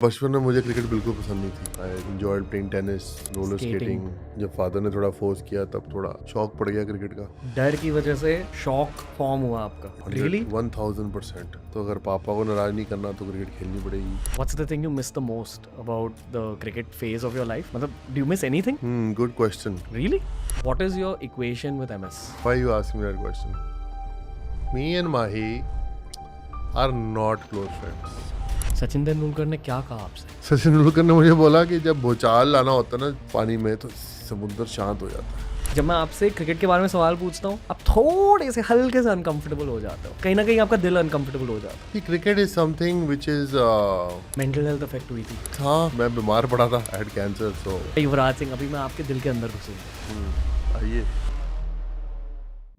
बचपन में मुझे क्रिकेट बिल्कुल पसंद नहीं थी। I enjoyed playing tennis, roller skating. Skating. जब फादर ने थोड़ा फोर्स किया तब थोड़ा शौक पड़ गया क्रिकेट का। डर की वजह से शौक फॉर्म हुआ आपका। 100 रियली? 1000%। तो अगर पापा को नाराज नहीं करना तो क्रिकेट खेलनी पड़ेगी। What's the thing you miss the most about the cricket phase of your life? मतलब do you miss anything? Good question. Really? What is your equation with MS? Why you ask me that question? Me and Mahi are not close friends. Sachin Tendulkar ने क्या कहा आपसे? सचिन तेंदुलकर ने मुझे बोला कि जब भूचाल लाना होता है ना पानी में तो समुद्र शांत हो जाता है। जब मैं आपसे क्रिकेट के बारे में सवाल पूछता हूँ, आप थोड़े से हल्के से अनकंफर्टेबल हो जाते हो। कहीं ना कहीं आपका दिल अनकंफर्टेबल हो जाता कि cricket is something which is है। मेंटल हेल्थ अफेक्ट हुई थी। हाँ, मैं बीमार पड़ा था, आई हैड कैंसर। सो युवराज सिंह, अभी मैं आपके दिल के अंदर घुसूंगा। आइए।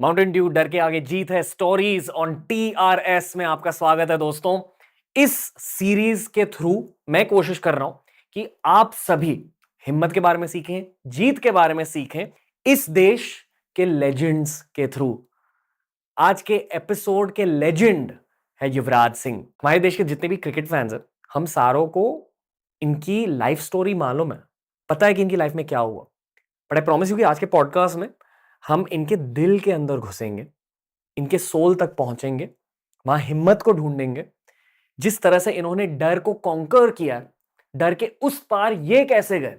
माउंटेन ड्यू डर के आगे जीत है स्टोरीज ऑन TRS में आपका स्वागत है दोस्तों। इस सीरीज के थ्रू मैं कोशिश कर रहा हूं कि आप सभी हिम्मत के बारे में सीखें, जीत के बारे में सीखें, इस देश के लेजेंड्स के थ्रू। आज के एपिसोड के लेजेंड है युवराज सिंह। हमारे देश के जितने भी क्रिकेट फैंस हैं, हम सारों को इनकी लाइफ स्टोरी मालूम है, पता है कि इनकी लाइफ में क्या हुआ। बट आई प्रॉमिस यू कि आज के पॉडकास्ट में हम इनके दिल के अंदर घुसेंगे, इनके सोल तक पहुंचेंगे, वहां हिम्मत को ढूंढेंगे। जिस तरह से इन्होंने डर को कॉन्कर किया, डर के उस पार ये कैसे गए,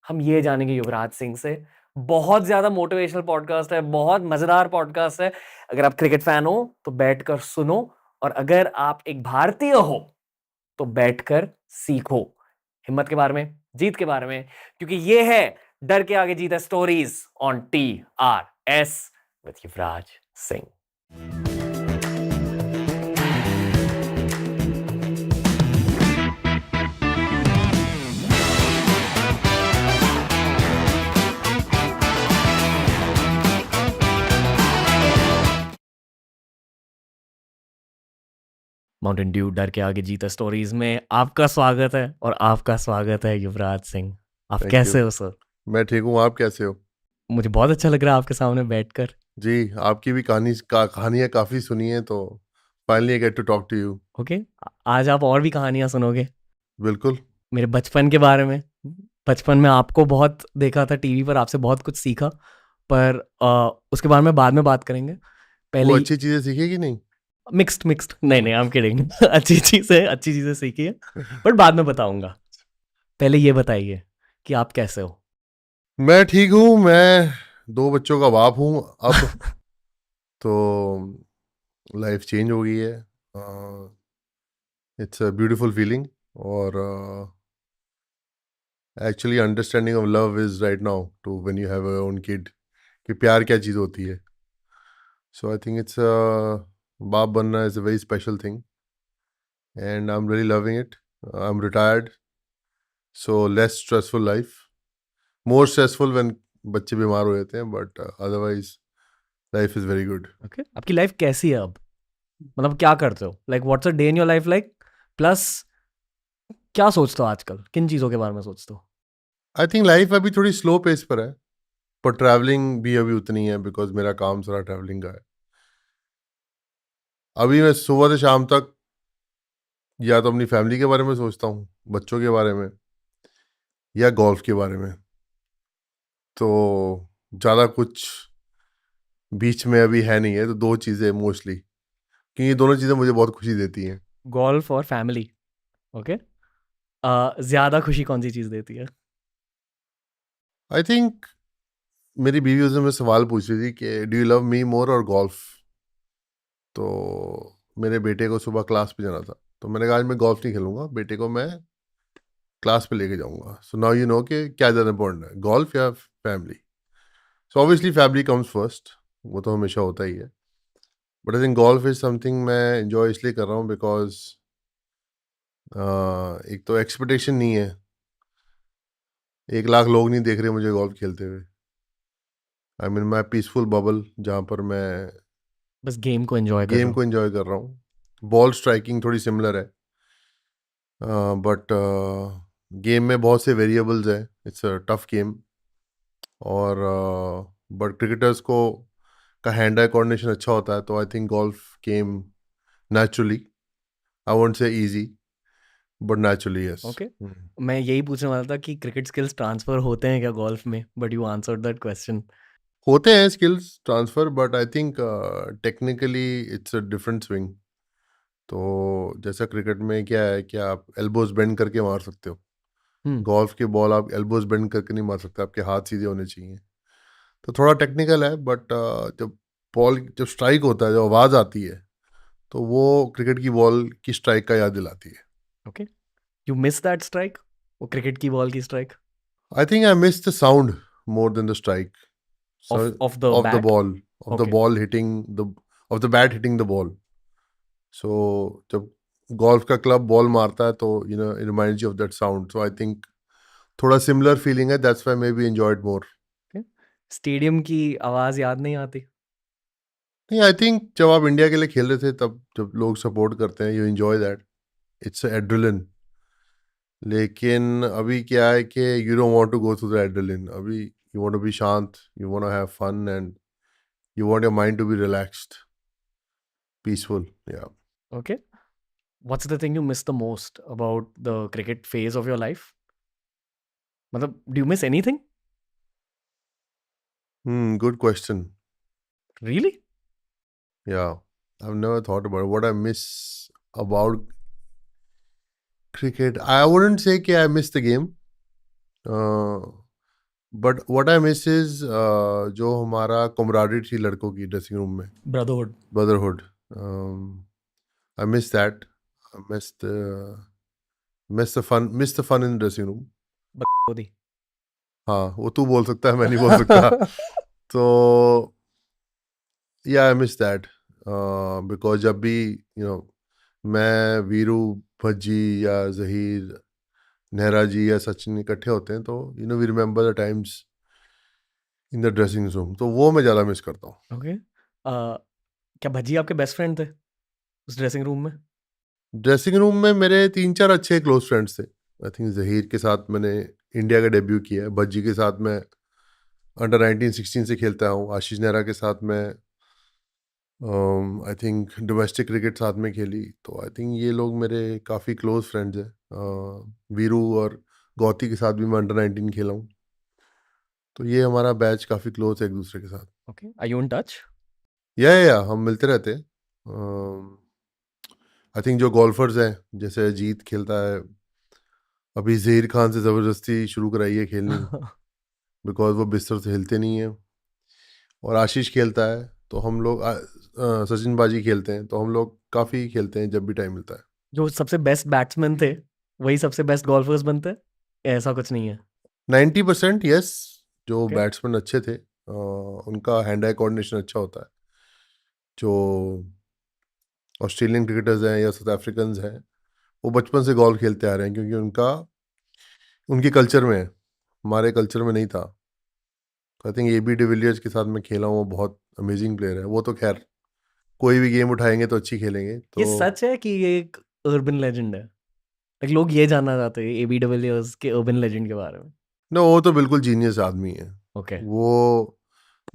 हम ये जानेंगे युवराज सिंह से। बहुत ज्यादा मोटिवेशनल पॉडकास्ट है, बहुत मजेदार पॉडकास्ट है। अगर आप क्रिकेट फैन हो तो बैठकर सुनो, और अगर आप एक भारतीय हो तो बैठकर सीखो हिम्मत के बारे में, जीत के बारे में, क्योंकि ये है डर के आगे जीत है stories on TRS with Yuvraj Singh. Mountain Dew डर के आगे जीता स्टोरीज में आपका स्वागत है, और आपका स्वागत है युवराज सिंह। आप Thank कैसे you. हो सर? मैं ठीक हूँ, आप कैसे हो? मुझे बहुत अच्छा लग रहा है आपके सामने बैठकर। जी, आपकी भी कहानियाँ काफ़ी सुनी हैं, तो finally I get to talk to you. Okay, आज आप और भी कहानियां सुनोगे बिल्कुल। मेरे बचपन के बारे में। बचपन में आपको बहुत देखा था टीवी पर, आपसे बहुत कुछ सीखा, पर उसके बारे में बाद में बात करेंगे। पहले वो अच्छी चीज़ें सीखी कि नहीं? मिक्स्ड मिक्स्ड, नहीं नहीं, आई एम किडिंग। अच्छी चीजें सीखी है, बट बाद में बताऊंगा। पहले ये बताइए कि आप कैसे हो? मैं ठीक हूँ। मैं 2 बच्चों का बाप हूँ अब। तो लाइफ चेंज हो गई है। It's a beautiful feeling. और actually understanding of love is right now too when you have your own kid, कि प्यार क्या चीज़ होती है। सो आई थिंक इट्स बाप बनना is a very special thing and I am really loving it. I am retired, so less stressful life. More stressful when बच्चे बीमार हो जाते हैं, but otherwise life is very good. Okay, आपकी life कैसी है अब? मतलब क्या करते हो? Like what's a day in your life like? Plus क्या सोचते हो आजकल, किन चीज़ों के बारे में सोचते हो? आई थिंक लाइफ अभी थोड़ी स्लो पेस पर है, पर ट्रैवलिंग भी अभी उतनी है बिकॉज मेरा काम सारा ट्रैवलिंग का है। अभी मैं सुबह से शाम तक या तो अपनी फैमिली के बारे में सोचता हूँ, बच्चों के बारे में, या गोल्फ के बारे में। तो ज़्यादा कुछ बीच में अभी है नहीं है, तो 2 चीज़ें मोस्टली, क्योंकि ये दोनों चीज़ें मुझे बहुत खुशी देती हैं। गोल्फ और फैमिली। ओके, ज़्यादा खुशी कौन सी चीज़ देती है? आई थिंक मेरी बीवी उस दिन मुझसे सवाल पूछ रही थी कि डू यू लव मी मोर और गोल्फ। तो मेरे बेटे को सुबह क्लास पे जाना था, तो मैंने कहा आज मैं गोल्फ नहीं खेलूंगा, बेटे को मैं क्लास पे लेके जाऊंगा। सो नाउ यू नो कि क्या ज़्यादा इंपॉर्टेंट है, गोल्फ या family. So obviously family comes first, वो तो हमेशा होता ही है। But I think golf is something मैं इंजॉय इसलिए कर रहा हूँ बिकॉज एक तो एक्सपेक्टेशन नहीं है, 1 लाख लोग नहीं देख रहे मुझे गोल्फ खेलते हुए। I mean my peaceful bubble, जहाँ पर मैं बस गेम को एंजॉय कर रहे गेम हो। को एंजॉय कर रहा हूँ। बॉल स्ट्राइकिंग थोड़ी सिमिलर है, बट गेम में बहुत से वेरिएबल्स हैं, इट्स अ टफ गेम। और बट क्रिकेटर्स को का हैंड आई कोऑर्डिनेशन अच्छा होता है, तो I think golf game naturally, I won't say easy, but naturally, yes. Okay, मैं यही पूछने वाला था कि क्रिकेट स्किल्स ट्रांसफर होते हैं क्या गोल्फ में, but you answered that question. होते हैं skills transfer, but I think technically it's a different swing. तो जैसा क्रिकेट में क्या है कि आप एल्बोज बेंड करके मार सकते हो, गोल्फ की बॉल आप एल्बोज बेंड करके नहीं मार सकते, आपके हाथ सीधे होने चाहिए. तो थोड़ा टेक्निकल है, बट जब स्ट्राइक होता है, जब आवाज़ आती है, तो वो क्रिकेट की बॉल की स्ट्राइक का याद दिलाती है. Okay, you miss that strike, वो क्रिकेट की बॉल की strike I think I miss the sound more than the strike off the of the bat. ball, of the Okay. ball hitting the of the bat hitting the ball. So जब golf का club ball मारता है तो it reminds you of that sound. So I think थोड़ा similar feeling है, that's why maybe enjoyed more. Stadium की आवाज याद नहीं आती? नहीं, आई थिंक जब आप इंडिया के लिए खेल रहे थे तब जब लोग सपोर्ट करते हैं, you enjoy that, it's adrenaline. लेकिन अभी क्या है कि you don't want to go through the adrenaline. अभी यू वांट टू बी शांत, you want to have fun, and you want your mind to be relaxed, peaceful. या Okay. What's the thing you miss the most about the cricket phase of your life? मतलब, do you miss anything? Good question. Really? Yeah, I've never thought about what I miss about cricket. I wouldn't say कि I miss the game, but what I miss is जो हमारा camaraderie थी लड़कों की dressing room में, Brotherhood. brotherhood. I miss that. I miss the fun in the dressing room. Brotherhood. हाँ, वो तू बोल सकता है, मैं नहीं बोल सकता. तो या आई मिस दैट, बिकॉज जब भी मैं, वीरू, भज्जी या जहीर, नेहरा जी या सचिन इकट्ठे होते हैं तो we remember the times in the dressing room. तो वो मैं ज़्यादा मिस करता हूँ. Okay. क्या भज्जी आपके बेस्ट फ्रेंड थे उस ड्रेसिंग रूम में? ड्रेसिंग रूम में मेरे 3-4 अच्छे क्लोज फ्रेंड्स थे. आई थिंक जहीर के साथ मैंने इंडिया का डेब्यू किया है, भज्जी के साथ मैं अंडर 19-16 से खेलता हूँ, आशीष नेहरा के साथ मैं आई थिंक डोमेस्टिक क्रिकेट साथ में खेली. तो आई थिंक ये लोग मेरे काफ़ी क्लोज फ्रेंड्स हैं. वीरू और गौती के साथ भी मैं अंडर 19 खेला हूँ. तो ये हमारा बैच काफ़ी क्लोज है एक दूसरे के साथ. Okay. Are you in touch? या हम मिलते रहते हैं. आई थिंक जो गोल्फर्स हैं, जैसे अजीत खेलता है, अभी जहीर खान से ज़बरदस्ती शुरू कराई है खेलनी, बिकॉज वो बिस्तर से हिलते नहीं है. और आशीष खेलता है, तो हम लोग सचिन बाजी खेलते हैं, तो हम लोग काफ़ी खेलते हैं जब भी टाइम मिलता है. जो सबसे बेस्ट बैट्समैन थे वही सबसे बेस्ट गोल्फर्स बनते हैं? ऐसा कुछ नहीं है? 90% यस. जो Okay. बैट्समैन अच्छे थे, उनका हैंड आई कोऑर्डिनेशन अच्छा होता है. जो ऑस्ट्रेलियन क्रिकेटर्स हैं या साउथ अफ्रीकन हैं, वो बचपन से गोल्फ खेलते आ रहे हैं, क्योंकि उनके कल्चर में है, हमारे कल्चर में नहीं था. आई थिंक AB डिविलियर्स के साथ मैं खेला हूँ, वो बहुत अमेजिंग प्लेयर है. वो तो खैर कोई भी गेम उठाएंगे तो अच्छी खेलेंगे. ये तो सच है कि ये एक अर्बन लेजेंड है? Like, लोग ये जानना चाहते हैं एबी डिविलियर्स के अर्बन लेजेंड के बारे में. नो, वो तो बिल्कुल जीनियस आदमी है. Okay. वो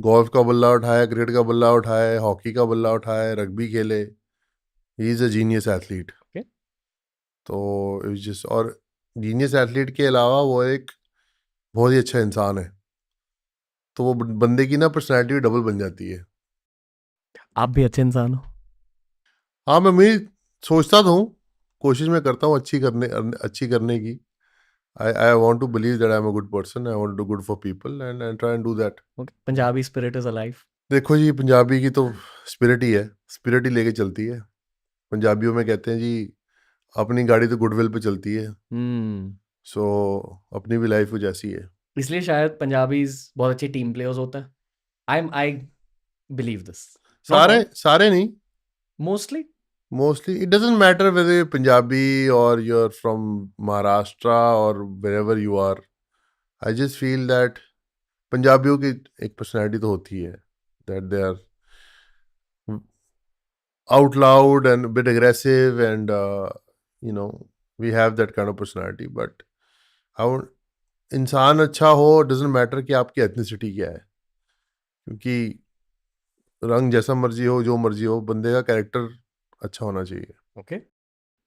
गोल्फ का बल्ला उठाए, क्रिकेट का बल्ला उठाए, हॉकी का बल्ला उठाए, रग्बी खेले. He is a genius athlete. Okay. तो जस्ट, और जीनियस एथलीट के अलावा वो एक बहुत ही अच्छा इंसान है. तो वो बंदे की ना पर्सनैलिटी भी डबल बन जाती है. आप भी अच्छे इंसान हो. हाँ, मैं सोचता तो हूँ, कोशिश मैं करता हूँ अच्छी करने की. I want to believe that I'm a good person. I want to do good for people and try and do that. Okay. Punjabi spirit is alive. देखो जी, पंजाबी की तो स्पिरिट ही है, स्पिरिट ही लेके चलती है. पंजाबियों में कहते हैं जी, अपनी गाड़ी तो गुडविल पे चलती है. सो अपनी भी लाइफ कुछ ऐसी है. इसलिए शायद पंजाबीज बहुत अच्छे टीम प्लेयर्स होते हैं. I believe this. सारे नहीं, mostly. mostly it doesn't matter whether you're Punjabi or you're from Maharashtra or wherever you are. I just feel that पंजाबियों की एक पर्सनैलिटी तो होती है, that they are out loud and a bit aggressive, and we have that kind of personality. But इंसान अच्छा हो, doesn't matter कि आपकी एथनिसिटी क्या है, क्योंकि रंग जैसा मर्जी हो, जो मर्जी हो, बंदे का कैरेक्टर अच्छा होना चाहिए. ओके.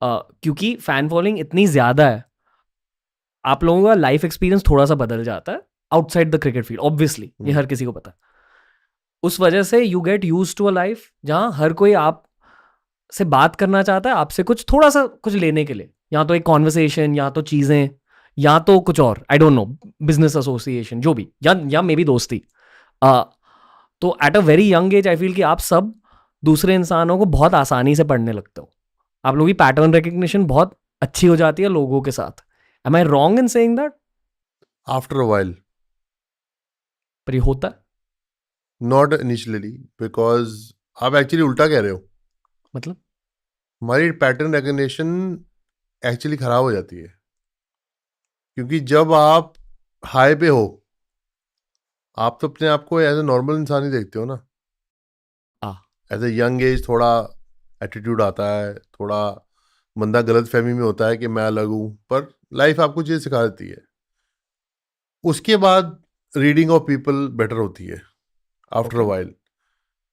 क्योंकि फैन फॉलोइंग इतनी ज्यादा है, आप लोगों का लाइफ एक्सपीरियंस थोड़ा सा बदल जाता है outside the cricket field, obviously ये हर किसी को पता है। उस वजह से you get used to a life जहां हर कोई आप से बात करना चाहता है, आपसे कुछ थोड़ा सा कुछ लेने के लिए, या तो एक कॉन्वर्सेशन, या तो चीजें, या तो कुछ और, I don't know, business association, जो भी, या मे बी दोस्ती। तो at a very young age I feel कि आप सब दूसरे इंसानों को बहुत आसानी से पढ़ने लगते हो, आप लोगों की पैटर्न रिकग्निशन बहुत अच्छी हो जाती है लोगों के साथ। Am I wrong in saying that? After a while, पर ये होता है। नॉट इनिशियली, बिकॉज आप एक्चुअली उल्टा कह रहे हो। मतलब हमारी पैटर्न रिकग्निशन एक्चुअली खराब हो जाती है, क्योंकि जब आप हाई पे हो, आप तो अपने आप को एज ए नॉर्मल इंसान ही देखते हो ना। एज ए यंग एज थोड़ा एटीट्यूड आता है, थोड़ा बंदा गलत फहमी में होता है कि मैं अलग हूँ, पर लाइफ आपको चीज़ सिखा देती है। उसके बाद रीडिंग ऑफ पीपल बेटर होती है after a Okay. While,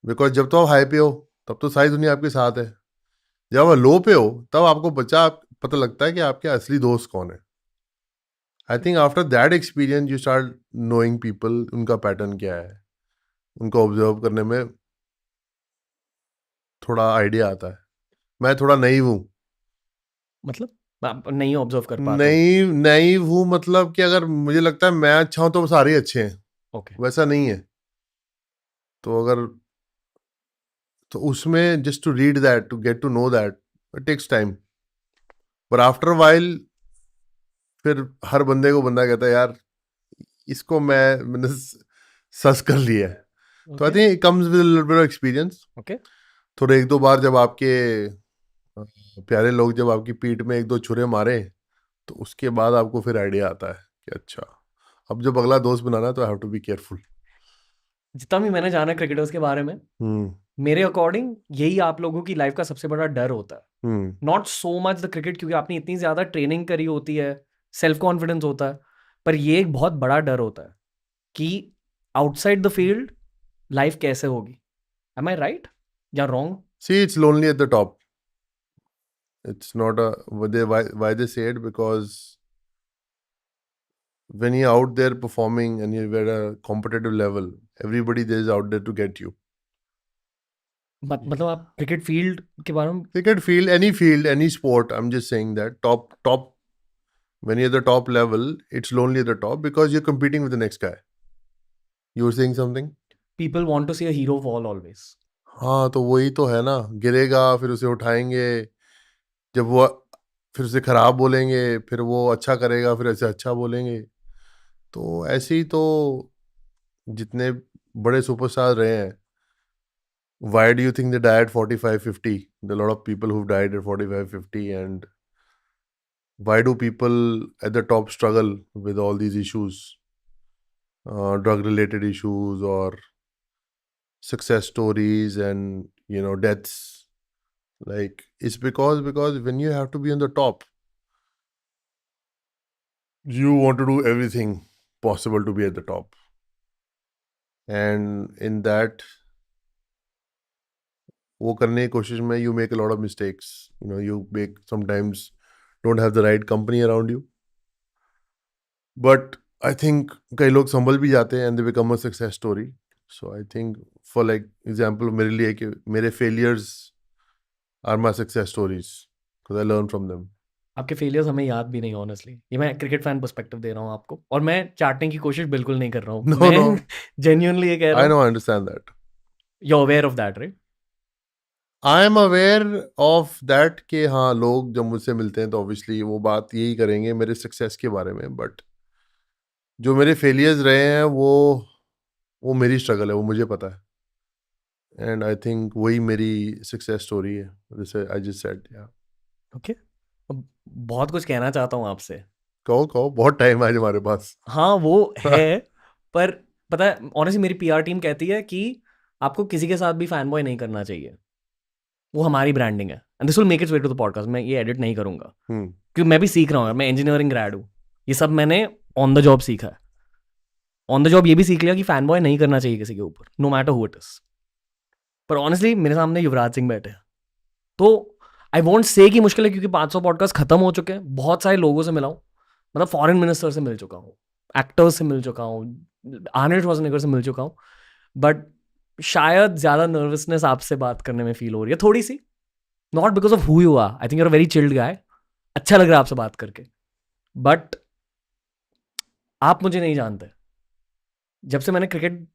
because जब तो आप हाई पे हो तब तो सारी दुनिया आपके साथ है, जब आप लो पे हो तब आपको पता लगता है कि आपके असली दोस्त कौन है। I think after that experience you start knowing people, उनका पैटर्न क्या है, उनको ऑब्जर्व करने में थोड़ा आइडिया आता है। मैं थोड़ा नईव हूँ। मतलब आप नहीं ऑब्जर्व कर पाते हो? नईव नईव हूँ मतलब कि अगर मुझे लगता है मैं अच्छा हूँ तो सारे ही अच्छे हैं, ओके। वैसा नहीं है। तो अगर तो उसमें just to read that, to get to know that, it takes time. पर आफ्टर वाइल फिर हर बंदे को बंदा कहता है यार इसको मैंने सस कर लिया है। तो I think it comes with little bit of experience. Okay. थोड़े एक दो बार जब आपके प्यारे लोग जब आपकी पीठ में एक दो छुरे मारे, तो उसके बाद आपको फिर आइडिया आता है कि अच्छा, अब जब अगला दोस्त बनाना है तो I have to be careful. जितना भी मैंने जाना क्रिकेटर्स के बारे में, मेरे अकॉर्डिंग यही आप लोगों की लाइफ का सबसे बड़ा डर होता है। Not so much the cricket, क्योंकि आपने इतनी ज्यादा ट्रेनिंग करी होती है, सेल्फ कॉन्फिडेंस होता है, पर ये एक बहुत बड़ा डर होता है कि आउटसाइड द फील्ड लाइफ कैसे होगी। एम आई राइट या wrong? See, it's lonely at the top. It's not a why they say it, because when you're out there performing and you're at a competitive level, everybody there is out there to get you. मतलब आप cricket field के बारे में? Cricket field, any sport. I'm just saying that top. When you're at the top level, it's lonely at the top because you're competing with the next guy. You were saying something? People want to see a hero fall always. हाँ, तो वही तो है ना, गिरेगा फिर उसे उठाएंगे, जब वो फिर उसे खराब बोलेंगे, फिर वो अच्छा करेगा फिर ऐसे अच्छा बोलेंगे। तो ऐसे ही तो जितने बड़े सुपरस्टार रहे हैं, why do you think they died at 45, 50? There are a lot of people who've died at 45, 50, and why do people at the top struggle with all these issues, drug-related issues or success stories and deaths? Like, it's because when you have to be on the top, you want to do everything possible to be at the top, and in that वो करने की कोशिश में you make a lot of mistakes. You make sometimes don't have the right company around you, but I think कई लोग संभल भी जाते हैं and they become a success story. So I think for like example मेरे लिए कि मेरे failures are my success stories because I learn from them. आपके फेलियर्स हमें याद भी नहीं, ऑनेस्टली। ये मैं क्रिकेट फैन पर्सपेक्टिव दे रहा हूँ आपको, और मैं चाटने की कोशिश बिल्कुल नहीं कर रहा हूँ। No, मैं no. जेन्युइनली ये कह रहा I हूँ। know, I understand that. You aware of that, right? I am aware of that कि हाँ, लोग जब मुझसे मिलते हैं तो ऑब्वियसली वो बात यही करेंगे मेरे सक्सेस के बारे में, बट जो मेरे फेलियर्स रहे हैं वो मेरी स्ट्रगल है, वो मुझे पता है, एंड आई थिंक वही मेरी सक्सेस स्टोरी है, जैसे आई जस्ट सेड। या ओके। बहुत कुछ कहना चाहता हूँ आपसे। कहो, बहुत टाइम है आज हमारे पास। हाँ वो है, पर पता है ऑनेस्टली मेरी पीआर टीम कहती है कि आपको किसी के साथ भी फैन बॉय नहीं करना चाहिए, वो हमारी ब्रांडिंग है। And this will make its way to the podcast. मैं ये एडिट नहीं करूंगा क्योंकि मैं भी सीख रहा हूँ, मैं इंजीनियरिंग ग्रेड हूँ, ये सब मैंने ऑन द जॉब सीखा है। ऑन द जॉब ये भी सीख लिया कि फैन बॉय नहीं करना चाहिए किसी के ऊपर, no matter who it is. पर ऑनेस्टली मेरे सामने युवराज सिंह बैठे हैं, तो आई वॉन्ट से कि मुश्किल है क्योंकि 500 पॉडकास्ट खत्म हो चुके हैं, बहुत सारे लोगों से मिला हूँ, मतलब फॉरेन मिनिस्टर से मिल चुका हूँ, एक्टर्स से मिल चुका हूँ, आर्नल्ड श्वार्ज़नेगर से मिल चुका हूँ, बट शायद ज़्यादा नर्वसनेस आपसे बात करने में फील हो रही है थोड़ी सी, not because of who you are, I think you're a very chilled guy, अच्छा लग रहा है आपसे बात करके, बट आप मुझे नहीं जानते। जब से मैंने क्रिकेट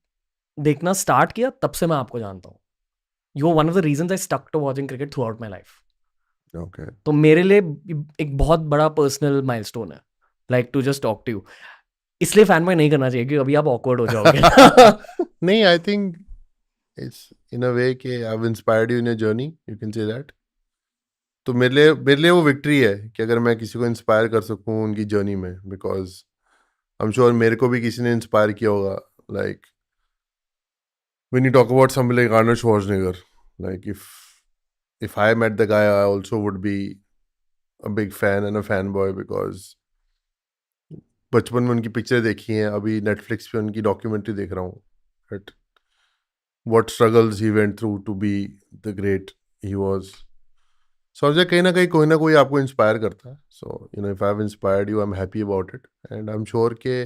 देखना स्टार्ट किया तब से मैं आपको जानता हूँ। You are one of the reasons I stuck to watching cricket throughout my life. Okay तो मेरे लिए एक बहुत बड़ा पर्सनल माइलस्टोन है, like to just talk to you. इसलिए फैन बाय नहीं करना चाहिए क्योंकि अभी आप ऑकवर्ड हो जाओगे। नहीं, आई थिंक इट्स इन अ वे कि I have inspired you in your journey, you can say that. तो मेरे लिए वो विक्ट्री है कि अगर मैं किसी को इंस्पायर कर सकूं उनकी जर्नी में, बिकॉज आई एम श्योर मेरे को भी किसी ने इंस्पायर किया होगा। Like when you talk about somebody like Arnold Schwarzenegger, like if I met the guy, I also would be a big fan and a fanboy because बचपन में उनकी पिक्चर देखी हैं, अभी नेटफ्लिक्स पे उनकी डॉक्यूमेंट्री देख रहा हूँ, but what struggles he went through to be the great he was. समझे कहीं ना कहीं कोई ना कोई आपको इंस्पायर करता है. So you know if I have inspired you, I am happy about it and I am sure के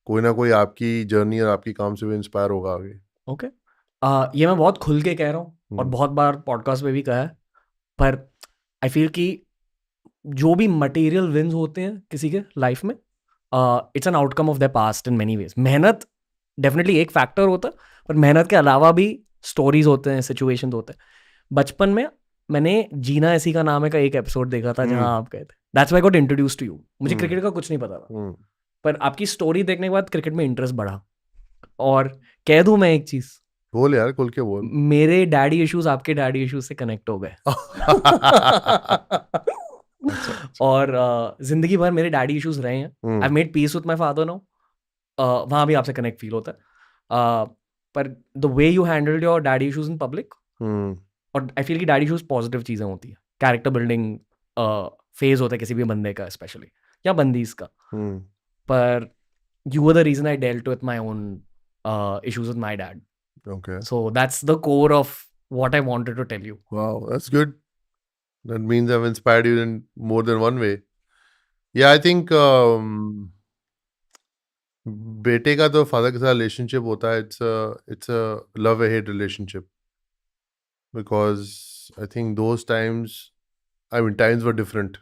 कोई ना कोई आपकी जर्नी और आपकी काम से भी इंस्पायर होगा आगे. ओके, ये मैं बहुत खुल के कह रहा हूँ और बहुत बार पॉडकास्ट में भी कहा है, पर आई फील कि जो भी मटेरियल विन्स होते हैं किसी के लाइफ में, it's an outcome of the past in many ways. मेहनत डेफिनेटली एक फैक्टर होता है, पर मेहनत के अलावा भी स्टोरीज होते हैं, सिचुएशन होते हैं. बचपन में मैंने जीना ऐसी का नाम है का एक एपिसोड देखा था जहां आप गए थे. That's why I got introduced to you. मुझे क्रिकेट का कुछ नहीं पता था, पर आपकी स्टोरी देखने के बाद क्रिकेट में इंटरेस्ट बढ़ा. और कह दूं मैं एक चीज, बोल यार, खुल के बोल. मेरे डैडी इश्यूज आपके डैडी इश्यूज से कनेक्ट हो गए. और जिंदगी भर मेरे डैडी इश्यूज रहे हैं. I made peace with my father now. वहां भी आपसे कनेक्ट फील होता है. पर the way you handled your daddy issues in public, और आई फील कि डैडी इश्यूज पॉजिटिव चीजें होती है. कैरेक्टर बिल्डिंग फेज होता है किसी भी बंदे का, स्पेशली या बंदीज का. पर you were the reason I dealt with my own issues with my dad. Okay. So that's the core of what I wanted to tell you. Wow, that's good. That means I've inspired you in more than one way. Yeah, I think बेटे का तो father के साथ relationship होता है, it's a love and hate relationship, because I think those times, I mean, times were different.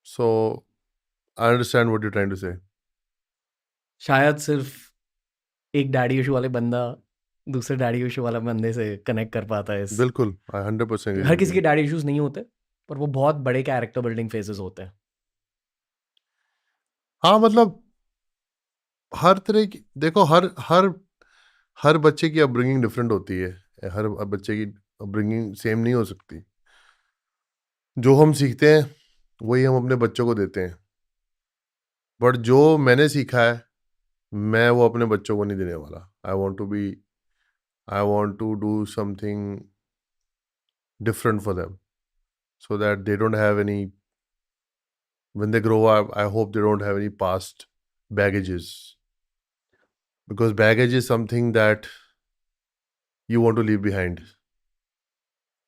So I understand what you're trying to say. शायद सिर्फ एक डैडी इशू वाले बंदा दूसरे डैडी इशू वाला बंदे से कनेक्ट कर पाता है. बिल्कुल, I 100% agree हर with किसी you. के डैडी इश्यूज नहीं होते, पर वो बहुत बड़े कैरेक्टर बिल्डिंग फेजेस होते हैं. हाँ, मतलब हर तरह की, देखो, हर बच्चे की अपब्रिंगिंग डिफरेंट होती है. हर बच्चे की अपब्रिंगिंग सेम नहीं हो सकती. जो हम सीखते हैं वही हम अपने बच्चों को देते हैं, बट जो मैंने सीखा है मैं वो अपने बच्चों को नहीं देने वाला. I want to do something different for them, so that they don't have any, when they grow up, I hope they don't have any past baggages, because baggage is something that you want to leave behind.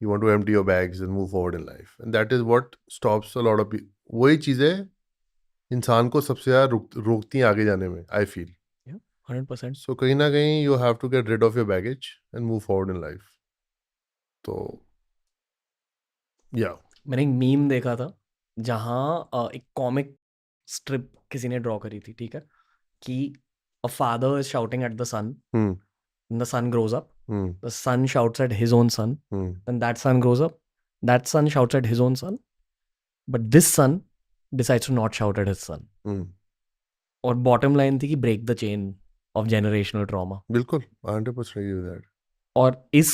You want to empty your bags and move forward in life, and that is what stops a lot of people. वही चीजें इंसान को सबसे ज्यादा रोकती हैं आगे जाने में, I feel. 100%. So कहीं ना कहीं you have to get rid of your baggage and move forward in life. तो yeah. मैंने एक मीम देखा था जहाँ एक कॉमिक स्ट्रिप किसी ने ड्रॉ करी थी, ठीक है, कि a father is shouting at the son, the son grows up, the son shouts at his own son, then that son grows up, that son shouts at his own son, but this son decides to not shout at his son. और bottom line थी कि break the chain of generational trauma. बिल्कुल 100% agree with that. और इस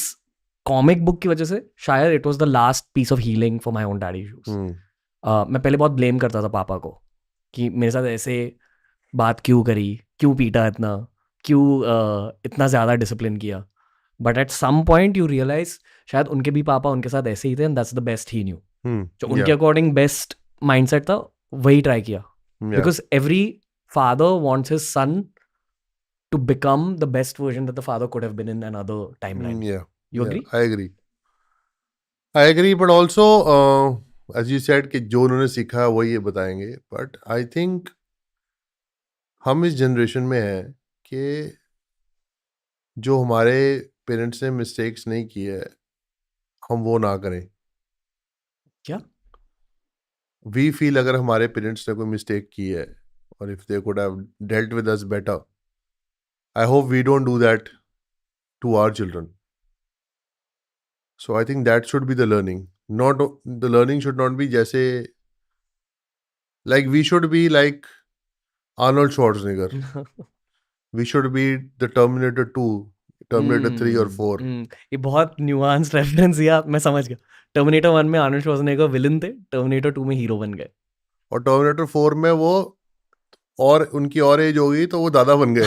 comic book की वजह से शायद it was the last piece of healing for my own daddy issues. मैं पहले बहुत ब्लेम करता था पापा को कि मेरे साथ ऐसे बात क्यों करी, क्यों पीटा इतना, क्यों इतना ज़्यादा डिसिप्लिन किया. But at some point you realize शायद उनके भी पापा उनके साथ ऐसे ही थे, and that's the best he knew. जो उनके अकॉर्डिंग बेस्ट माइंडसेट था वही ट्राई किया. Because every father wants his son to become the best version that the father could have been in another timeline. Yeah. You agree? I agree. I agree, but also as you said कि जो उन्होंने सीखा है वही ये बताएंगे, but I think हम इस जनरेशन में हैं कि जो हमारे पेरेंट्स ने मिस्टेक्स नहीं की है हम वो ना करें. क्या? वी फील अगर हमारे पेरेंट्स ने कोई मिस्टेक की है और if they could have dealt with us better, I hope we don't do that to our children. So I think that should be the learning. Not the learning should not be जैसे like we should be like Arnold Schwarzenegger. We should be the Terminator 2, Terminator 3 or 4. ये बहुत nuance reference दिया, मैं समझ गया. Terminator 1 में Arnold Schwarzenegger villain थे, terminator 2 में हीरो बन गए. और Terminator 4 में वो और उनकी और एज होगी तो वो दादा बन गए.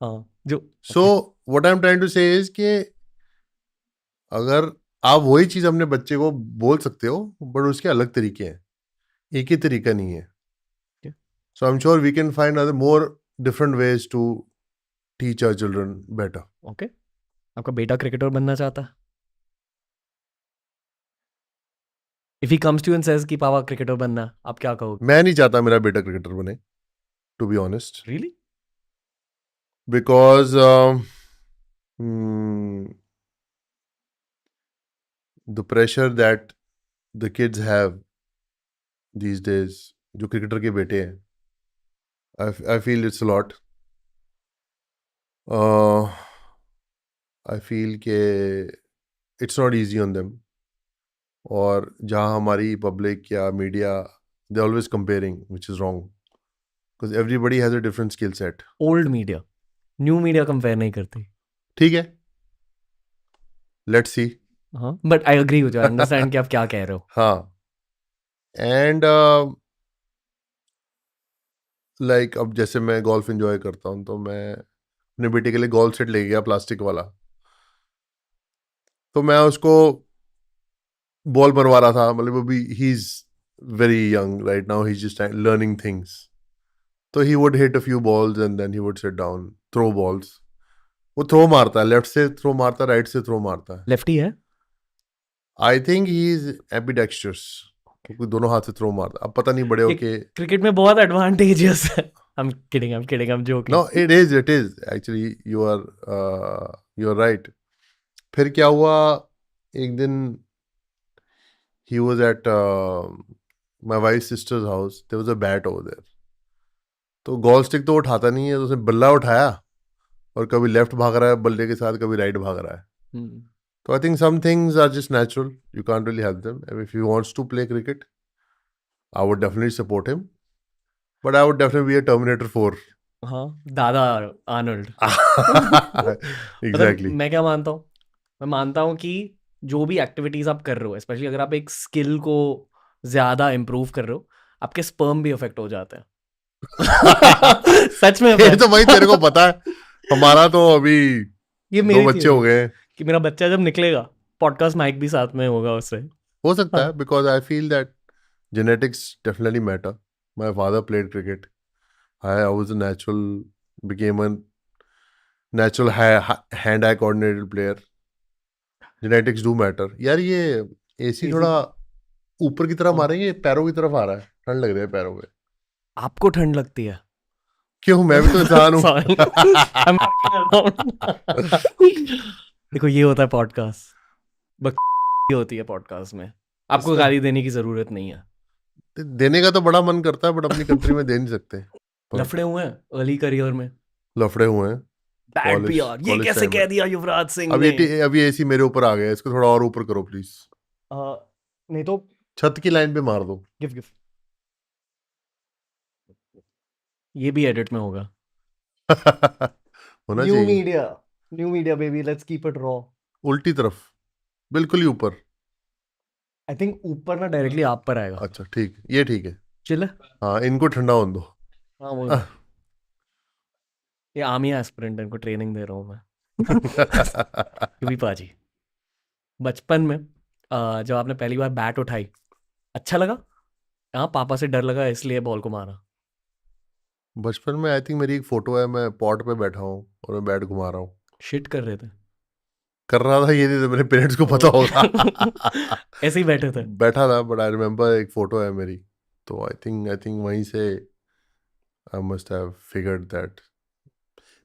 हाँ, जो So what I'm trying to say is कि अगर आप वही चीज अपने बच्चे को बोल सकते हो बट उसके अलग तरीके हैं, एक ही तरीका नहीं है. Okay. So I'm sure we can find other more different ways to teach our children better. ओके. आपका बेटा क्रिकेटर बनना चाहता है? If he comes to you and says कि पापा क्रिकेटर बनना है, आप क्या कहोगे? मैं नहीं चाहता मेरा बेटा क्रिकेटर बने, to be honest, really? Because the pressure that the kids have these days, जो क्रिकेटर के बेटे हैं, I feel it's a lot. I feel के it's not easy on them. और जहाँ हमारी पब्लिक या media they always comparing, which is wrong, because everybody has a different skill set. Old media, new media compare नहीं करती. ठीक है, let's see. हाँ, but I agree with you, I understand कि आप क्या कह रहे हो. हाँ, एंड लाइक अब जैसे मैं गोल्फ एंजॉय करता हूँ तो मैं अपने बेटे के लिए गोल्फ सेट ले गया प्लास्टिक वाला. तो मैं उसको बॉल बनवा रहा था, मतलब अभी he is very young right now, he is just learning things. तो he would hit a few balls and then he would sit down, throw balls. वो थ्रो मारता है, लेफ्ट से थ्रो मारता है, राइट से थ्रो मारता है. लेफ्टी है? आई थिंक ही इज एम्बिडेक्स्ट्रस, क्योंकि दोनों हाथ से थ्रो मारता है. अब पता नहीं बड़े होके. क्रिकेट में बहुत एडवांटेजेस है. I'm kidding, I'm joking. No, it is. Actually, you are right. फिर क्या हुआ, एक दिन he was at my wife's sister's house. There was a bat over there. तो गोल्फ स्टिक तो वो उठाता नहीं है, तो उसने बल्ला उठाया और कभी लेफ्ट भाग रहा है बल्ले के साथ, कभी राइट भाग रहा है. तो I think some things are just natural, you can't really help them. If he wants to play cricket, I would definitely support him, but I would definitely be a terminator 4. हाँ, दादा Arnold. Exactly. मैं क्या मानता हूँ, मैं मानता हूँ कि जो भी एक्टिविटीज आप कर रहे हो, स्पेशली अगर आप एक स्किल को ज्यादा इम्प्रूव कर रहे हो, आपके स्पर्म भी अफेक्ट हो जाते हैं. सच में ये तो भाई तेरे को पता है, हमारा तो अभी ये 2 मेरी बच्चे हो गए हैं. कि मेरा बच्चा जब निकलेगा, पॉडकास्ट माइक भी साथ में होगा उससे. हो सकता हाँ. है, because I feel that genetics definitely matter. My father played cricket. I was a became a natural hand-eye coordinated player. Genetics do matter. यार ये एसी थोड़ा ऊपर की तरफ मारेंगे, पैरों की तरफ आ रहा है, ठंड लग रही है पैरों पे. आपको ठंड लगती है? क्यों, मैं भी तो इंसान हूँ. Sorry. देखो, ये होता है पॉडकास्ट, ये होती है पॉडकास्ट में. आपको गाली देने की जरूरत नहीं है. देने का तो बड़ा मन करता है, बट अपनी कंट्री में दे नहीं सकते. लफड़े हुए हैं अर्ली करियर में, लफड़े हुए हैं. Bad PR. ये कैसे कह दिया युवराज सिंह ने? अभी एसी मेरे ऊपर आ गया, इसको थोड़ा और ऊपर करो प्लीज. नहीं तो छत की लाइन पे मार दो. गिव. ये भी एडिट में होगा. होना चाहिए. New media baby, let's keep it raw. उल्टी तरफ, बिल्कुल ही ऊपर. आई थिंक ऊपर ना डायरेक्टली आप पर आएगा. अच्छा ठीक, ये ठीक है. चिल. हाँ, इनको ठंडा होने दो. हाँ, वो ये आर्मी एस्पिरेंट, इनको ट्रेनिंग दे रहा हूँ मैं. भी पाजी, बचपन में जब आपने पहली बार बैट उठाई, अच्छा लगा? हाँ, पापा से डर लगा इसलिए बॉल को मारा? बचपन में आई थिंक मेरी एक फोटो है, मैं पॉट पे बैठा हूँ और मैं बैट घुमा रहा हूँ. शिट कर रहे थे? कर रहा था ये नहीं तो मेरे पेरेंट्स को पता होगा। ऐसे ही बैठे थे। बैठा था, बट आई रिमेम्बर एक फोटो है मेरी, तो आई थिंक वहीं से I must have figured that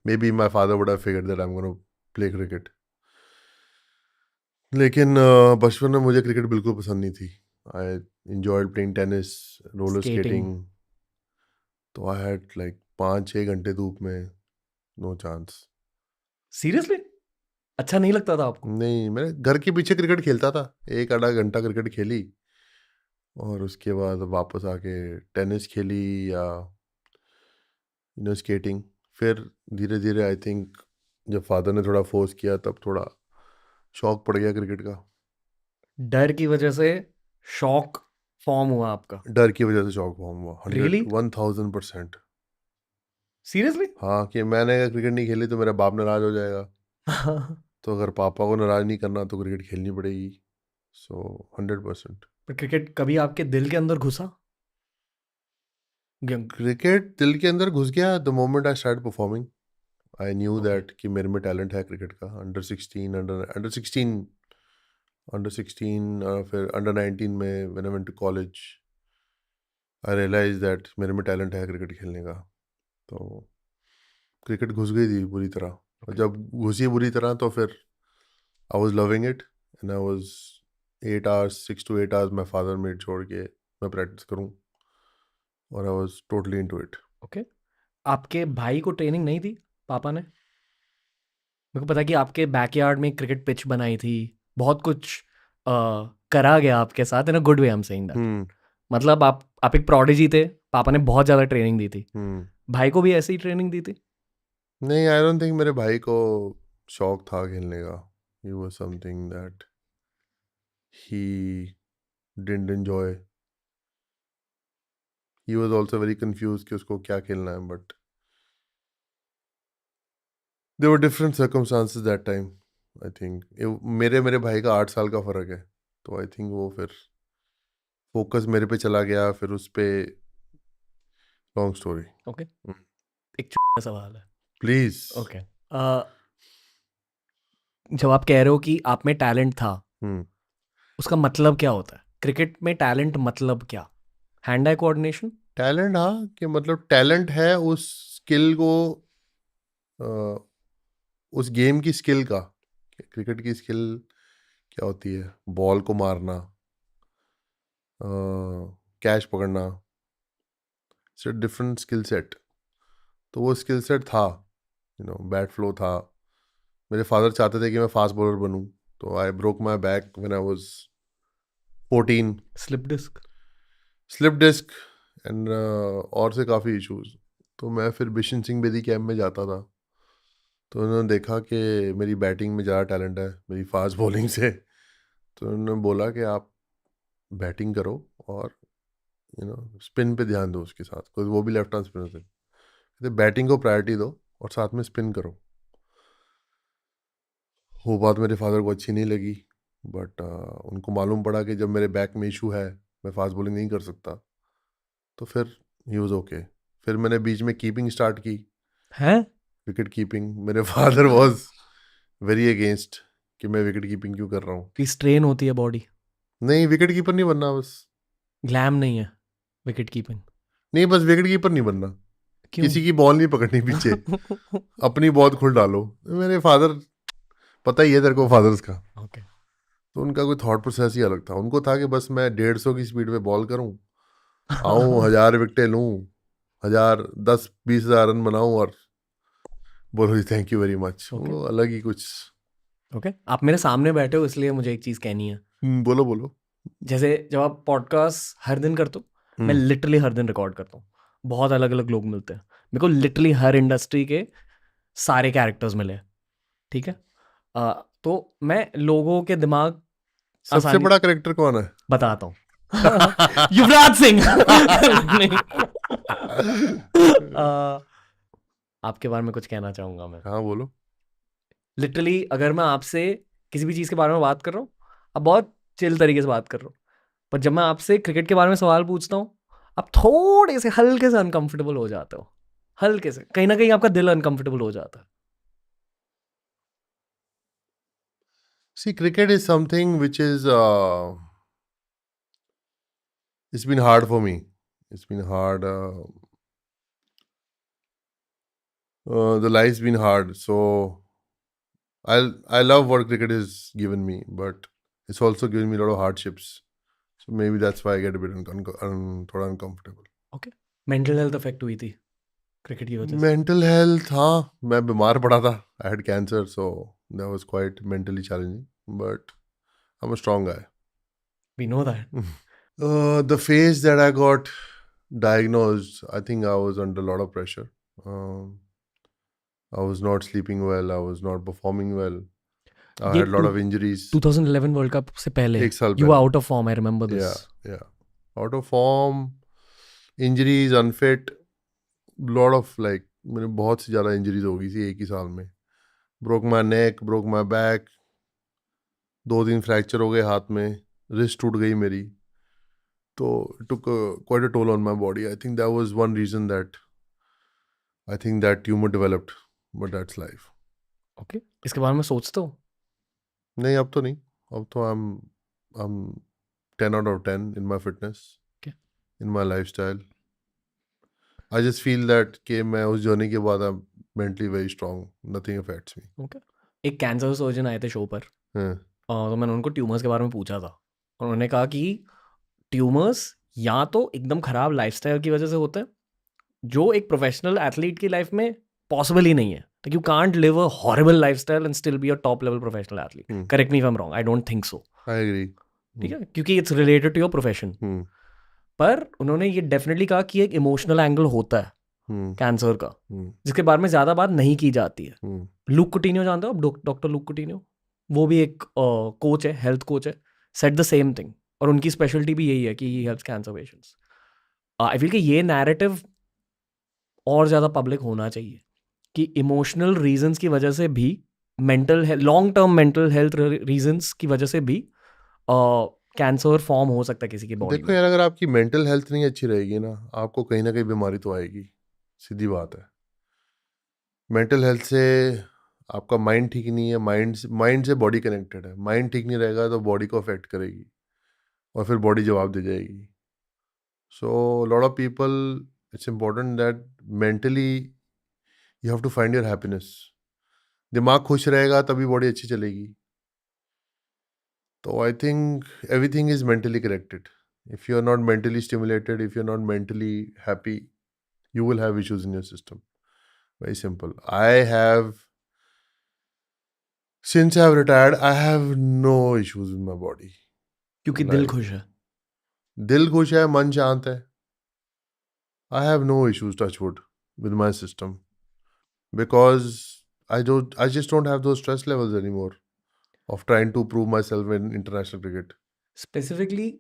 may be my father would have figured that I am gonna play cricket. लेकिन बचपन में मुझे क्रिकेट बिल्कुल पसंद नहीं थी। आई enjoyed playing tennis, roller Skating. Skating, तो आई हैड लाइक 5-6 घंटे धूप में, नो चांस। सीरियसली? अच्छा नहीं लगता था आपको? नहीं, मैं घर के पीछे क्रिकेट खेलता था, 1 आधा घंटा क्रिकेट खेली और उसके बाद वापस आके टेनिस खेली या स्केटिंग। फिर धीरे धीरे आई थिंक जब फादर ने थोड़ा फोर्स किया तब थोड़ा शौक पड़ गया क्रिकेट का। डर की वजह से शौक फॉर्म हुआ आपका? डर की वजह से शौक फॉर्म हुआ, 100 Really? 1000%। सीरियसली? हाँ, कि मैंने अगर क्रिकेट नहीं खेली तो मेरा बाप नाराज हो जाएगा, तो अगर पापा को नाराज नहीं करना तो क्रिकेट खेलनी पड़ेगी। सो 100%। पर क्रिकेट कभी आपके दिल के अंदर घुसा? क्रिकेट दिल के अंदर घुस गया the moment I start performing. I knew that कि मेरे में टैलेंट है क्रिकेट का। अंडर 16 फिर अंडर 19 में when I went to college I realize that मेरे में टैलेंट है क्रिकेट खेलने का। तो क्रिकेट घुस गई थी बुरी तरह, और जब घुसी बुरी तरह तो फिर I was loving it and I was 8 hours 6 to 8 hours my father made छोड़ के मैं प्रैक्टिस करूँ, और I was totally into it. Okay. आपके भाई को ट्रेनिंग नहीं दी पापा ने? मेरे को पता है कि आपके बैकयार्ड में क्रिकेट पिच बनाई थी, बहुत कुछ करा गया आपके साथ, in a good way I am saying that. मतलब आप एक प्रोडिजी थे, पापा ने बहुत ज़्यादा ट्रेनिंग दी थी। भाई को भी ऐसी ही ट्रेनिंग दी थी? नहीं, आई डोंट थिंक मेरे भाई को शौक था खेलने का। He was something that he didn't enjoy. He was also very confuse कि उसको क्या खेलना है, but there were different circumstances that time. I think मेरे भाई का 8 साल का फर्क है, तो आई थिंक वो फिर फोकस मेरे पे चला गया, फिर उस पे लॉन्ग स्टोरी। ओके। एक छोटा सवाल है। प्लीज। ओके। जब आप कह रहे हो कि आप में टैलेंट था, उसका मतलब क्या होता है? क्रिकेट में टैलेंट मतलब क्या? Hand eye coordination? टैलेंट, हाँ, कि मतलब टैलेंट है उस स्किल को, उस गेम की स्किल का। क्रिकेट की स्किल क्या होती है? बॉल को मारना, कैच पकड़ना, इट्स डिफरेंट स्किल सेट। तो वो स्किल सेट था, बैट फ्लो था। मेरे फादर चाहते थे कि मैं फास्ट बॉलर बनूं, तो I broke my back when I was 14। Slip disc and और से काफ़ी इश्यूज। तो मैं फिर बिशन सिंह बेदी कैंप में जाता था, तो उन्होंने देखा कि मेरी बैटिंग में ज़्यादा टैलेंट है मेरी फास्ट बॉलिंग से, तो उन्होंने बोला कि आप बैटिंग करो और स्पिन पे ध्यान दो उसके साथ, क्योंकि वो भी लेफ्ट हैंड स्पिनर थे। कहते बैटिंग को प्रायोरिटी दो और साथ में स्पिन करो। वो बात मेरे फादर को अच्छी नहीं लगी, बट उनको मालूम पड़ा कि जब मेरे बैक में इशू है, मैं फास्ट बॉलिंग नहीं कर सकता, तो फिर ही वाज ओके। फिर मैंने बीच में कीपिंग स्टार्ट की, है? Wicket keeping. मेरे फादर वाज वेरी अगेंस्ट कि मैं विकेट कीपिंग क्यों कर रहा हूँ। कि स्ट्रेन होती है बॉडी? नहीं, विकेट कीपर नहीं बनना बस। ग्लैम नहीं है विकेट कीपिंग? नहीं, बस विकेट कीपर नहीं बनना, क्यों? किसी की बॉल नहीं पकड़नी पीछे, अपनी बॉल खुद डालो। मेरे फादर, पता ही है तेरे को फादर्स का, ओके। तो उनका कोई थॉट प्रोसेस ही अलग था। उनको था कि बस मैं 150 की स्पीड पे बॉल करूं, आऊं, 1000 विकेटें लूं, 10-20 हज़ार रन बनाऊं और बोलो जी thank you very much. Okay. वो अलग ही कुछ। ओके। आप मेरे सामने बैठे हो इसलिए मुझे एक चीज़ कहनी है। बोलो बोलो। जैसे जब आप पॉडकास्ट हर दिन करते हो, मैं लिटरली हर दिन रिकॉर्ड करता हूँ। बहुत अलग अलग लोग मिलते हैं मेरे को, लिटरली हर इंडस्ट्री के सारे कैरेक्टर्स मिले, ठीक है? तो मैं लोगों के दिमाग सबसे बड़ा कैरेक्टर कौन है? बताता हूँ। युवराज सिंह। नहीं। आपके बारे में कुछ कहना चाहूंगा मैं। हाँ बोलो। लिटरली अगर मैं आपसे किसी भी चीज़ के बारे में बात कर रहा हूँ, आप बहुत चिल तरीके से बात कर रहे हो, पर जब मैं आपसे क्रिकेट के बारे में सवाल पूछता हूँ, आप थोड़े से हल्के से अनकंफर्टेबल हो जाते हो। हल्के से, कहीं ना कहीं आपका दिल अनकंफर्टेबल हो जाता है। See, cricket is something which is it's been hard for me. It's been hard. The life's been hard. So I love what cricket has given me, but it's also given me a lot of hardships. So maybe that's why I get a bit थोड़ा uncomfortable. Okay, mental health affect हुई थी cricket की वजह से? Mental health, हाँ, मैं बीमार पड़ा था. I had cancer, so that was quite mentally challenging. But I'm a strong guy. We know that. The phase that I got diagnosed, I think I was under a lot of pressure. I was not sleeping well. I was not performing well. I ये had a lot of injuries. 2011 world cup से पहले एक साल you were पहले. Out of form, I remember this. Yeah. Out of form, injuries, unfit, lot of like मेरे बहुत सी ज़्यादा injuries हो गई थी एक ही साल में. Broke my neck, broke my back. 2 दिन फ्रैक्चर हो गए हाथ में. रिस्ट टूट गई मेरी. So it took quite a toll on my body. I think that was one reason that I think that tumor developed, but that's life. Okay, इसके बारे में सोचते हो? नहीं, अब तो नहीं. अब तो I'm 10 out of 10 in my fitness, Okay. in my lifestyle. I just feel that कि मैं उस जर्नी के बाद I'm mentally very strong. Nothing affects me. Okay, एक कैंसर सर्जन आए थे शो पर. हाँ. तो मैंने उनको ट्यूमर्स के बारे में पूछा था. उन्होंने कहा कि ट्यूमर्स या तो एकदम खराब लाइफस्टाइल की वजह से होते हैं, जो एक प्रोफेशनल एथलीट की लाइफ में पॉसिबल ही नहीं है. Like you can't live a horrible lifestyle and still be a top level professional athlete. Correct me if I am wrong, I don't think so. I agree. ठीक है, क्योंकि it's related to your profession. पर उन्होंने ये definitely कहा कि एक emotional angle होता है कैंसर का, जिसके बारे में ज्यादा बात नहीं की जाती है. लूक कुटिन्यो जानते हो आप? डॉक्टर लूक कुटिन्यो, वो भी एक कोच है, हेल्थ कोच है. सेड द सेम थिंग, और उनकी स्पेशलिटी भी यही है कि he helps cancer patients. I feel कि ये नैरेटिव और ज़्यादा पब्लिक होना चाहिए कि इमोशनल रीजंस की वजह से भी, mental long term mental health reasons की वजह से भी कैंसर फॉर्म हो सकता है किसी की बॉडी देखो यार, अगर आपकी मेंटल हेल्थ नहीं अच्छी रहेगी ना, आपको कहीं ना कहीं बीमारी तो आएगी. सीधी बात है. मेंटल हेल्थ से आपका माइंड ठीक नहीं है. माइंड से बॉडी कनेक्टेड है. माइंड ठीक नहीं रहेगा तो बॉडी को अफेक्ट करेगी और फिर बॉडी जवाब दे जाएगी. So lot of people, it's important that mentally you have to find your happiness. दिमाग खुश रहेगा तभी बॉडी अच्छी चलेगी. तो I think everything is mentally connected. If you are not mentally stimulated, if you are not mentally happy, you will have issues in your system. Very simple. Since I have retired, I have no issues with my body. क्योंकि दिल खुश है. दिल खुश है, मन शांत है. I have no issues, touch wood, with my system, because I just don't have those stress levels anymore of trying to prove myself in international cricket. Specifically,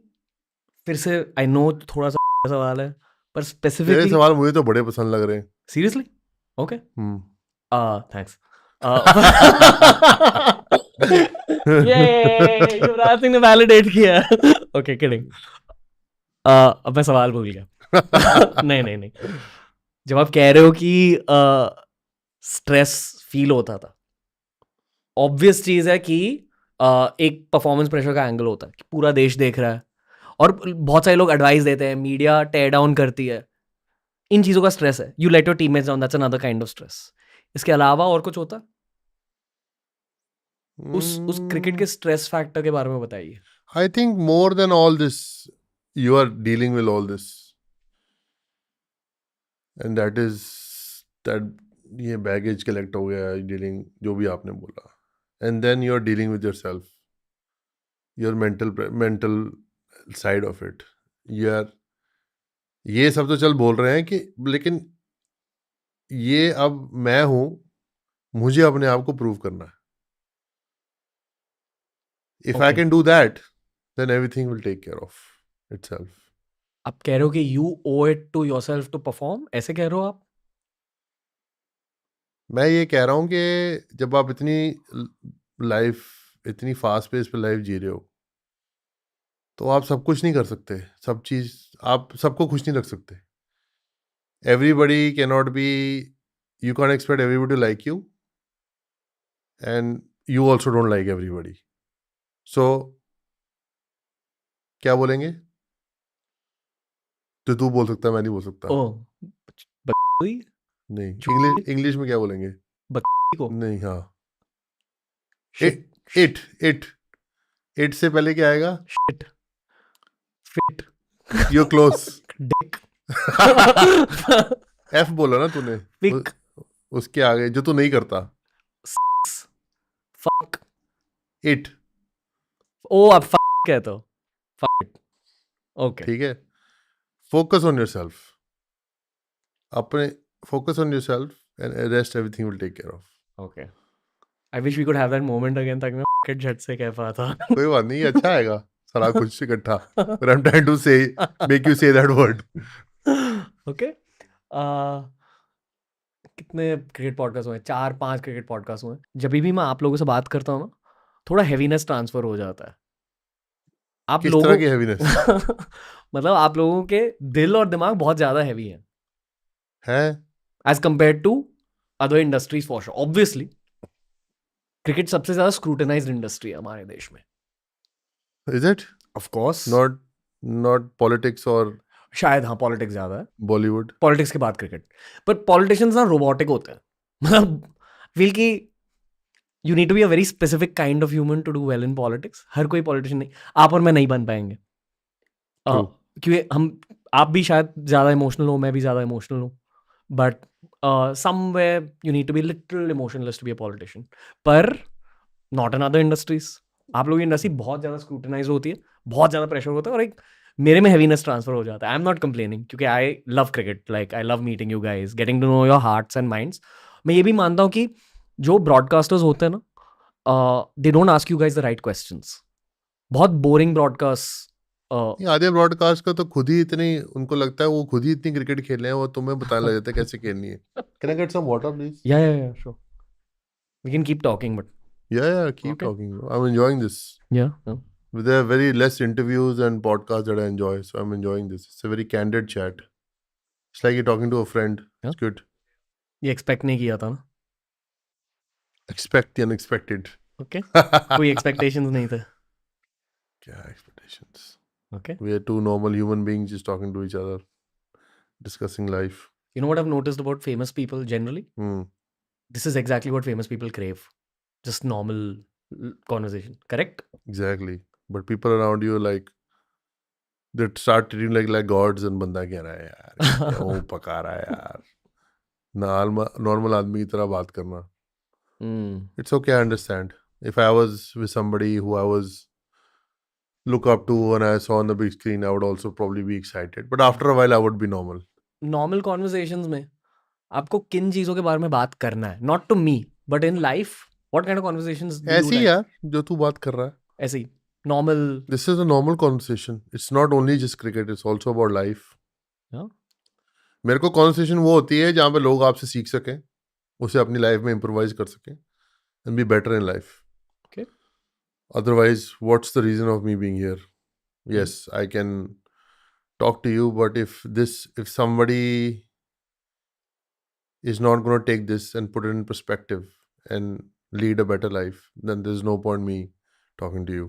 फिर से आई नो थोड़ा सा सवाल है, पर तेरे स्पेसिफिकली सवाल मुझे तो बड़े पसंद लग रहे हैं. Seriously. Okay, thanks. Yuvraj Singh ने वैलिडेट किया. Okay, kidding. अब मैं सवाल भूल गया. नहीं, जब आप कह रहे हो कि स्ट्रेस फील होता था, ऑब्वियस चीज है कि एक परफॉर्मेंस प्रेशर का एंगल होता है कि पूरा देश देख रहा है, और बहुत सारे लोग एडवाइस देते हैं, मीडिया टेयर डाउन करती है. इन चीजों का स्ट्रेस है. You let your teammates down, that's another kind of stress. इसके अलावा और कुछ होता है? उस क्रिकेट के स्ट्रेस फैक्टर के बारे में बताइए. I think more than all this, you are dealing with all this, and that is that ये baggage collect हो गया, dealing जो भी आपने बोला, and then you are dealing with yourself, your mental side of it. यार ये सब तो चल बोल रहे हैं कि, लेकिन ये अब मैं हूँ, मुझे अपने आप को प्रूव करना है. If I Okay. can do that, then everything will take care of itself. आप कह रहे हो कि you owe it to yourself to perform, ऐसे कह रहे हो आप? मैं ये कह रहा हूँ कि जब आप इतनी लाइफ, इतनी फास्ट पेस पे लाइफ जी रहे हो, तो आप सब कुछ नहीं कर सकते. सब चीज़ आप सबको खुश नहीं रख सकते. Everybody can not be, you can expect everybody to like you, and you also don't like everybody. So क्या बोलेंगे? तो तू बोल सकता है, मैं नहीं बोल सकता। ओ बकरी नहीं, चूहे इंग्लिश में क्या बोलेंगे? बकरी को नहीं, हाँ, शिट इट इट इट से पहले क्या आएगा? Shit fit you close. Dick F बोला ना तूने। पिक उसके आगे जो तू नहीं करता। Fuck it. ओ आप फक कहते हो फक ओके ठीक है, फोकस ऑन योरसेल्फ। अपने focus on yourself and rest everything will take care of. Okay I wish we could have that moment again ताकि मैं फक झट से कह पाता कोई बात नहीं, ये अच्छा आएगा सारा कुछ इकट्ठा। But I'm trying to say, make you say that word. Okay कितने क्रिकेट पॉडकास्ट हुए? 4-5 क्रिकेट पॉडकास्ट हुए। जब भी मैं आप लोगों से बात करता हूँ ना, थोड़ा हैवीनेस ट्रांसफर हो जाता है। आप किस लोगों तरह की हैवीनेस मतलब आप लोगों के दिल और दिमाग बहुत ज्यादा हैवी है है? As compared to other industries for sure. Obviously cricket सबसे ज्यादा स्क्रूटनाइज्ड इंडस्ट्री है हमारे देश में। Is it? Of course Not politics or शायद हाँ पॉलिटिक्स ज्यादा है, Bollywood. पॉलिटिक्स के बाद क्रिकेट। पर पॉलिटिशियंस ना रोबोटिक होते हैं। मतलब फील की you need to be a very specific kind of human to do well in politics. हर कोई पॉलिटिशियन नहीं, आप और मैं नहीं बन पाएंगे। True. क्योंकि हम आप भी शायद ज़्यादा इमोशनल हो, मैं भी ज़्यादा इमोशनल हूँ, but somewhere you need to be little emotionless to be a politician. पर नॉट इन अदर इंडस्ट्रीज। आप लोगों की इंडस्ट्री बहुत ज़्यादा स्क्रूटनाइज होती है, बहुत ज़्यादा प्रेशर होता है, और एक मेरे में हैवीनेस ट्रांसफर हो जाता है। आई एम नॉट कंप्लेनिंग क्योंकि I love cricket, like I love meeting you guys, getting to know your hearts and minds. मैं ये भी मानता हूँ कि जो ब्रॉडकास्टर्स होते हैं ना, they don't ask you guys the right questions. बहुत बोरिंग ब्रॉडकास्ट। ये आधे ब्रॉडकास्ट का तो खुद ही इतनी, उनको लगता है वो खुद ही इतनी क्रिकेट खेल रहे हैं, वो तुम्हें बताने लग जाते हैं कैसे खेलनी है। Can I get some water, please? Yeah, sure. We can keep talking, but Yeah, keep Okay. talking. I'm enjoying this. yeah. There are very less interviews and podcasts that I enjoy, so I'm enjoying this. It's a very candid chat. It's like you're talking to a friend. Yeah. It's good. ये expect नहीं किया था ना। Expect the unexpected. Okay कोई expectations नहीं थे। क्या expectations? Okay We are two normal human beings just talking to each other, discussing life. you know what I've noticed about famous people generally? Hmm. This is exactly what famous people crave. Just normal conversation, correct? Exactly. But people around you like they start treating like gods and बंदा कह रहा है यार, ये क्यों पका रहा है यार, नॉर्मल आदमी की तरह बात करना. It's okay, I understand. If I was with somebody who I was look up to and I saw on the big screen, I would also probably be excited. But after a while, I would be normal. Normal conversations में आपको किन चीजों के बारे में बात करना है? Not to me but in life, what kind of conversations do you ऐसे ही लाइक? यार जो तू बात कर रहा है. ऐसे ही normal. This is a normal conversation. It's not only just cricket. It's also about life. Yeah. मेरे को कॉन्वर्सेशन वो होती है जहाँ पे लोग आपसे सीख सकें, उसे अपनी लाइफ में इम्प्रोवाइज कर सकें and be better in life. Okay. Otherwise, what's the reason of me being here? Yes, I can talk to you, but if somebody is not going to take this and put it in perspective and lead a better life, then there's no point me talking to you.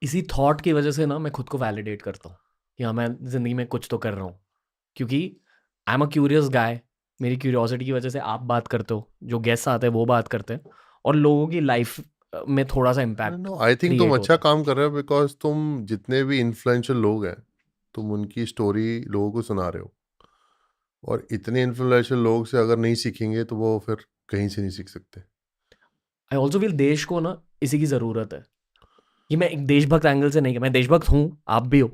इसी thought की वजह से ना मैं खुद को validate करता हूँ कि हाँ मैं जिंदगी में कुछ तो कर रहा हूँ, क्योंकि आई एम अ क्यूरियस गाय। मेरी क्यूरियोसिटी की वजह से आप बात करते हो, जो गेस्ट आते हैं वो बात करते हैं, और लोगों की लाइफ में थोड़ा सा इम्पैक्ट। No, I think तुम अच्छा काम कर रहे हो बिकॉज तुम जितने भी इन्फ्लुएंशियल लोग हैं तुम उनकी स्टोरी लोगों को सुना रहे हो, और इतने इन्फ्लुएंशियल लोग से अगर नहीं सीखेंगे तो वो फिर कहीं से नहीं सीख सकते. आई ऑल्सो फील देश को ना इसी की ज़रूरत है। ये मैं एक देशभक्त एंगल से नहीं, मैं देशभक्त हूँ, आप भी हो,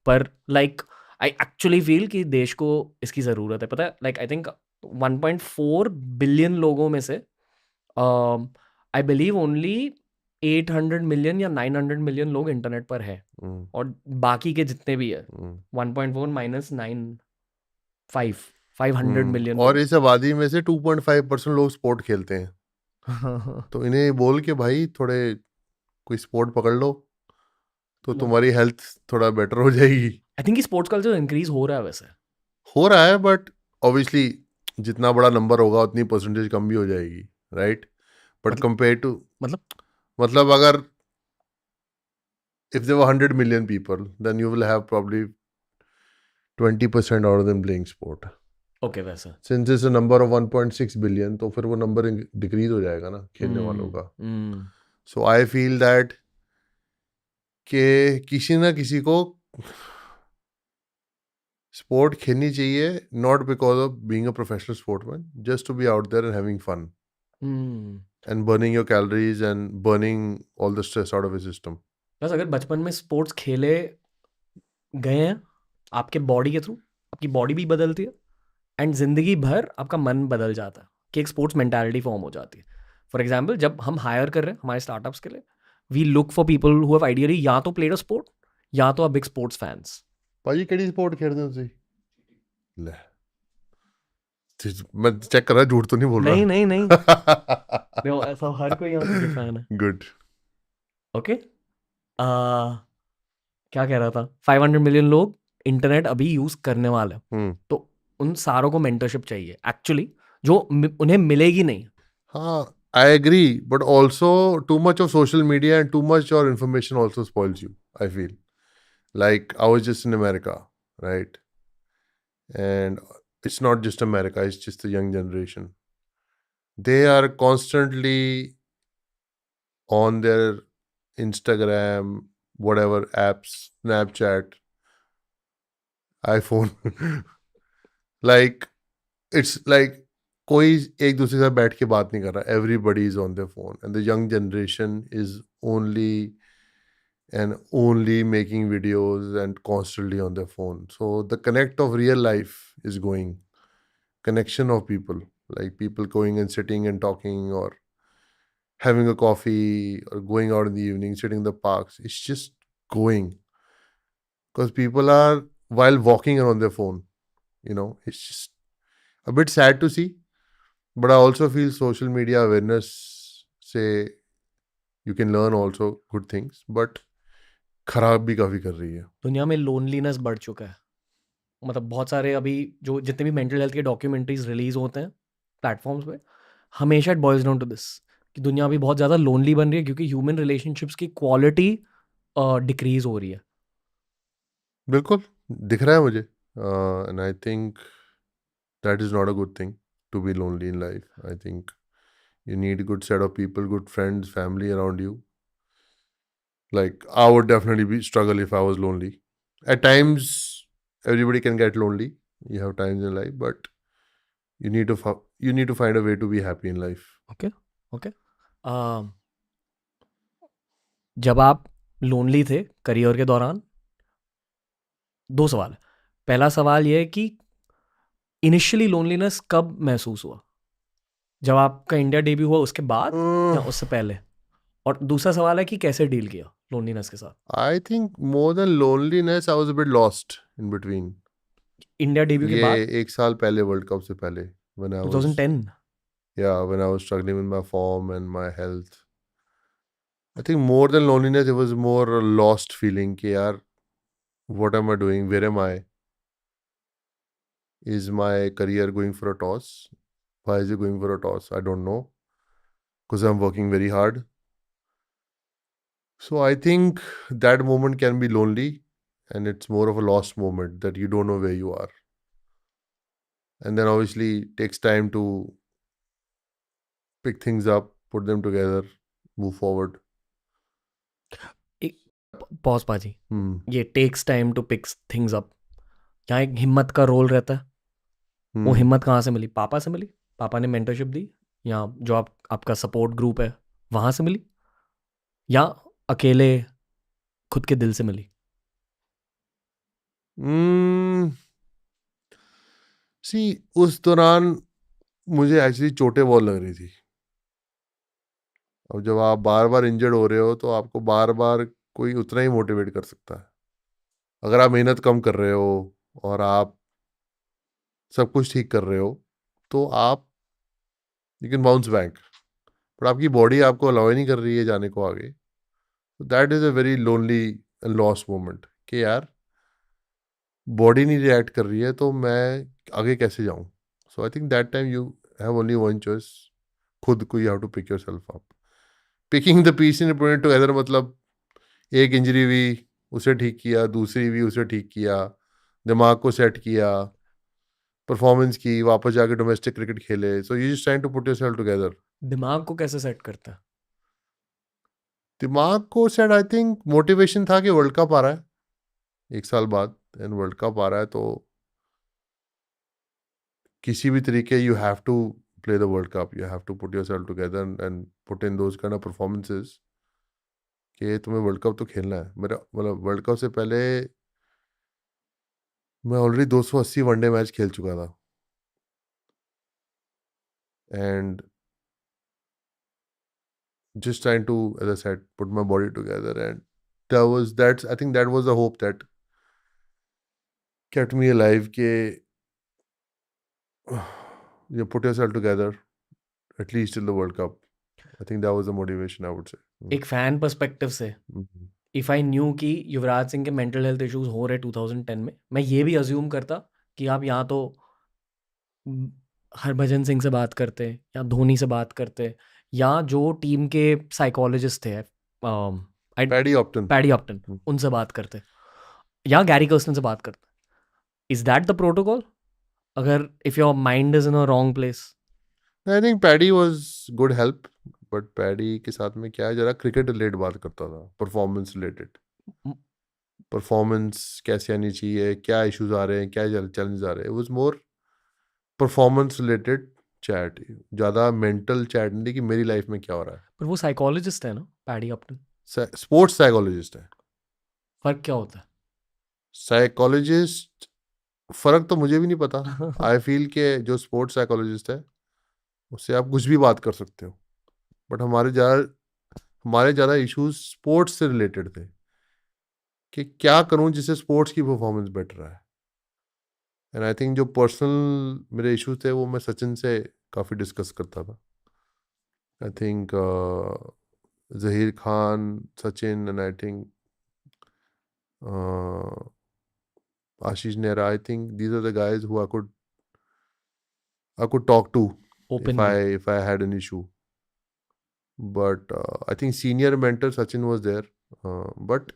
पर लाइक आई एक्चुअली फील कि देश को इसकी ज़रूरत है। पता है, लाइक आई थिंक 1.4 बिलियन लोगों में से आई बिलीव ओनली 800 मिलियन या 900 मिलियन लोग इंटरनेट पर है, और बाकी के जितने भी है 1.4 माइनस 500 मिलियन। और इस आबादी में से 2.5% लोग स्पोर्ट खेलते हैं. तो इन्हें बोल के भाई थोड़े कोई स्पोर्ट पकड़ लो तो तुम्हारी हेल्थ थोड़ा बेटर हो जाएगी. I think sports culture increase हो रहा है, वैसे हो रहा है, बट ऑब्वियसली जितना बड़ा नंबर होगा उतनी परसेंटेज कम भी हो जाएगी, राइट? बट कंपेयर टू मतलब मतलब अगर if there were 100 million people, then you will have probably 20% out of them playing sport. Okay वैसा Since it's a number of 1.6 billion, तो फिर वो नंबर डिक्रीज हो जाएगा ना खेलने वालों का. So I feel that कि किसी ना किसी को स्पोर्ट खेलनी चाहिए, not because of being a professional sportsman, just to be out there and having fun and burning your calories and burning all the stress out of your system. बस अगर बचपन में स्पोर्ट्स खेले गए हैं आपके बॉडी के थ्रू, आपकी बॉडी भी बदलती है एंड जिंदगी भर आपका मन बदल जाता है कि एक स्पोर्ट्स मेंटालिटी फॉर्म हो जाती है. फॉर एग्जाम्पल जब हम हायर कर रहे हैं हमारे स्टार्टअप्स के लिए, we look for people who have ideally या तो प्लेड अ स्पोर्ट या तो बिग स्पोर्ट्स फैंस. भाजी ਕਿਹੜੀ स्पोर्ट खेलते हो ਤੁਸੀਂ? ले मैं चेक कर रहा, झूठ तो नहीं बोल नहीं रहा. नहीं नहीं देखो, ऐसा हर कोई यहाँ पे फैन है. गुड. ओके क्या कह रहा था, 500 मिलियन लोग इंटरनेट अभी यूज करने वाले हैं, तो उन सारों को मेंटरशिप चाहिए एक्चुअली, जो उन्हें मिलेगी नहीं. हाँ, I agree, but also too much of social media and too much your information also spoils you, I feel. Like I was just in America, right? And it's not just America, it's just the young generation. They are constantly on their Instagram, whatever apps, Snapchat, iPhone. Like it's like कोई एक दूसरे के साथ बैठ के बात नहीं कर रहा. Everybody is on their phone, and the young generation is only making videos and constantly on their phone. So the connect of real life is going. Connection of people, like people going and sitting and talking or having a coffee or going out in the evening, sitting in the parks. It's just going. Because people are, while walking, are on their phone. It's just a bit sad to see. But I also feel social media awareness, say, you can learn also good things, but खराब भी काफ़ी कर रही है. दुनिया में loneliness बढ़ चुका है. मतलब बहुत सारे अभी जो जितने भी मेंटल हेल्थ के डॉक्यूमेंट्रीज रिलीज होते हैं प्लेटफॉर्म्स पे, हमेशा it boils down to this कि दुनिया अभी बहुत ज़्यादा लोनली बन रही है क्योंकि ह्यूमन रिलेशनशिप्स की क्वालिटी डिक्रीज हो रही है. बिल्कुल दिख रहा है मुझे. And I think that is not a good thing to be lonely in life. I think you need a good set of people, good friends, family around you. Like I would definitely struggle if I was lonely. At times, everybody can get lonely. You have times in life, but you need to find a way to be happy in life. Okay. जब आप lonely थे career के दौरान, दो सवाल है. पहला सवाल ये है कि इनिशियली लोनलीनेस कब महसूस हुआ, जब आपका इंडिया डेब्यू हुआ उसके बाद या उससे पहले? और दूसरा सवाल है कि कैसे डील किया लोनलीनेस के साथ? I think more than loneliness, I was a bit lost in between. India debut के बाद? ये 1 साल पहले, वर्ल्ड कप से पहले, when I was 2010. Yeah, when I was struggling with my form and my health. I think more than loneliness, it was more a lost feeling कि यार, what am I doing? Where am I? Is my career going for a toss? Why is it going for a toss? I don't know. Because I'm working very hard. So I think that moment can be lonely, and it's more of a lost moment that you don't know where you are. And then obviously it takes time to pick things up, put them together, move forward. Pause पाजी, ये takes time to pick things up, यहाँ एक हिम्मत का role रहता है. वो हिम्मत कहाँ से मिली? पापा से मिली? पापा ने मेंटरशिप दी? या जो आपका सपोर्ट ग्रुप है वहां से मिली? या अकेले खुद के दिल से मिली? उस दौरान मुझे एक्चुअली चोटें बहुत लग रही थी. अब जब आप बार बार इंजर्ड हो रहे हो तो आपको बार बार कोई उतना ही मोटिवेट कर सकता है. अगर आप मेहनत कम कर रहे हो और आप सब कुछ ठीक कर रहे हो तो आप यू कैन बाउंस बैक. पर आपकी बॉडी आपको अलाउ नहीं कर रही है जाने को आगे. That is a very lonely and lost moment कि यार बॉडी नहीं रिएक्ट कर रही है तो मैं आगे कैसे जाऊं. So I think that time you have only one choice. खुद को you have to pick yourself up. Picking the piece in put it together मतलब एक इंजरी हुई उसे ठीक किया, दूसरी हुई उसे ठीक किया, दिमाग को सेट किया, परफॉर्मेंस की, वापस जाके डोमेस्टिक क्रिकेट खेले. So you just trying to put yourself together. दिमाग को कैसे सेट करता है? दिमाग को सेट, आई थिंक मोटिवेशन था कि वर्ल्ड कप आ रहा है 1 साल बाद, एंड वर्ल्ड कप आ रहा है तो किसी भी तरीके you have to play the World Cup. You have to put yourself together and put in those kind of performances कि तुम्हें वर्ल्ड कप तो खेलना है. मेरा मतलब वर्ल्ड कप से पहले मैं ऑलरेडी 280 वनडे मैच खेल चुका था, and just trying to, as I said, put my body together, and I think that was the hope that kept me alive कि you put yourself together at least till the World Cup. I think that was the motivation, I would say. एक fan perspective से Mhm. If I knew कि युवराज सिंह के mental health issues हो रहे 2010 में, मैं ये भी अज्यूम करता कि आप यहाँ तो हरभजन सिंह से बात करते या धोनी से बात करते या जो टीम के साइकोलॉजिस्ट थे Paddy Upton. पैडी ऑप्टन, उनसे बात करते या गैरी कर्स्टन से बात करते. इज दैट द प्रोटोकॉल अगर if your mind is in a wrong place? I think Paddy was good help, but Paddy के साथ में क्या है, जरा क्रिकेट रिलेटेड बात करता था, परफॉर्मेंस रिलेटेड. परफॉर्मेंस कैसे आनी चाहिए, क्या इश्यूज आ रहे हैं, क्या चैलेंज आ रहे हैं. It was more performance related chat, ज़्यादा मेंटल चैट नहीं कि मेरी लाइफ में क्या हो रहा है. पर वो साइकोलॉजिस्ट है ना, पैडी ऑप्टन. स्पोर्ट्स साइकोलॉजिस्ट है. फर्क क्या होता है? साइकोलॉजिस्ट फर्क तो मुझे भी नहीं पता. आई फील के जो स्पोर्ट्स साइकोलॉजिस्ट है उससे आप कुछ भी बात कर सकते हो, बट हमारे ज़्यादा इश्यूज स्पोर्ट्स से रिलेटेड थे कि क्या करूं जिससे स्पोर्ट्स की परफॉर्मेंस बेटर है. एंड आई थिंक जो पर्सनल मेरे इश्यूज थे वो मैं सचिन से काफ़ी डिस्कस करता था. I think Zaheer Khan, Sachin, and I think Ashish Nehra. I think these are the guys who I could talk to Openly. if I had an issue. But I think senior mentor Sachin was there. But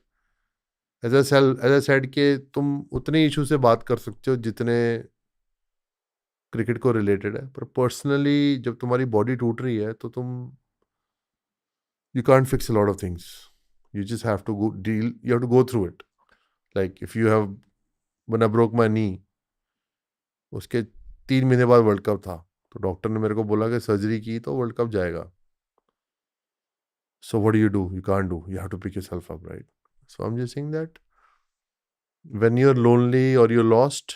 as I said कि तुम उतने issue से बात कर सकते हो जितने cricket को रिलेटेड है, पर पर्सनली जब तुम्हारी बॉडी टूट रही है तो तुम you can't fix a lot of things. You just have to you have to go through it. Like when I broke my knee, उसके 3 महीने बाद वर्ल्ड कप था, तो डॉक्टर ने मेरे को बोला कि सर्जरी की तो वर्ल्ड कप जाएगा. So what do? You can't do. You have to pick yourself up, right? So I'm just saying that when you're lonely or you're lost,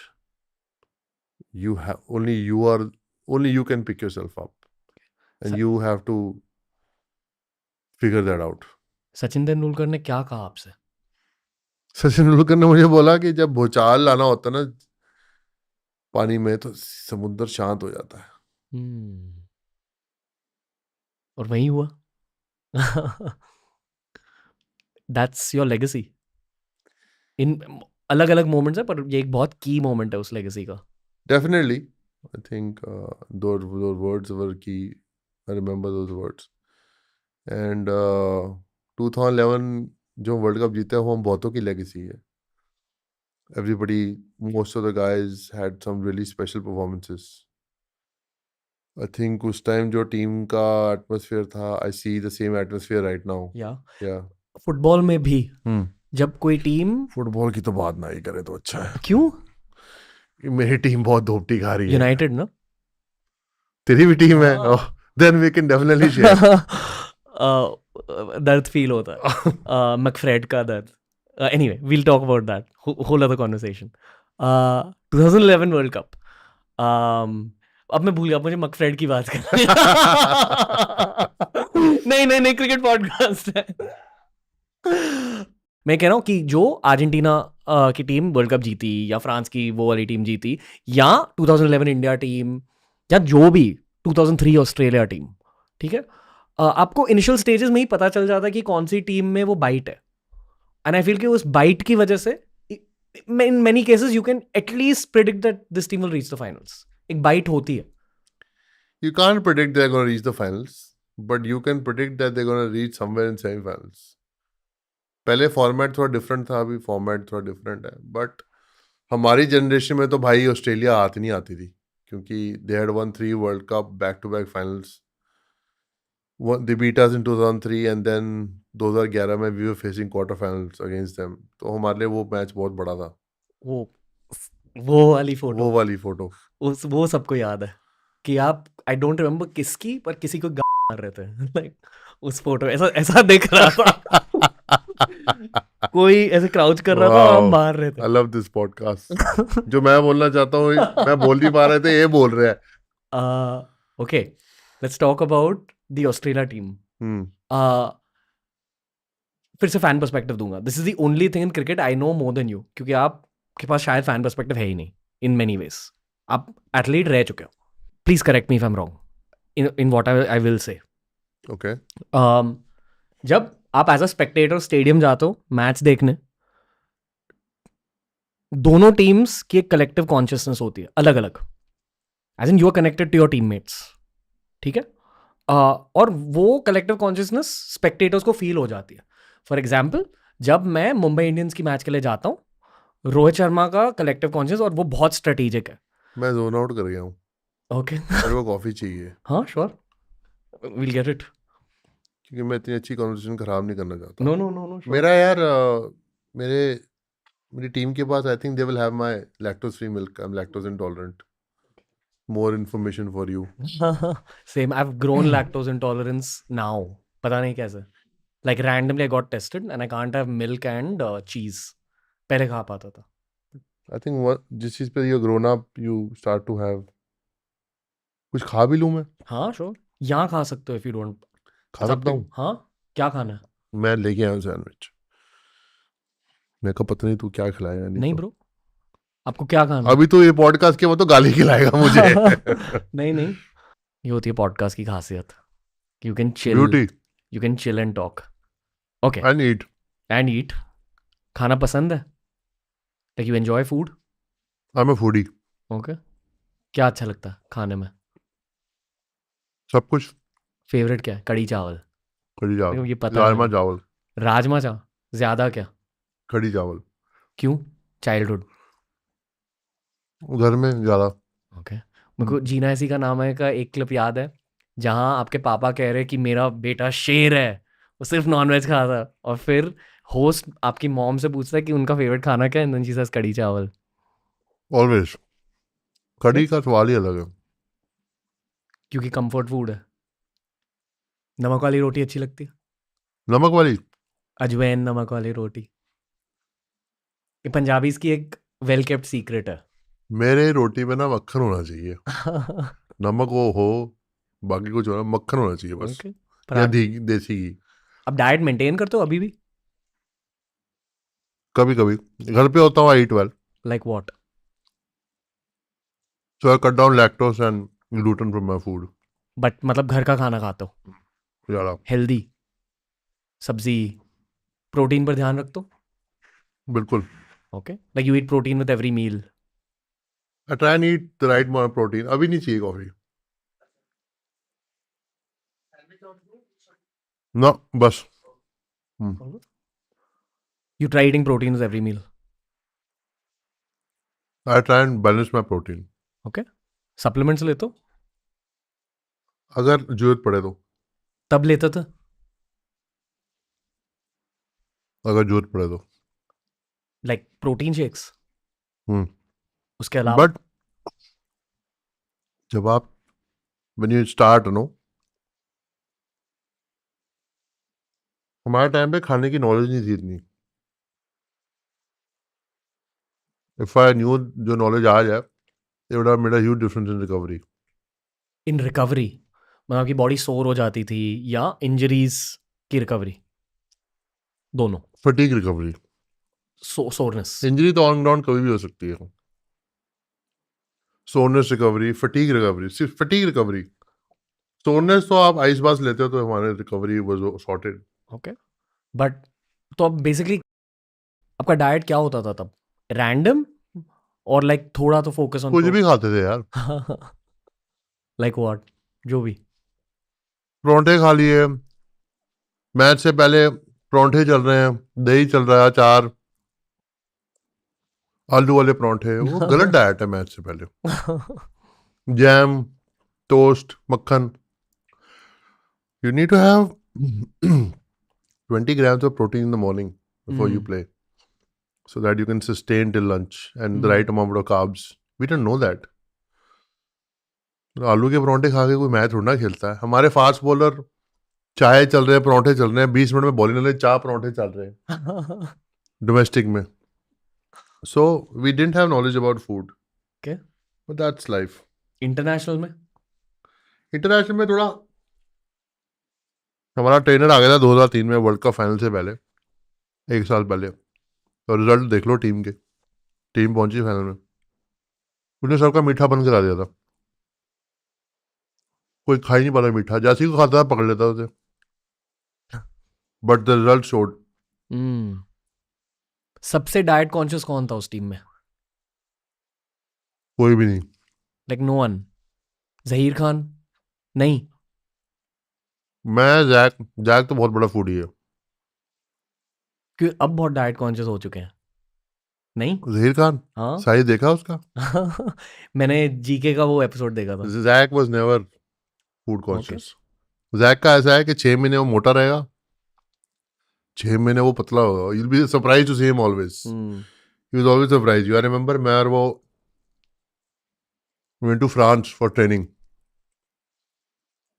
only you can pick yourself up, and you have to figure that out. Sachin Tendulkar ने क्या कहा आपसे? सचिन तेंदुलकर ने मुझे बोला कि जब भूचाल लाना होता है ना पानी में तो समुद्र शांत हो जाता है. और वही हुआ. That's your legacy. इन अलग अलग मोमेंट्स है, पर ये एक बहुत की मोमेंट है उस लेगेसी का. Definitely, I think those words were key. I remember those words. And 2011 जो वर्ल्ड कप जीते वो हम बहुतों की लेगेसी है. Everybody, most of the guys had some really special performances. I think उस टाइम जो टीम का एटमॉस्फेयर था, I see the same atmosphere right now. या फुटबॉल में भी जब कोई टीम, फुटबॉल की तो बात ना ही करे तो अच्छा है. क्यों? मेरी टीम बहुत धोपटी खा रही है. यूनाइटेड ना? तेरी भी टीम है? Then we can definitely share. दर्द फील होता है, मैकफ्रेड का दर्द. Anyway, we'll talk about that, whole other conversation. 2011 world cup. अब मैं भूल गया, मुझे मैकफ्रेड की बात करनी. नहीं, क्रिकेट पॉडकास्ट है. मैं कह रहा हूँ कि जो अर्जेंटीना की टीम वर्ल्ड कप जीती या फ्रांस की वो वाली टीम जीती या 2011 इंडिया टीम या जो भी 2003 ऑस्ट्रेलिया टीम, ठीक है, आपको इनिशियल स्टेजेस में ही पता चल जाता है कि कौन सी टीम में वो बाइट है. एंड आई फील कि उस बाइट की वजह से in many cases you can at least predict that this team will reach the finals. एक बाइट होती है. You can't predict they're going to reach the finals, but you can predict that they're going to reach somewhere in semi-finals. पहले format थोड़ा different था, अभी format थोड़ा different है, but हमारी जनरेशन में तो भाई ऑस्ट्रेलिया हाथ नहीं आती थी, क्योंकि they had won 3 world cup back to back finals. They beat us in 2003 and then 2011 में we were facing quarter finals against them. तो हमारे लिए वो मैच बहुत बड़ा था. वो वो वाली फोटो, वो वाली फोटो. वो सबको याद है कि आप, आई डोंट रिमेम्बर किसकी, पर किसी को मार रहे थे. लाइक उस फोटो ऐसा ऐसा दिख रहा था. कोई ऐसे क्राउच कर रहा था और हम मार रहे थे. I love this podcast. जो मैं बोलना चाहता हूँ मैं बोल नहीं पा रहे थे, ये बोल रहे हैं. Okay, let's talk about the Australia team. फिर से फैन पर्सपेक्टिव दूंगा. This is the only thing in cricket I know more than you, क्योंकि आपके पास शायद फैन पर्सपेक्टिव है ही नहीं इन मेनी वेज. आप एथलीट रह चुके हो. Please correct me if I am wrong in what I will say. Okay. जब आप एज अ स्पेक्टेटर स्टेडियम जाते हो मैच देखने, दोनों टीम्स की एक कलेक्टिव कॉन्शियसनेस होती है अलग अलग. As in you are connected to your teammates, ठीक है. और वो कलेक्टिव कॉन्शियसनेस स्पेक्टेटर्स को फील हो जाती है. फॉर एग्जाम्पल, जब मैं मुंबई इंडियंस की मैच के लिए जाता हूँ, रोहित शर्मा का कलेक्टिव कॉन्शियस, और वो बहुत स्ट्रेटेजिक है. मैं जोन आउट कर गया हूँ. ओके. मेरे को कॉफी चाहिए, हाँ श्योर, विल गेट इट. क्योंकि मैं इतनी अच्छी कॉन्वर्सेशन खराब नहीं करना चाहता. No no no no. मेरा यार मेरी टीम के पास I think they will have my lactose free milk. I am lactose intolerant. More information for you. Same, I have grown lactose intolerance now. पता नहीं कैसे. Like randomly I got tested and I can't have milk and cheese. पहले खा पाता था. I think जिस चीज पे you grown up you start to have. कुछ खा भी लूं मैं? हाँ श्योर, यहाँ खा सकते हो if you don't. खा सकता हूँ? हाँ, क्या खाना है? मैं लेके आया हूँ सैंडविच. मेरे को पता नहीं तू क्या खिलाएगा. नहीं ब्रो, आपको क्या खाना? अभी तो ये पॉडकास्ट के बाद तो गाली खिलाएगा मुझे. नहीं नहीं, ये होती है पॉडकास्ट की खासियत. You can chill. Beauty. You can chill and talk. Okay. And eat. And eat. खाना पसंद है? Like you enjoy food? I'm a foodie. Okay. क्या अच्छा लगता है खाने में? सब कुछ. फेवरेट क्या है? कड़ी चावल. कड़ी चावल. ये पता राजमा है. चावल. राजमा चावल ज्यादा क्या? कड़ी चावल. क्यों? चाइल्डहुड. घर में ज्यादा. ओके. मेरे को जीना ऐसी का नाम है का एक क्लिप याद है, जहाँ आपके पापा कह रहे कि मेरा बेटा शेर है, वो सिर्फ नॉनवेज खाता है, और फिर होस्ट आपकी मॉम से पूछता है कि उनका फेवरेट खाना क्या है, एंड देन शी सेज कड़ी चावल. ऑलवेज. कड़ी का सवाल ही अलग है. क्योंकि कंफर्ट फूड है. नमक वाली रोटी अच्छी लगती है? नमक वाली. अजवैन नमक वाली रोटी. ये पंजाबीज की एक वेल केप्ट सीक्रेट है. मेरे रोटी में ना मक्खन होना चाहिए. नमक वो हो, बाकी कुछ हो ना, मक्खन होना चाहिए बस. Okay. या देसी घी. अब डाइट मेंटेन करते हो अभी भी? कभी कभी घर पे होता हूँ. I eat well. Like what? So I cut down lactose and gluten from my food. But मतलब घर का खाना खाते हो? ज्यादा. हेल्दी सब्जी, प्रोटीन पर ध्यान रखते हो? बिल्कुल. ओके. Like you eat protein with every meal? I try and eat the right amount of protein. अभी नहीं चाहिए कॉफी. No, बस. You try eating proteins every meal? I try and balance my protein. Okay. Supplements लेते हो? अगर जरूरत पड़े तो. तब लेते थे? अगर जरूरत पड़े तो. Like protein shakes? उसके अलावा? But जब आप when you start, you know, हमारे टाइम पे खाने की नॉलेज नहीं थी इतनी. If I knew जो नॉलेज आज है, it would have made a huge difference in recovery. In recovery मतलब आपकी बॉडी सोर हो जाती थी या इंजरीज की रिकवरी? दोनों. Fatigue recovery. सोरनेस. इंजरी तो ऑन ग्राउंड कभी भी हो सकती है. Soreness recovery, fatigue recovery. सिर्फ फटीग रिकवरी. सोरनेस तो आप आइस बाथ लेते हो तो हमारे recovery was sorted. Okay. But तो अब बेसिकली आपका डाइट क्या होता था तब? रैंडम और लाइक थोड़ा तो फोकस ऑन कुछ भी खाते थे यार. Like what? जो भी. परोंठे खा लिए. मैच से पहले परांठे चल रहे हैं, दही चल रहा है, अचार, आलू वाले परांठे, वो गलत डाइट है मैच से पहले। जैम, टोस्ट, मक्खन, you need to have 20 grams of protein in the morning before you play so that you can sustain till lunch and the right amount of carbs. We didn't know that. आलू के परांठे खा के कोई match थोड़ा ना खेलता है। हमारे फास्ट बॉलर चाय चल रहे हैं, परांठे चल रहे हैं, 20 मिनट में बॉलिंग ले, चार परांठे चल रहे हैं डोमेस्टिक में। So we didn't have knowledge about food, Okay. But that's life. International में इंटरनेशनल में थोड़ा हमारा ट्रेनर आ गया था 2003 में वर्ल्ड कप फाइनल से पहले, एक साल पहले, तो रिजल्ट देख लो टीम के। टीम पहुंची फाइनल में, उसने सबका मीठा बंद करा दिया था। कोई खा ही नहीं पाता मीठा, जैसे ही को खाता था पकड़ लेता उसे। But the result showed. सबसे डाइट कॉन्शियस कौन था उस टीम में? कोई भी नहीं। Like no one? Zaheer Khan? नहीं? मैं जैक तो बहुत बड़ा फूडी है। क्यों अब बहुत डाइट कॉन्शियस हो चुके हैं? नहीं? जहीर खान, हाँ साहिल देखा उसका? मैंने जीके का वो एपिसोड देखा था। Jack was never food conscious. Jack का ऐसा है कि 6 महीने वो मोटा रहेगा, 6 महीने वो पतला होगा। you'll be surprised to see him always. He was always surprised you. I remember मैं और वो went to France for training,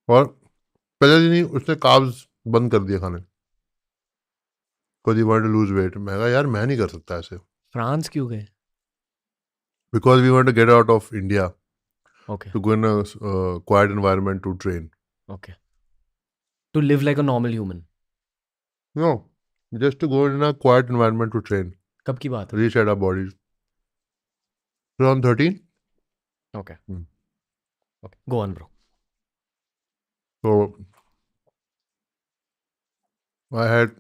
और पहले दिन ही उसने कार्ब्स बंद कर दिया खाने, because he wanted to lose weight. मैं कहा यार मैं नहीं कर सकता ऐसे, फ्रांस क्यों गए? because we want to get out of India okay to go in a quiet environment to train. Okay, to live like a normal human. No, just to go in a quiet environment to train, कब की बात है? reset our bodies. Around 13. Okay okay, go on bro. So I had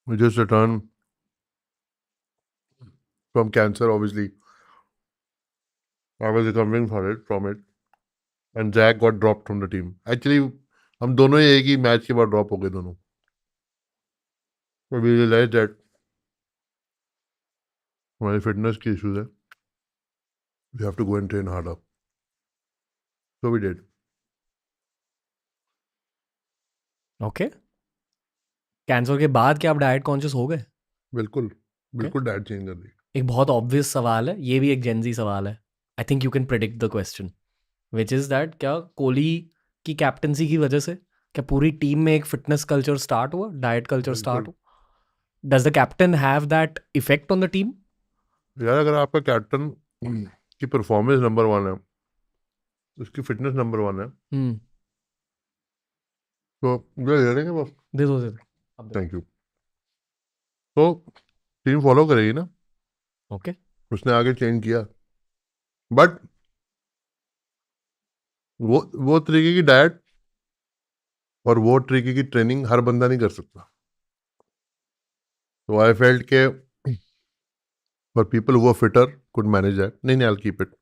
just returned from cancer, obviously. I was recovering from it, and Jack got dropped from the team. Actually, हम दोनों ही एक ही match के बाद drop हो गए दोनों। So we realized that हमारी fitness की इश्यूज है, we have to go and train harder. So we did. Okay, cancer के बाद क्या आप डाइट कॉन्शियस हो गए? बिल्कुल डाइट चेंज कर दी। एक बहुत ऑब्वियस सवाल है, ये भी एक जेनजी सवाल है। I think you can predict the question, which is that क्या कोहली की कैप्टनसी की वजह से क्या पूरी टीम में एक फिटनेस कल्चर स्टार्ट हुआ, डाइट कल्चर स्टार्ट हुआ? Does the captain have that effect on the team? यार अगर आपका कैप्टन की परफॉर्मेंस नंबर 1 है, उसकी फिटनेस नंबर 1 है, तो ले लेंगे बस। दे दो दे दो। Thank you. तो टीम फॉलो करेगी ना। ओके, उसने आगे चेंज किया, बट वो तरीके की डाइट और वो तरीके की ट्रेनिंग हर बंदा नहीं कर सकता। तो आई फेल्ट के for people who are fitter could manage that, नहीं I will keep it,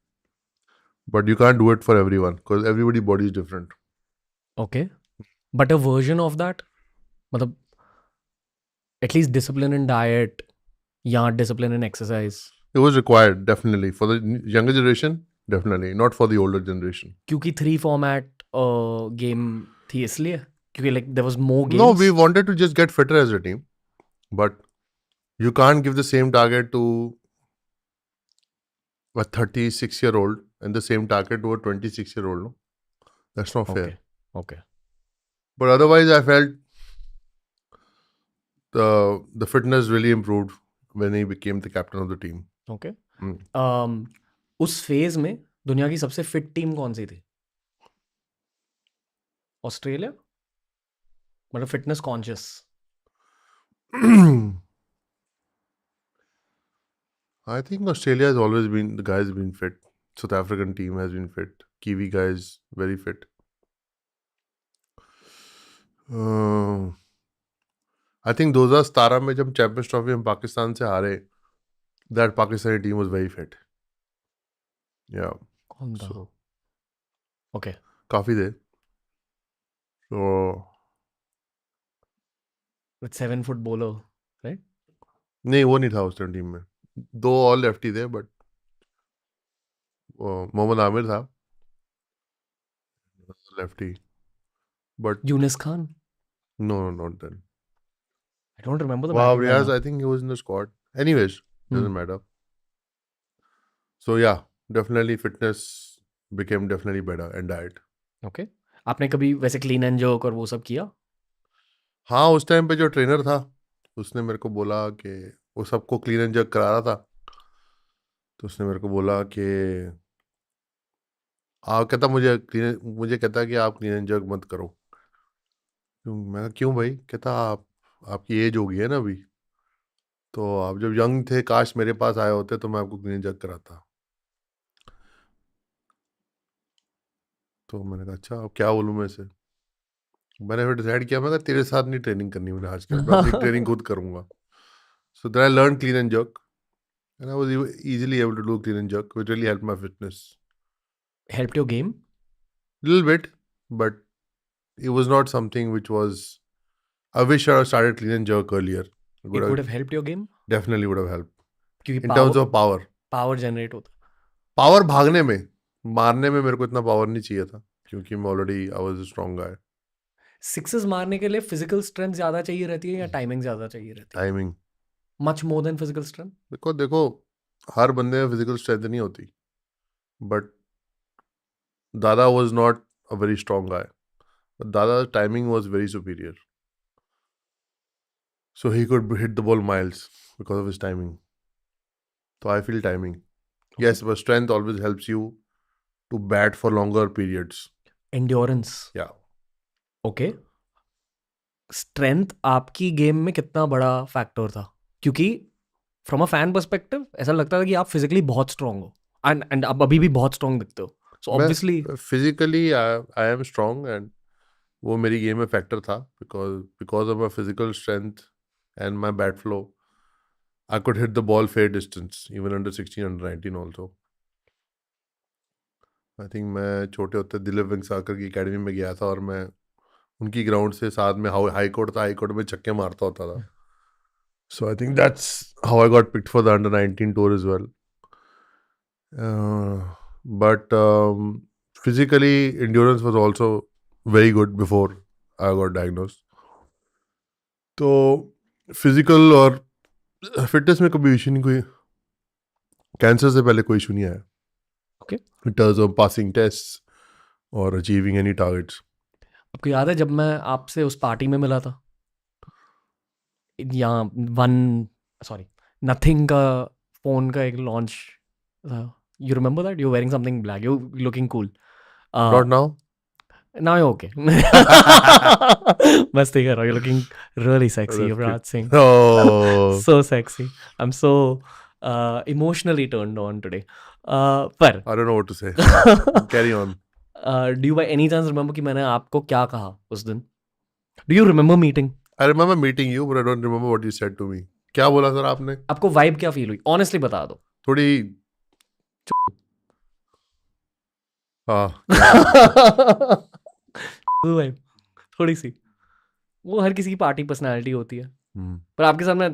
but you can't do it for everyone because everybody body is different. Okay, but a version of that, मतलब at least discipline in diet या discipline in exercise. It was required definitely for the younger generation, definitely not for the older generation. क्योंकि 3 format game थी इसलिए, क्योंकि like there was more No, games. we wanted to just get fitter as a team, but you can't give the same target to a 36-year-old and the same target to a 26-year-old. No, that's not fair. Okay, But otherwise, I felt the fitness really improved when he became the captain of the team. Okay. Mm. उस phase में दुनिया की सबसे fit team कौन सी थी? Australia, मतलब fitness conscious. I think Australia has always been, the guys been fit. South African team has been fit. Kiwi guys very fit. I think 2017 में जब चैंपियंस ट्रॉफी हम पाकिस्तान से हारे, that Pakistani team was very fit. Yeah. कौन था? So okay, काफी थे। So with 7 foot bowler, right? नहीं वो नहीं था उस टाइम टीम में, 2 और लेफ्टी थे, बट मोहम्मद आमिर था lefty, but Yunus Khan. no, not then. I don't remember the Wow, batting Riaz, lineup. I think he was in the squad. Anyways, doesn't Hmm. matter. So yeah, definitely fitness became definitely better, and diet. Okay. आपने कभी वैसे clean and jerk और वो सब किया? हाँ, उस time पे जो ट्रेनर था उसने मेरे को बोला कि वो सबको क्लीन एंड जर्क करा रहा था, तो उसने मेरे को बोला कि कहता मुझे कहता कि आप क्लीन एंड जर्क मत करो। मैं कहा, क्यों भाई? कहता आपकी एज हो गई है ना अभी, तो आप जब यंग थे काश मेरे पास आए होते तो मैं आपको क्लीन एंड जर्क कराता। तो मैंने कहा अच्छा अब क्या बोलूँ मैं इसे। मैंने फिर डिसाइड किया, मैं कहा तेरे साथ नहीं ट्रेनिंग करनी मैंने आज के बाद, मैं अपनी ट्रेनिंग खुद करूंगा। So then I learn clean and jerk and I was easily able to do clean and jerk, which really helped my fitness. Helped your game? Little bit, but it was not something which was. I wish I had started clean and jerk earlier. It would have helped your game? Definitely would have helped. क्योंकि In terms of power. Power generate होता। Power भागने में, मारने में मेरे को इतना power नहीं चाहिए था, क्योंकि मैं already I was a strong guy. Sixes मारने के लिए फिजिकल स्ट्रेंथ ज्यादा चाहिए रहती है या टाइमिंग ज्यादा चाहिए रहती है? Timing. Much more than physical strength? देखो हर बंदे में फिजिकल स्ट्रेंथ नहीं होती, बट दादा was not a very strong guy. But Dada's timing was very superior. So he could hit the ball miles because of his timing. So I feel timing. Yes, but strength always helps you to bat for longer periods. Endurance. Yeah. Okay. Strength आपकी game में कितना बड़ा factor था? क्योंकि from a fan perspective ऐसा लगता था कि आप फिजिकली बहुत स्ट्रांग हो एंड आप अभी भी बहुत स्ट्रांग दिखते हो। So obviously physically I am strong, and वो मेरी गेम में फैक्टर था because of my physical strength and my bat flow. I could hit the ball fair distance, even under 16, under 19 also. I think मैं छोटे होते दिलीप वेंगसाकर की academy में गया था, और मैं उनकी ग्राउंड से साथ में हाई कोर्ट था, हाई कोर्ट में छक्के मारता होता था. So I think that's how I got picked for the under 19 tour as well. But physically, endurance was also very good before I got diagnosed. तो फिजिकल और फिटनेस में कभी इशू नहीं, कोई कैंसर से पहले कोई इशू नहीं आया. Okay. In terms of passing tests or achieving any targets. आपको याद है जब मैं आपसे उस पार्टी में मिला था, यहाँ नथिंग का फोन का एक लॉन्च था? You remember that? You wearing something black, you looking cool. Not now. Now you're okay. मस्ती कर रहा हूँ, you're looking really sexy, That's Yuvraj Singh. Oh. So sexy. I'm so emotionally turned on today. पर I don't know what to say. Carry on. do you by any chance remember कि मैंने आपको क्या कहा उस दिन? Do you remember meeting? I remember meeting you, but I don't remember what you said to me. क्या बोला sir आपने? आपको वाइब क्या फील हुई? ऑनेस्टली बता दो। थोड़ी हाँ वाइब थोड़ी सी, वो हर किसी की पार्टी पर्सनालिटी होती है, पर आपके सामने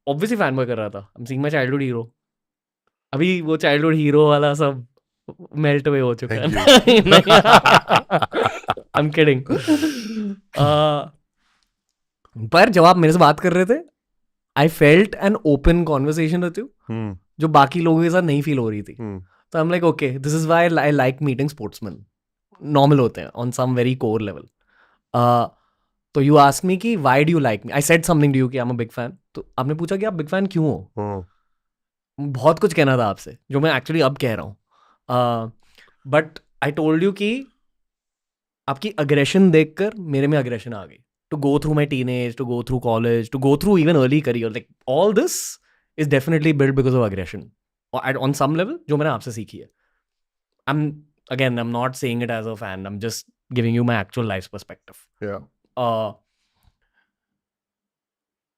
ऑब्वियसली फैन बॉय कर रहा था। I am seeing my childhood hero. अभी वो चाइल्डहुड हीरो वाला सब मेल्ट अवे हो चुका है। I am kidding. पर जब आप मेरे से बात कर रहे थे, I felt an open conversation with you जो बाकी लोगों के साथ नहीं फील हो रही थी। तो I am like okay, this is why I like meeting sportsman. Normal होते हैं on some very core level. तो यू आस्क मी कि why do you like me, I said something to you कि I am a big fan. तो आपने पूछा कि आप बिग फैन क्यों हो। बहुत कुछ कहना था आपसे जो मैं एक्चुअली अब कह रहा हूँ, बट आई टोल्ड यू कि आपकी अग्रेशन देखकर मेरे में अग्रेशन आ गई। To go through my teenage, to go through college, to go through even early career, like all this is definitely build because of aggression on some level जो मैंने आपसे सीखी है। I'm not saying it as a fan, I'm just giving you my actual life's perspective. Yeah.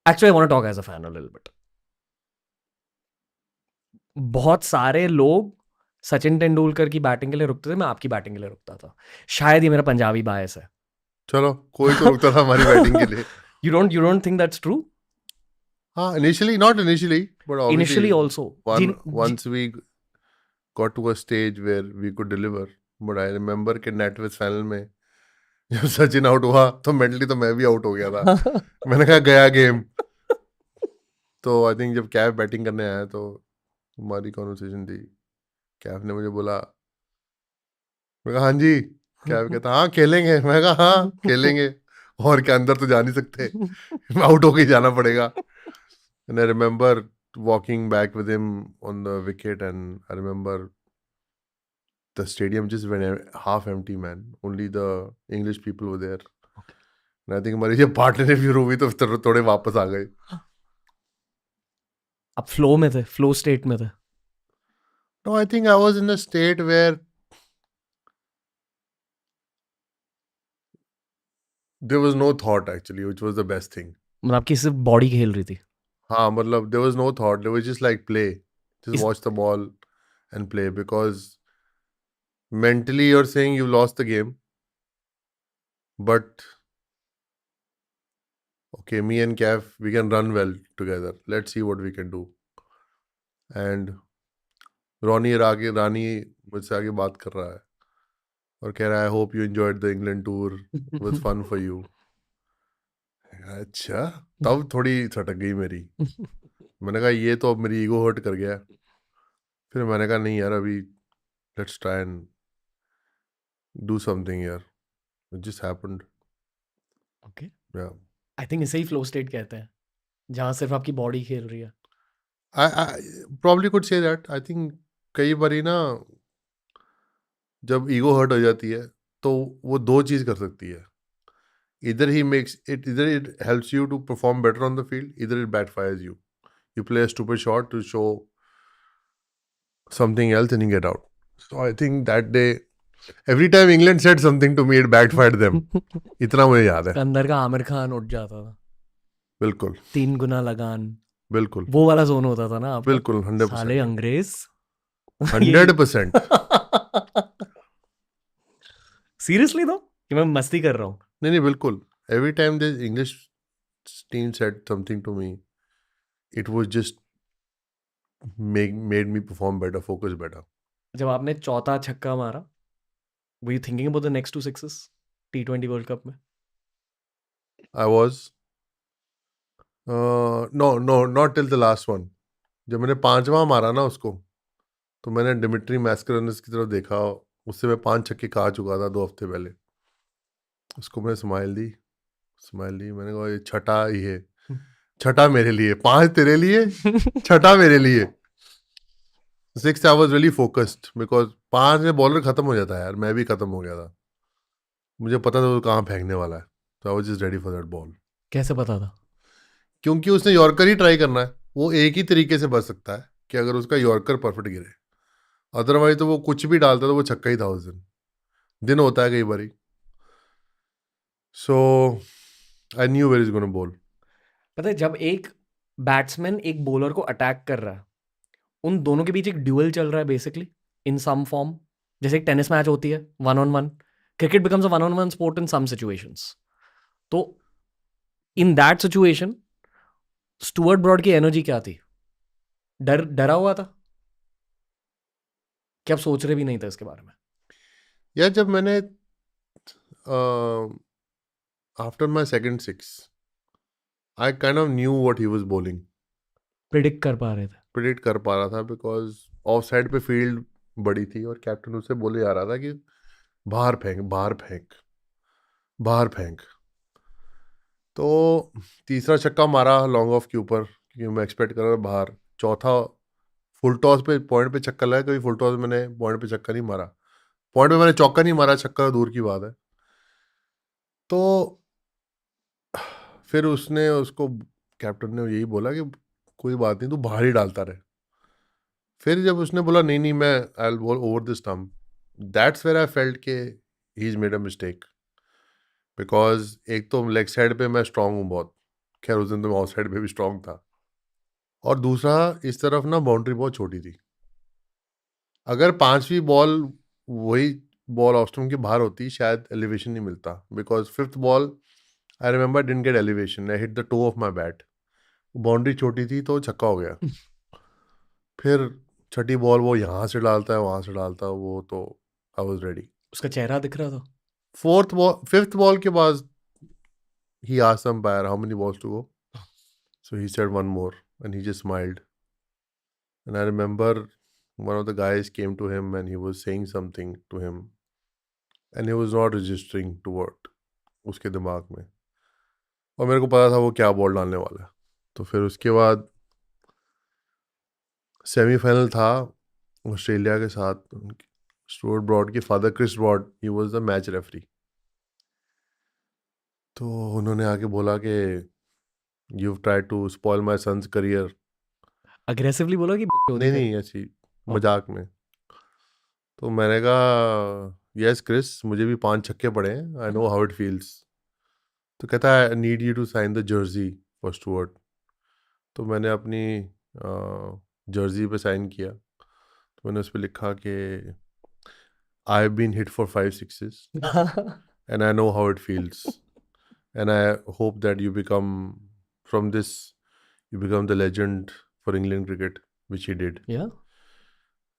Actually I want to talk as a fan a little bit. बहुत सारे लोग सचिन तेंदुलकर की batting के लिए रुकते थे, मैं आपकी बैटिंग के लिए रुकता था। शायद ये मेरा पंजाबी बायस है। चलो कोई तो रुकता था हमारी बैटिंग के लिए। You don't think that's true? Initially, not initially, but obviously Initially also. once we got to a stage where we could deliver. But I remember कि नेटवर्क फाइनल में जब सचिन आउट हुआ तो मेंटली तो मैं भी आउट हो गया था. मैंने कहा गया गेम. तो आई थिंक जब कैफ बैटिंग करने आया तो हमारी कॉन्वर्सेशन थी. कैफ ने मुझे बोला, मैं कहा हाँ जी. कैफ कहता हाँ खेलेंगे. मैं कहा हाँ खेलेंगे. और क्या अंदर तो जा नहीं सकते. आउट होके ही जाना पड़ेगा. And I remember walking back with him on the wicket, and I remember the stadium just went half empty, man. Only the English people were there. And I think हमारी जब पार्टनरशिप शुरू हुई तो फिर थोड़े वापस आ गए. आप फ्लो में थे, फ्लो स्टेट में थे. No, I think I was in a state where there was no thought actually, which was the best thing. मतलब आपकी सिर्फ बॉडी खेल रही थी. हाँ मतलब there was no thought. There was just like play. Just Is- watch the ball and play, because mentally you're saying you lost the game, but okay, me and Cav, we can run well together. Let's see what we can do. And रानी मुझसे आगे बात कर रहा है और कह रहा है hope you enjoyed the England tour, was fun for you. अच्छा, तब थोड़ी सटक गई मेरी. मैंने कहा ये तो अब मेरी ईगो हर्ट कर गया. फिर मैंने कहा नहीं यार, अभी let's try and do something यार. It just happened. Okay. Yeah I think इसे ही फ्लो स्टेट कहते हैं, जहां सिर्फ आपकी बॉडी खेल रही है. I probably could say that. I think कई बारी ना जब ईगो हर्ट हो जाती है तो वो दो चीज़ कर सकती है. either it helps you to perform better on the field, either it backfires you. You play a stupid shot to show something else and you get out. So I think that day, every time England said something to me, it backfired them. इतना मुझे याद है. अंदर का आमिर खान उठ जाता था. बिल्कुल 3 गुना लगान, बिल्कुल वो वाला जोन होता था ना आपका. बिल्कुल 100%. साले अंग्रेज. 100%. सीरियसली दो कि मैं मस्ती कर रहा हूँ. नहीं बिल्कुल. Every time the English team said something to me, it was just made me perform better, focus better. जब आपने चौथा छक्का मारा, were you thinking about the next 2 sixes T20 world cup में? I was no, not till the last one. जब मैंने 5वां मारा ना उसको, तो मैंने डिमिट्री मैस्करेनस की तरफ देखा. उससे मैं 5 छक्के खा चुका था 2 हफ्ते पहले. उसको मैंने स्माइल दी. मैंने कहा ये छठा ही है. छठा मेरे लिए, 5 तेरे लिए, छठा मेरे लिए. 6 I was really focused because 5 में बॉलर खत्म हो जाता है यार. मैं भी खत्म हो गया था. मुझे पता था वो कहाँ फेंकने वाला है. So I was just ready for that ball. कैसे पता था? क्योंकि उसने यॉर्कर ही ट्राई करना है. वो एक ही तरीके से बच सकता है कि अगर उसका यॉर्कर परफेक्ट गिरे. अदरवाइज तो वो कुछ भी डालता तो वो छक्का ही था उस दिन होता है कई बारी. So I knew where is gonna ball. पता है जब एक बैट्समैन एक बॉलर को अटैक कर रहा है, उन दोनों के बीच एक ड्यूअल चल रहा है बेसिकली इन सम फॉर्म. जैसे एक टेनिस मैच होती है 1-on-1, cricket becomes a 1-on-1 sport in some situations. तो in that situation Stuart Broad की एनर्जी क्या थी? डरा हुआ था कि आप सोच रहे भी नहीं था इसके बारे में? यार जब मैंने after my second 6 I kind of knew what he was bowling. Predict कर पा रहे थे. प्रेडिक्ट कर पा रहा था बिकॉज ऑफ साइड पे फील्ड बड़ी थी और कैप्टन उससे बोले जा रहा था कि बाहर फेंक बाहर फेंक बाहर फेंक. तो तीसरा छक्का मारा लॉन्ग ऑफ के ऊपर क्योंकि मैं एक्सपेक्ट कर रहा था बाहर. चौथा फुल टॉस पे पॉइंट पे छक्का लगा. कभी फुल टॉस मैंने पॉइंट पे छक्का नहीं मारा. पॉइंट पे मैंने चौका नहीं मारा. छक्का दूर की बात है. तो फिर उसने उसको कैप्टन ने यही बोला कि कोई बात नहीं, तू बाहर ही डालता रहे. फिर जब उसने बोला नहीं नहीं मैं I will bowl over the stump, that's where I felt के he is made a mistake. Because एक तो लेग साइड पे मैं स्ट्रांग हूँ बहुत. खैर उस दिन तो मैं ऑफ साइड पे भी स्ट्रांग था. और दूसरा इस तरफ ना बाउंड्री बहुत छोटी थी. अगर 5वीं बॉल वही बॉल ऑफ स्टंप के बाहर होती शायद एलिवेशन नहीं मिलता. Because 5th ball I remember didn't get elevation, I hit the toe of my bat, boundary छोटी थी तो छक्का हो गया। फिर छठी बॉल वो यहाँ से डालता है वहाँ से डालता है, वो तो आई वॉज रेडी। उसका चेहरा दिख रहा था। फोर्थ बॉल, फिफ्थ बॉल के बाद he asked the umpire how many balls to go. So he said one more, and he just smiled. And I remember one of the guys came to him and he was saying something to him, and he was not registering to what उसके दिमाग में, और मेरे को पता था वो क्या बॉल डालने वाला है। तो फिर उसके बाद सेमीफाइनल था ऑस्ट्रेलिया के साथ, स्टुअर्ट ब्रॉड के father Chris Broad, he was the match referee. तो उन्होंने आके बोला कि you try to spoil my son's career. Aggressively बोला कि नहीं नहीं, ऐसी मजाक में। तो मैंने कहा यस क्रिस, मुझे भी 5 छक्के पड़े हैं, I know how it feels. तो कहता है I need you to sign the jersey for Stuart. तो मैंने अपनी जर्सी पे साइन किया। तो मैंने उस पर लिखा कि I have been hit for 5 sixes and I know how it feels and I hope that you become from this, you become the legend for England cricket which he did. Yeah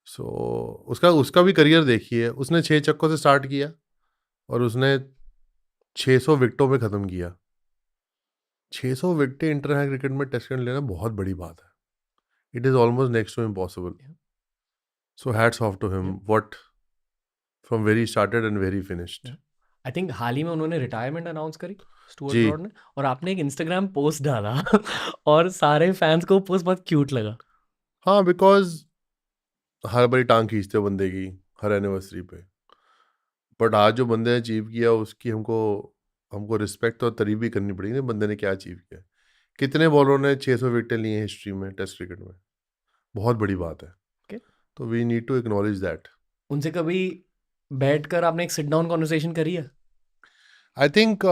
so उसका भी career देखिए, उसने 6 छक्कों से start किया और उसने 600 विकेटों में ख़त्म किया। 600 विकेटें इंटरनेशनल क्रिकेट में टेस्ट क्रिकेट लेना बहुत बड़ी बात है। It is almost next to impossible. So hats off to him, what from very started and very finished. I think हाल ही में उन्होंने रिटायरमेंट अनाउंस करी स्टुअर्ट जी। ब्रॉड ने, और आपने एक इंस्टाग्राम पोस्ट डाला और सारे फैंस को पोस्ट बहुत क्यूट लगा। हाँ, बिकॉज हर बारी टांग खींचते हो बंदे की हर एनिवर्सरी पे, बट आज जो बंदे ने अचीव किया उसकी हमको रिस्पेक्ट और तारीफ भी करनी पड़ेगी। बंदे ने क्या अचीव किया, कितने बॉलरों ने 600 विकेटें ली हैं हिस्ट्री में टेस्ट क्रिकेट में, बहुत बड़ी बात है। Okay. तो we need to acknowledge that. उनसे कभी बैठकर आपने एक सिट डाउन कॉन्वर्सेशन करी है? आई थिंक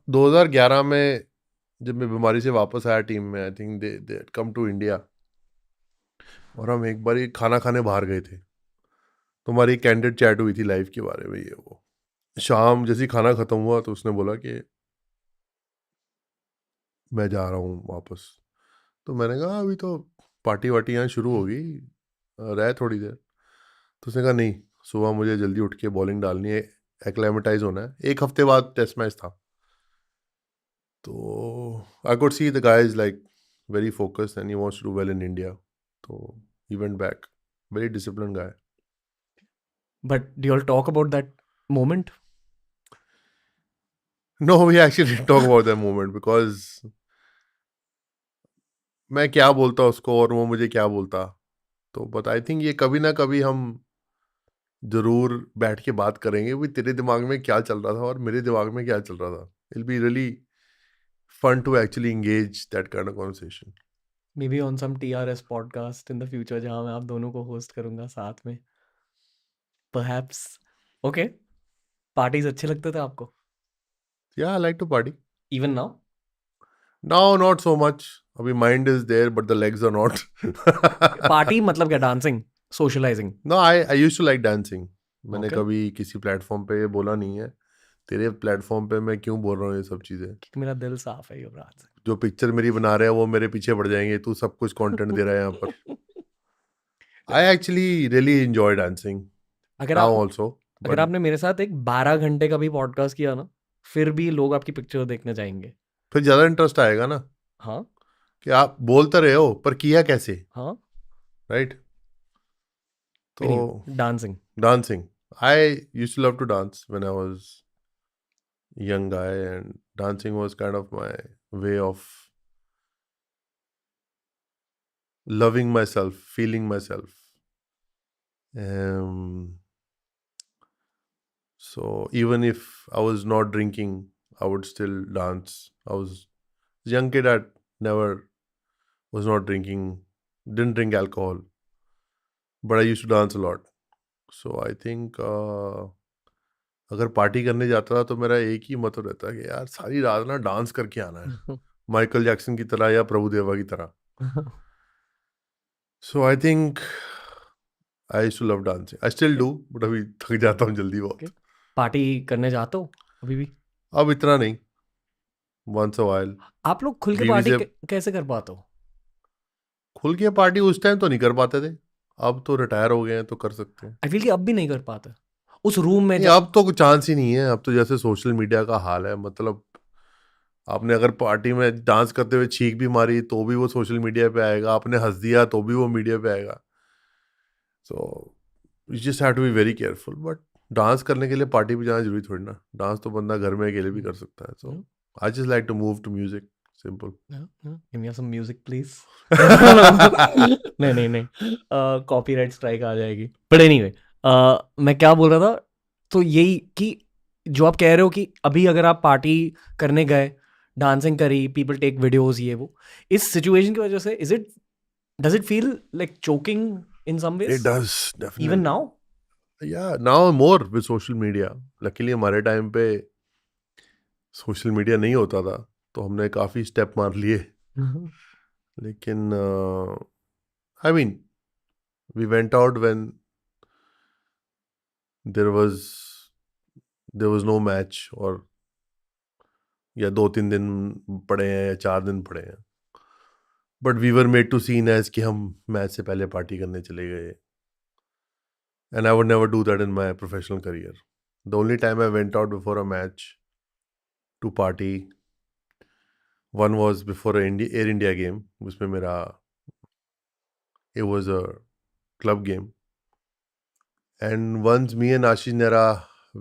2011 में जब मैं बीमारी से वापस आया टीम में, I think they come to India, और हम एक बार खाना खाने बाहर गए थे। तो हमारी कैंडिड चैट हुई थी लाइफ के बारे में, ये वो। शाम जैसे ही खाना ख़त्म हुआ तो उसने बोला कि मैं जा रहा हूँ वापस। तो मैंने कहा अभी तो पार्टी वार्टी यहाँ शुरू होगी, रहे थोड़ी देर। तो उसने कहा नहीं, सुबह मुझे जल्दी उठ के बॉलिंग डालनी है, एक्लेमेटाइज होना है। 1 हफ्ते बाद टेस्ट मैच था। तो I could see the guy is like very focused and he wants to do well in India. तो he went back, very discipline guy. But do you all talk about that moment? No, we actually talk about that moment because मैं क्या बोलता उसको और वो मुझे क्या बोलता। तो बट आई थिंक ये कभी ना कभी हम जरूर बैठ के बात करेंगे भी तेरे दिमाग में क्या चल रहा था और मेरे दिमाग में क्या चल रहा था। It be really fun to actually engage that kind of conversation. Maybe on some TRS podcast in the future जहाँ मैं आप दोनों को होस्ट करूंगा साथ में, परहैप्स। ओके, पार्टीज अच्छे लगते थे आपको? Yeah, I like to party. Even now? Now, not so much. अभी mind is there, but the legs are not. Party मतलब क्या? Dancing, socializing? No, I used to like dancing. मैंने Okay. कभी किसी प्लेटफॉर्म पे ये बोला नहीं है। तेरे प्लेटफॉर्म पे मैं क्यों बोल रहा हूँ ये सब चीज़ें। क्योंकि मेरा दिल साफ है युवराज से। जो पिक्चर मेरी बना रहे हैं वो मेरे पीछे पड़ जाएंगे। तू सब कुछ कंटेंट दे रहा है यहाँ पर। I actually really enjoy dancing अगर now आप also. अगर आपने मेरे साथ एक 12 घंटे का भी पॉडकास्ट किया ना, फिर भी लोग आपकी पिक्चर देखने जाएंगे। फिर ज़्यादा इंटरेस्ट आएगा ना हाँ कि आप बोलते रहे हो पर किया कैसे, हाँ। राइट? तो dancing, dancing. I used to love to dance when I was a young guy, and dancing was kind of my way of loving myself, feeling myself. So even if I was not drinking, I would still dance. I was a young kid. I never was not drinking, didn't drink alcohol, but I used to dance a lot. So I think अगर party करने जाता था तो मेरा एक ही मतलब रहता कि यार सारी रात ना डांस करके आना है, माइकल जैक्सन की तरह या प्रभुदेवा की तरह। So I think I used to love dancing. I still do, but अभी थक जाता हूँ जल्दी बहुत। पार्टी करने जाते हो अभी भी? अब इतना नहीं। once a while. आप लोग खुल के बीवी पार्टी से कैसे कर पाते हो? खुल के पार्टी उस टाइम तो नहीं कर पाते थे, अब तो रिटायर हो गए हैं तो कर सकते हैं। आई फील कि अब भी नहीं कर पाते उस रूम में नहीं, जब अब तो कुछ चांस ही नहीं है। अब तो जैसे सोशल मीडिया का हाल है, मतलब आपने अगर पार्टी में डांस करते हुए छींक भी मारी तो भी वो सोशल मीडिया पे आएगा, आपने हंस दिया तो भी वो मीडिया पे आएगा। So you just have to be very careful. But dance करने के लिए पार्टी पे जाना जरूरी थोड़ी ना, डांस तो बंदा घर में अकेले भी कर सकता है। So I just like to move to music, simple. Give me some music please. नहीं नहीं नहीं, कॉपीराइट स्ट्राइक आ जाएगी। बट एनीवे, मैं क्या बोल रहा था, तो यही कि जो आप कह रहे हो कि अभी अगर आप पार्टी करने गए, डांसिंग करी, पीपल टेक वीडियोस, ये वो, इस सिचुएशन की वजह से does it feel like choking in some it ways does even definitely. Now? या now more with social media. Luckily हमारे टाइम पे सोशल मीडिया नहीं होता था तो हमने काफ़ी स्टेप मार लिए। लेकिन I mean we went out when there was no match, और या 2-3 दिन पड़े हैं या 4 दिन पड़े हैं, but we were made to seen as कि हम मैच से पहले पार्टी करने चले गए। And I would never do that in my professional career. The only time I went out before a match to party, one was before Air India game, उसमें मेरा it was a club game, and once me and Ashish Nera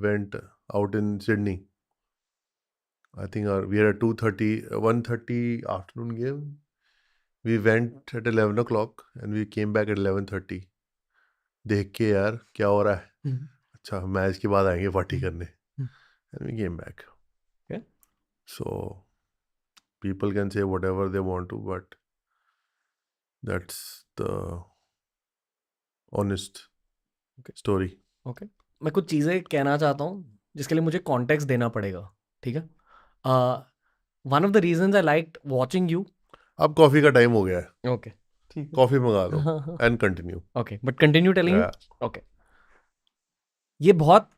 went out in Sydney. I think we had a 2:30 1:30 afternoon game. We went at 11 o'clock and we came back at 11:30. देख के यार क्या हो रहा है, अच्छा match के बाद आएंगे पार्टी करने, and we came back. Okay. So people can say whatever they want to, but that's the honest story. Okay, मैं कुछ चीज़ें कहना चाहता हूँ जिसके लिए मुझे कॉन्टेक्स्ट देना पड़ेगा, ठीक है? One of the reasons I like watching you. अब कॉफी का टाइम हो गया है, ओके, ठीक है। कॉफी मंगा लो and continue. Okay, but continue telling. Yeah. Okay, ये बहुत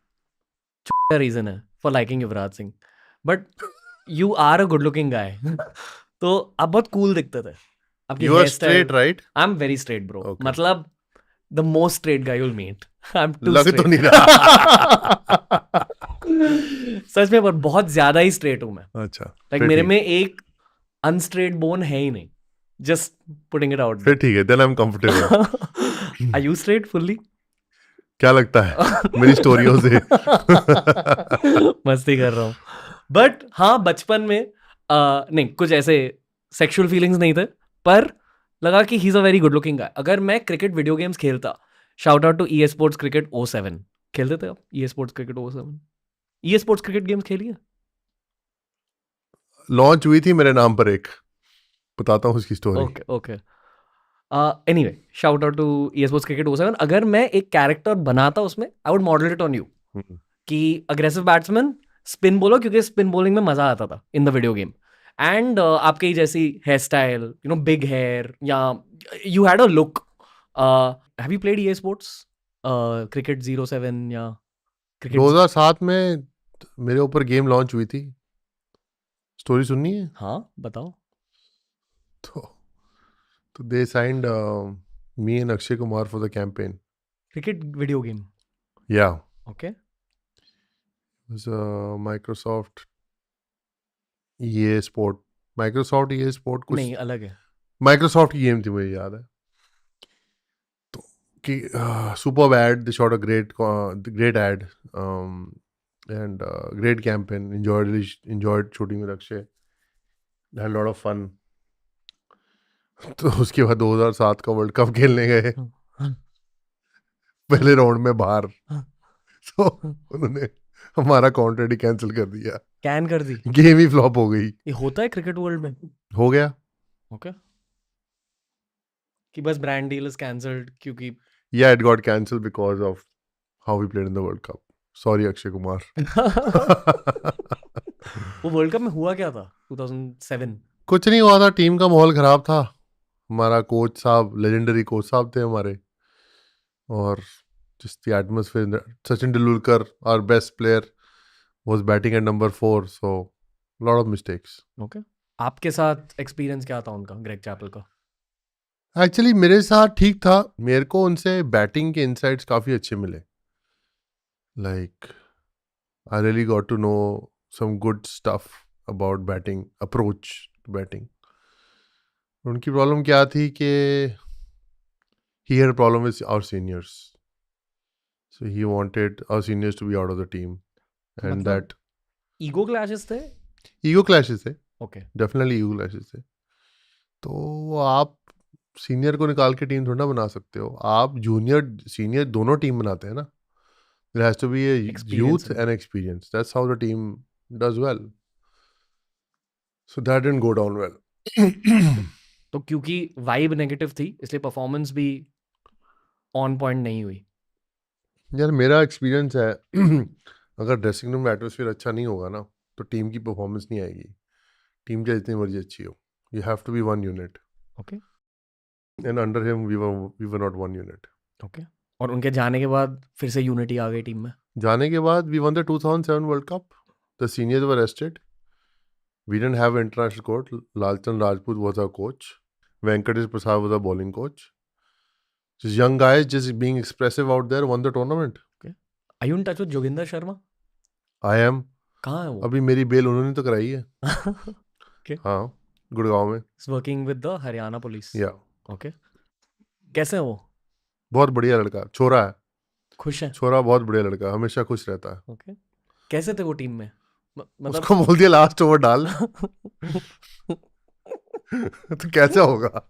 रीजन है for liking Yuvraj Singh, but you are a good looking guy. तो आप बहुत कूल दिखते थे, आपकी You are hair style. straight, right? I am very straight bro, Okay. मतलब the most straight guy you'll meet. I am to लग तो straight. नहीं रहा। सच में, पर बहुत ज्यादा ही स्ट्रेट हूं मैं। अच्छा, लाइक फिर मेरे ठीक। में एक अनस्ट्रेट बोन है ही नहीं, जस्ट पुटिंग इट आउट। फिर ठीक है, then I'm comfortable. Are you straight fully? क्या लगता है मेरी स्टोरियों से? मस्ती कर रहा हूँ, बट हाँ बचपन में नहीं कुछ ऐसे सेक्सुअल फीलिंग्स नहीं थे, पर लगा कि he is a very good looking guy. अगर मैं क्रिकेट वीडियो गेम्स खेलता, shout out to E sports cricket 07, खेलते थे आप E sports cricket 07? E sports cricket games खेलिए? लॉन्च हुई थी मेरे नाम पर एक, बताता हूँ उसकी स्टोरी। Okay okay, anyway, shout out to E sports cricket 07। अगर मैं एक कैरेक्टर बनाता उसमें, I would model it on you, कि अग्रेसिव बैट्समैन, स्पिन बॉलर, क्योंकि स्पिन बॉलिंग में मजा आता था in the video game, and आपके ही जैसी hair style, you know, big hair, या you had a look. Have you played E sports cricket 07 या क्रिकेट? 2007 में मेरे ऊपर गेम लॉन्च हुई थी, स्टोरी सुननी है? हाँ बताओ। तो they signed me and Akshay Kumar for the campaign. Cricket video game? या okay, Microsoft EA sport, Microsoft EA sport कुछ नहीं अलग है। माइक्रोसॉफ्ट की गेम थी, मुझे याद है। तो कि super ad, they shot a great ad and great campaign, enjoyed shooting with Akshay, had a lot of fun. तो उसके बाद 2007 का वर्ल्ड कप खेलने गए, पहले राउंड में बाहर, तो उन्होंने हमारा कॉन्ट्रैक्ट ही कैंसिल कर दिया, कैन कर दी। गेम ही फ्लॉप हो गई। ये होता है क्रिकेट वर्ल्ड में? हो गया। ओके, कि बस ब्रांड डील इज कैंसल्ड क्योंकि Yeah, it got cancelled because of how we played in the World Cup. Sorry, Akshay Kumar. वो वर्ल्ड कप में हुआ क्या था 2007? कुछ नहीं हुआ था, टीम का माहौल खराब था। हमारा कोच साहब, लेजेंडरी कोच साहब थे हमारे, और just the atmosphere. Sachin Tendulkar, our best player, was batting at number 4, so lot of mistakes. Okay, आपके साथ एक्सपीरियंस क्या था उनका, ग्रेग चैपल का? एक्चुअली मेरे साथ ठीक था, मेरे को उनसे बैटिंग के इनसाइट्स काफ़ी अच्छे मिले। Like I really got to know some good stuff about batting, approach to batting. उनकी प्रॉब्लम क्या थी कि he had a problem with our seniors, so he wanted our seniors to be out of the team, and मतलब that ego clashes थे? Ego clashes थे, okay, definitely ego clashes थे। तो आप सीनियर को निकाल के टीम थोड़ा ना बना सकते हो, आप जूनियर सीनियर दोनों टीम बनाते हैं ना। There has to be a Experience youth and- and experience, that's how the team does well, so that didn't go down well. तो क्योंकि वाइब नेगेटिव थी इसलिए परफॉर्मेंस भी ऑन पॉइंट नहीं हुई। यार मेरा एक्सपीरियंस है अगर ड्रेसिंग रूम एटमोसफियर अच्छा नहीं होगा ना तो टीम की परफॉर्मेंस नहीं आएगी, टीम चाहे जितनी मर्जी अच्छी हो। You have to be one unit, okay and under him we were not one unit. Okay, और उनके जाने के बाद फिर से यूनिटी आ गई टीम में। जाने के बाद we won the 2007 world cup, the seniors were rested, we didn't have international coach, Lalchand Rajput was our coach, Venkatesh Prasad was our bowling coach, just young guys just being expressive out there won the tournament. Are you in touch with Joginder Sharma? I am, कहाँ है वो? अभी मेरी bell उन्होंने तो कराई है। Okay. हाँ, गुड़गांव में। He's working with the Haryana police. या ओके, कैसे है वो? बहुत बढ़िया लड़का, छोरा है, खुश है? छोरा बहुत बढ़िया लड़का, हमेशा खुश रहता है। ओके, कैसे थे वो टीम में? मतलब उसको बोल दिया लास्ट ओवर डाल तो कैसे होगा?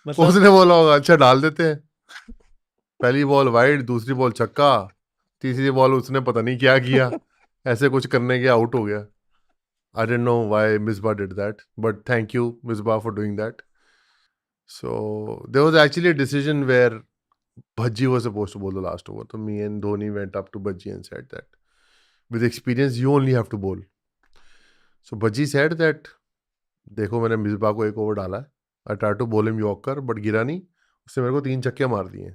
मतलब उसने बोला होगा अच्छा डाल देते हैं, पहली बॉल वाइड, दूसरी बॉल छक्का, तीसरी बॉल उसने पता नहीं क्या किया, ऐसे कुछ करने के आउट हो गया। I don't know why Misbah did that, but thank you Misbah for doing that. So there was actually a decision where Bhaji was supposed to bowl the last over. So me and Dhoni went up to Bhaji and said that with experience you only have to bowl. So Bhaji said that देखो मैंने मिसबा को एक over डाला है, I try to बोल him yorker but गिरा नहीं, उसने मेरे को 3 छक्के मार दिए।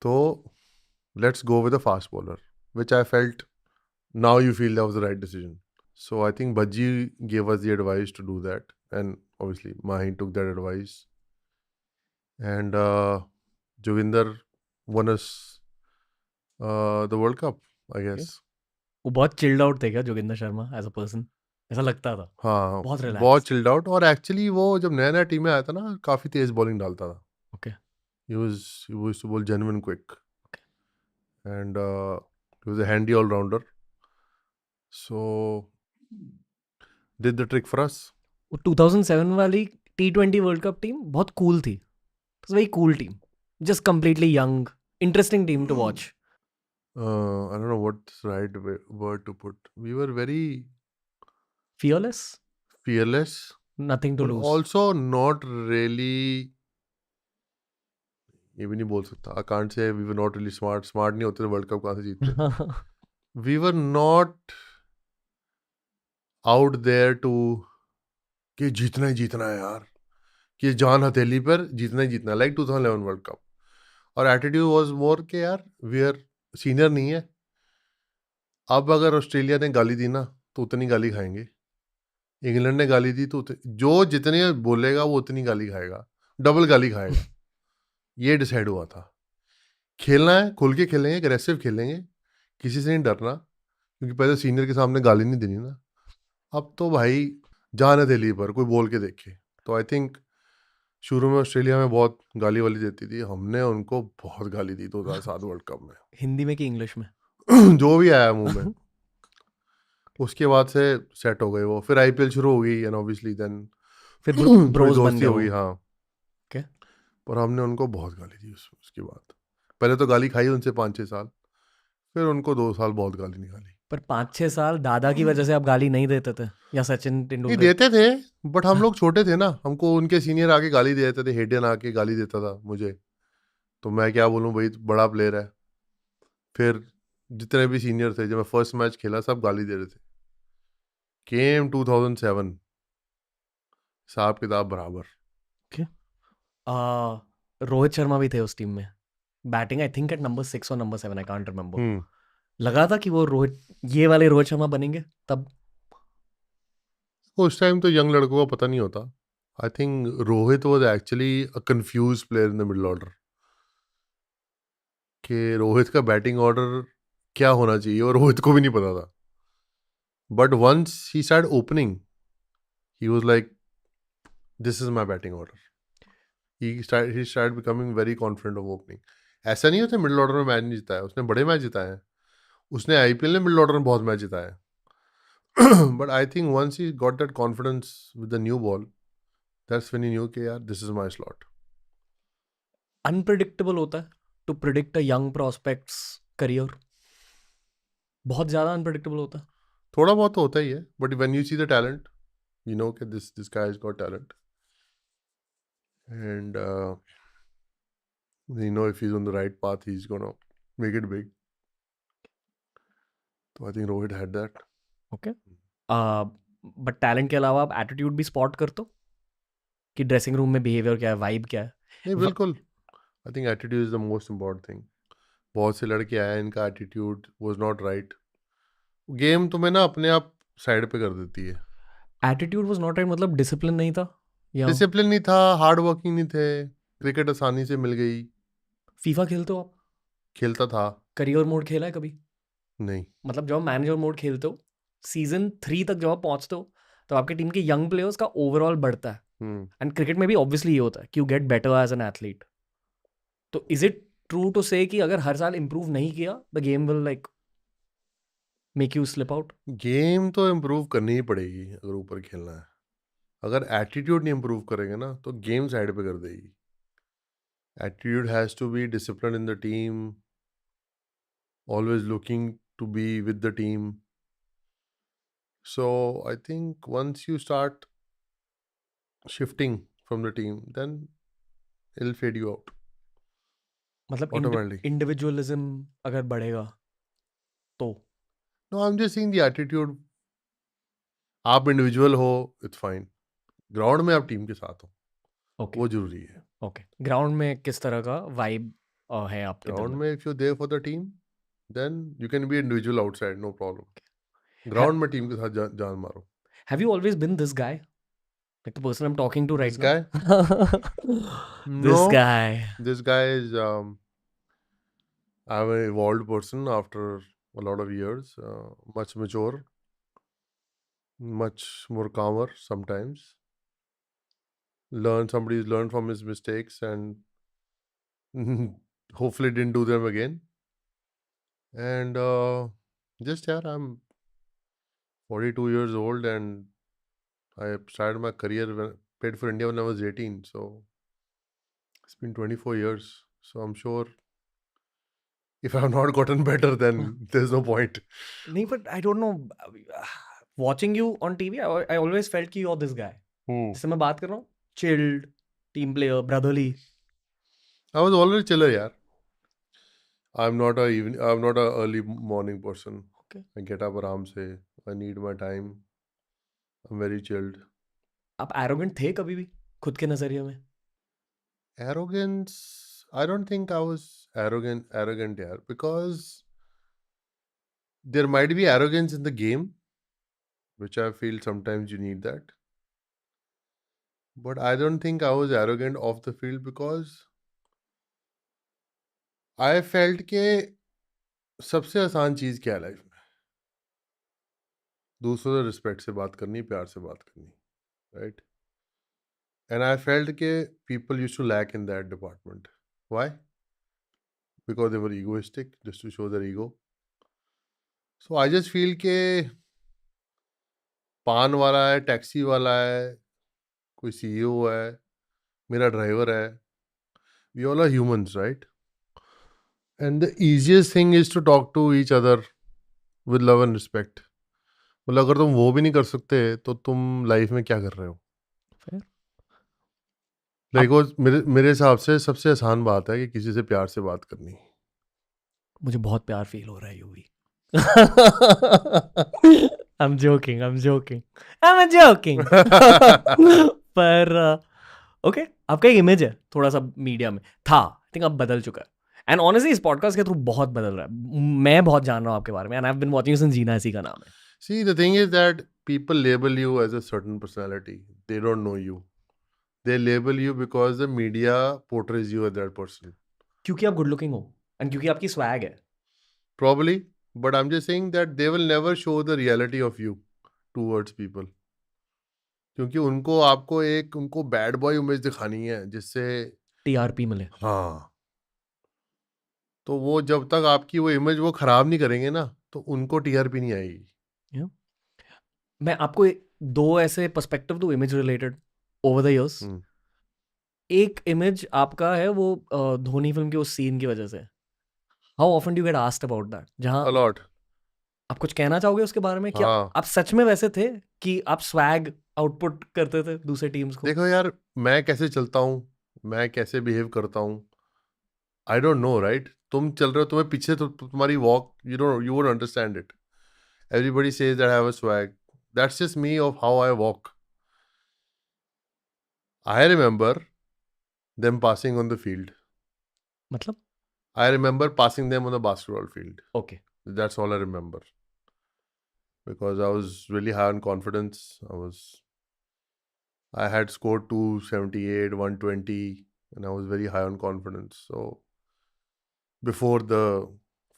तो let's go with a fast bowler, which I felt now you feel that was the right decision. So I think Bhaji gave us the advice to do that, and obviously Mahi took that advice, and Joginder won us the World Cup, I guess. वो बहुत chilled out थे क्या Joginder Sharma as a person? ऐसा लगता था हाँ, बहुत relaxed. बहुत चिल्ड आउट, और एक्चुअली वो जब नया नया टीम में आया था ना काफ़ी तेज बॉलिंग डालता था। Okay. He used to bowl genuine quick, and he was a handy all rounder. So did the trick for us. वो 2007 वाली T20 वर्ल्ड कप टीम बहुत कूल थी। It was a very cool team. Just completely young, interesting team to watch. I don't know what's the right word to put. We were very Fearless, fearless, nothing to but lose. also not really. ये भी नहीं बोल सकता, I can't say we were not really smart. Smart नहीं होते तो world cup कहाँ से जीतते? We were not out there to कि जीतना ही जीतना है यार, कि जान हथेली पर जीतना ही जीतना, लाइक 2011 वर्ल्ड कप। और एटीट्यूड वाज मोर के यार वी आर सीनियर नहीं है, अब अगर ऑस्ट्रेलिया ने गाली दी ना तो उतनी गाली खाएंगे, इंग्लैंड ने गाली दी तो जो जितने बोलेगा वो उतनी गाली खाएगा, डबल गाली खाएगा। ये डिसाइड हुआ था, खेलना है खुल के खेलेंगे, अग्रेसिव खेलेंगे, किसी से नहीं डरना, क्योंकि पहले सीनियर के सामने गाली नहीं देनी ना। अब तो भाई जान है दिल्ली पर कोई बोल के देखे। तो आई थिंक शुरू में ऑस्ट्रेलिया में बहुत गाली वाली देती थी, हमने उनको बहुत गाली दी 2007 वर्ल्ड कप में। हिंदी में कि इंग्लिश में? जो भी आया मुंह में। उसके बाद से सेट हो गए वो, फिर आईपीएल शुरू हो गई एंड ऑब्वियसली देन फिर थोड़ी ब्रोज बन दोस्ती गए हो वो। गई। हाँ, Okay. पर हमने उनको बहुत गाली दी उसके बाद। पहले तो गाली खाई उनसे 5-6 साल, फिर उनको 2 साल बहुत गाली निकाली। पर 5-6 साल दादा की वजह से आप गाली नहीं देते थे या सचिन नहीं तेंदुलकर? देते थे, बट हम लोग छोटे थे ना, हमको उनके सीनियर आके गाली दे देते थे। हेडन आके गाली देता था मुझे, तो मैं क्या बोलूं भाई, बड़ा प्लेयर है। फिर जितने भी सीनियर थे, जब मैं फर्स्ट मैच खेला सब गाली दे रहे थे। केम 2007, हिसाब किताब बराबर। रोहित शर्मा भी थे उस टीम में, batting I think at number 6 और number 7, I can't remember. Hmm, लगा था कि वो रोहित, ये वाले रोहित शर्मा बनेंगे तब? उस टाइम तो यंग लड़कों का पता नहीं होता. I think Rohit was actually a confuse player in the middle order कि रोहित का बैटिंग ऑर्डर क्या होना चाहिए और रोहित को भी नहीं पता था. But once he start opening he was like this is my batting order. He start becoming very confident of opening. ऐसा नहीं होता मिडिल ऑर्डर में मैच नहीं जिताया, उसने बड़े मैच जिताए हैं. उसने आईपीएल में मिडिल ऑर्डर में बहुत मैच जिताया है. But I think once he got that confidence with the new ball, that's when he knew कि यार this is my slot. Unpredictable होता है to predict a young prospect's career. बहुत ज्यादा अनप्रिडिक्टेबल होता है. थोड़ा बहुत तो होता ही है, but when you see the talent you know कि this guy has got talent, and you know if he's on the right path he's gonna make it big. So I think Rohit had that. Okay. But talent के अलावा आप attitude भी spot करते हो कि dressing room में behaviour क्या है, वाइब क्या है? नहीं बिल्कुल. I think attitude is the most important thing. बहुत से लड़के आए इनका attitude was not right, game तुम्हें ना अपने आप साइड पे कर देती है. एटीट्यूड वाज नॉट राइट मतलब डिसिप्लिन नहीं था या डिसिप्लिन नहीं था, हार्ड वर्किंग नहीं थे, क्रिकेट आसानी से मिल गई. फीफा खेलते हो आप? खेलता था. करियर मोड खेला है कभी? नहीं. मतलब जब मैनेजर मोड खेलते हो, सीजन 3 तक जब आप पहुंचते हो तो आपकी टीम के यंग प्लेयर्स का ओवरऑल बढ़ता है. एंड क्रिकेट में भी ऑब्वियसली ये होता है कि you get better as an athlete. तो is it true to say कि अगर हर साल इंप्रूव नहीं किया the game will like make you slip out? Game तो इम्प्रूव करनी ही पड़ेगी अगर ऊपर खेलना है. अगर एटीट्यूड नहीं इम्प्रूव करेंगे ना तो गेम साइड पे कर देगी. Attitude has to be discipline in the team, always looking to be with the team. So I think once you start shifting from the team then it fade you out मतलब automatically. Individualism अगर बढ़ेगा तो no I am just saying the attitude. आप individual हो it's fine, ground में आप team के साथ हो ओके. वो जरूरी है. ओके. ग्राउंड में किस तरह का वाइब है आपके दिल ग्राउंड में? में if you there for the team then you can be individual outside, no problem. Ground में टीम के साथ जान मारो. Have you always been this guy? Like the person I'm talking to right This now? This No. guy. This guy is I'm an evolved person after a lot of years, much mature, much more calmer sometimes. Somebody's learned from his mistakes and hopefully didn't do them again. And just yeah, I'm 42 years old and I started my career played for India when I was 18. So it's been 24 years. So I'm sure if I've not gotten better, then there's no point. No, but I don't know. Watching you on TV, I always felt कि you're this guy. जिससे मैं बात कर रहा हूँ, chilled, team player, brotherly. I was always chiller, yeah. I'm not a early morning person. Okay. I get up आराम से. I need my time. I'm very chilled. आप arrogant थे कभी भी खुद के नजरिए में? Arrogance, I don't think I was arrogant, yeah, because there might be arrogance in the game, which I feel sometimes you need that. But I don't think I was arrogant off the field because I felt के सबसे आसान चीज़ क्या है life में? दूसरों से respect से बात करनी, प्यार से बात करनी, right? And I felt के people used to lack in that department. Why? Because they were egoistic, just to show their ego. So I just feel के पान वाला है, टैक्सी वाला है, कोई CEO है, मेरा ड्राइवर है, we all are humans, right? And the easiest thing is to talk to each other with love and respect. मतलब अगर तुम वो भी नहीं कर सकते तो तुम लाइफ में क्या कर रहे हो? Fair. लाइक वो मेरे हिसाब से सबसे आसान बात है कि किसी से प्यार से बात करनी. मुझे बहुत प्यार फील हो रहा है यूवी. I'm joking. पर ओके, आपका एक इमेज है थोड़ा सा मीडिया में था, आई थिंक अब बदल चुका है. एंड ऑनेस्टली इस पॉडकास्ट के थ्रू बहुत बदल रहा है. मैं बहुत जान रहा हूँ आपके बारे में. And I have been watching since जीना इसी का नाम है. See, the thing is that people label you as a certain personality. They don't know you. They label you because the media portrays you as that person. क्योंकि आप good looking हो and क्योंकि आपकी स्वैग है. Probably, but I'm just saying that they will never show the reality of you towards people. क्योंकि उनको आपको एक उनको बैड बॉय इमेज दिखानी है जिससे टीआरपी मिले. हाँ, तो वो जब तक आपकी वो इमेज वो खराब नहीं करेंगे ना तो उनको टीआरपी नहीं आएगी. Yeah. मैं आपको दो ऐसे पर्सपेक्टिव दूं image related over the years. Hmm. एक इमेज आपका है वो धोनी फिल्म के उस सीन की वजह से. How often do get asked about that? जहां A lot. आप कुछ कहना चाहोगे उसके बारे में? क्या हाँ. आप सच में वैसे थे कि आप स्वैग आउटपुट करते थे दूसरे टीम्स को? देखो यार, मैं कैसे चलता हूँ, मैं कैसे बिहेव करता हूँ, आई डोंट नो, राइट? तुम चल रहे हो, तुम्हें पीछे तो तुम्हारी walk, you won't understand it. Everybody says that I have a swag. That's just me of how I walk. I remember them passing on the field. मतलब I remember passing them on the basketball field. Okay. That's all I remember. Because I was really high on confidence. I had scored 278, 120, and I was very high on confidence. So before the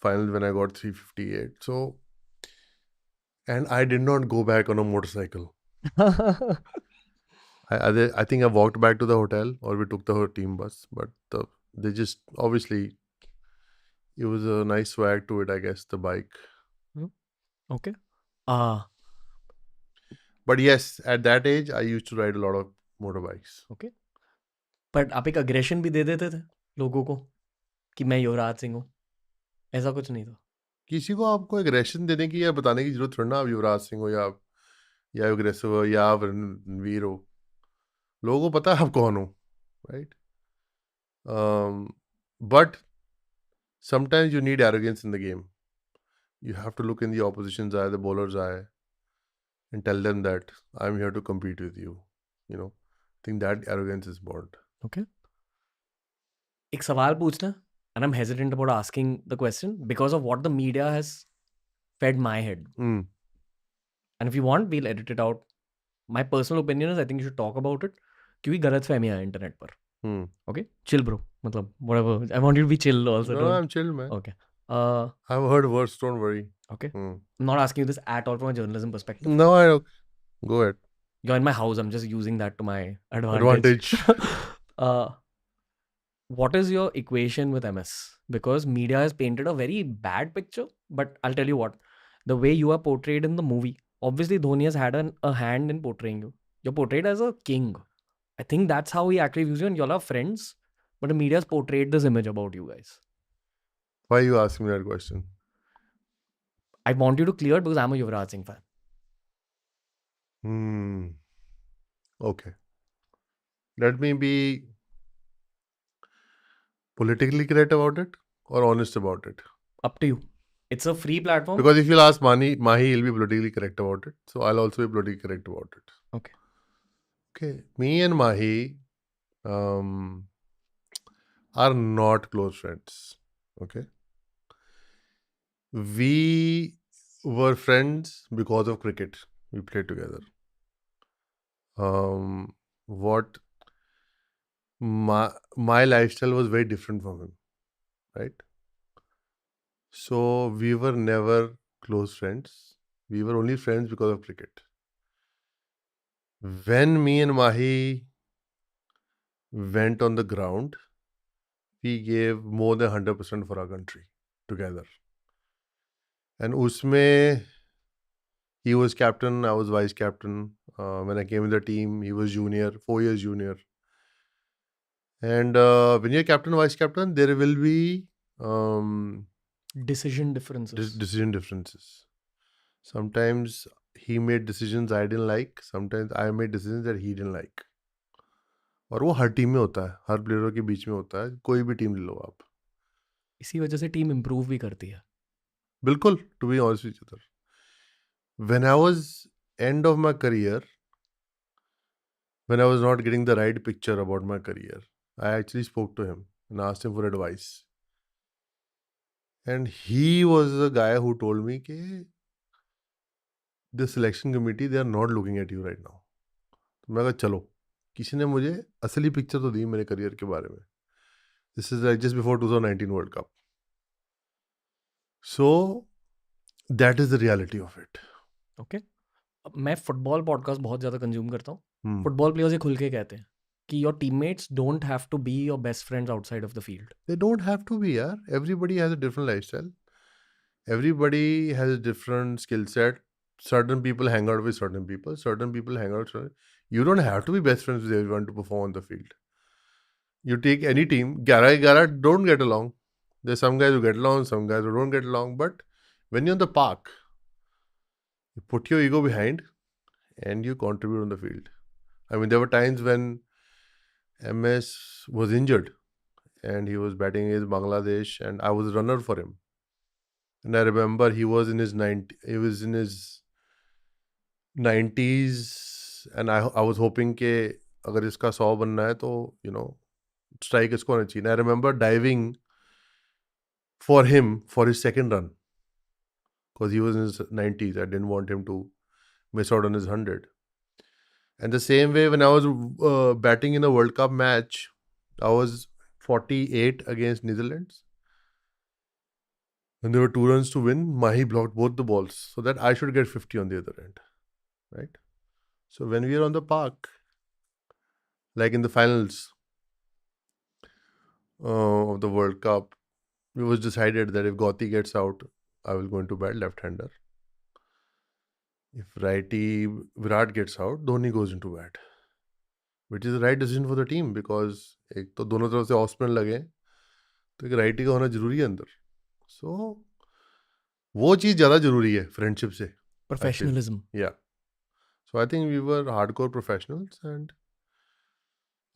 final, when I got 358, so and I did not go back on a motorcycle. I think I walked back to the hotel, or we took the whole team bus. But they just obviously it was a nice swag to it, I guess, the bike. Okay. But yes, at that age, I used to ride a lot of motorbikes. Okay. But आप एक aggression भी दे देते थे लोगों को कि मैं युवराज सिंह हूँ. ऐसा कुछ नहीं था. किसी को आपको एग्रेशन देने की या बताने की जरूरत थोड़ी ना, आप युवराज सिंह हो या एग्रेसिव हो या आप रणवीर हो. लोगों को पता है आप कौन हो, right? But sometimes you need arrogance in the game. You have to look in the opposition's eye, the bowler's eye, and tell them that I'm here to compete with you. You know, I think that arrogance is born. Okay. एक सवाल पूछना, and I'm hesitant about asking the question because of what the media has fed my head. Mm. And if you want, we'll edit it out. My personal opinion is I think you should talk about it क्योंकि गलत फहमियां हैं internet पर. Hmm. Okay, chill bro. मतलब whatever. I want you to be chill also. No, don't- I'm chill, man. Okay. I've heard worse. Don't worry. Okay. Hmm. I'm not asking you this at all from a journalism perspective. No, I don't. Go ahead. You're in my house. I'm just using that to my advantage. What is your equation with MS? Because media has painted a very bad picture. But I'll tell you what. The way you are portrayed in the movie, obviously Dhoni has had a hand in portraying you. You're portrayed as a king. I think that's how he actually views you, and y'all are friends. But the media has portrayed this image about you guys. Why are you asking me that question? I want you to clear it because I'm a Yuvraj Singh fan. Okay. Let me be politically correct about it or honest about it. Up to you. It's a free platform. Because if you'll ask Mahi, he'll be politically correct about it. So I'll also be politically correct about it. Okay. Okay. Me and Mahi are not close friends. Okay. We were friends because of cricket. We played together. What my lifestyle was very different from him, right? So we were never close friends. We were only friends because of cricket. When me and Mahi went on the ground, we gave more than 100% for our country together. And usme he was captain, I was vice captain. When I came in the team, he was junior, 4 years junior. And when you're captain, vice captain, there will be Decision differences. decision differences. Sometimes he made decisions I didn't like. Sometimes I made decisions that he didn't like. और वो हर team में होता है, हर प्लेयरों के बीच में होता है, कोई भी टीम ले लो आप. इसी वजह से टीम इम्प्रूव भी करती है. बिल्कुल, to be honest with other. When I was end of my career, when I was not getting the right picture about my career, I actually spoke to him and asked him for advice. And he was the guy who told me कि the selection committee they are not looking at you right now. तो मैं कहा चलो, किसी ने मुझे असली picture तो दी मेरे करियर के बारे में. This is like just before 2019 world cup. So that is the reality of it. Okay. मैं फुटबॉल पॉडकास्ट बहुत ज़्यादा कंज्यूम करता हूँ. Hmm. फुटबॉल प्लेयर्स ये खुल के कहते हैं कि your teammates don't have to be your best friends outside of the field. They don't have to be, yaar. Everybody has a different lifestyle. Everybody has a different skill set. Certain people hang out with certain people. Certain people hang out with certain. You don't have to be best friends with everyone to perform on the field. You take any team, 11 don't get along. There's some guys who get along, some guys who don't get along. But when you're in the park, you put your ego behind and you contribute on the field. I mean, there were times when MS was injured and he was batting against Bangladesh, and I was a runner for him. And I remember he was in his 90s, and I was hoping कि अगर इसका 100 बनना है तो strike इसको होना चाहिए. And I remember diving for him for his second run because he was in his 90s. I didn't want him to miss out on his 100. And the same way, when I was batting in a World Cup match, I was 48 against Netherlands. When there were 2 runs to win, Mahi blocked both the balls so that I should get 50 on the other end. Right? So when we are on the park, like in the finals of the World Cup, it was decided that if Gauti gets out, I will go into bat left-hander. If righty Virat gets out, Dhoni goes into bat. Which is the right decision for the team because एक तो दोनों तरफ से off spinner लगे तो एक righty का होना जरूरी है अंदर. सो वो चीज़ ज़्यादा जरूरी है फ्रेंडशिप से. Professionalism. Yeah. So I think we were hardcore professionals, and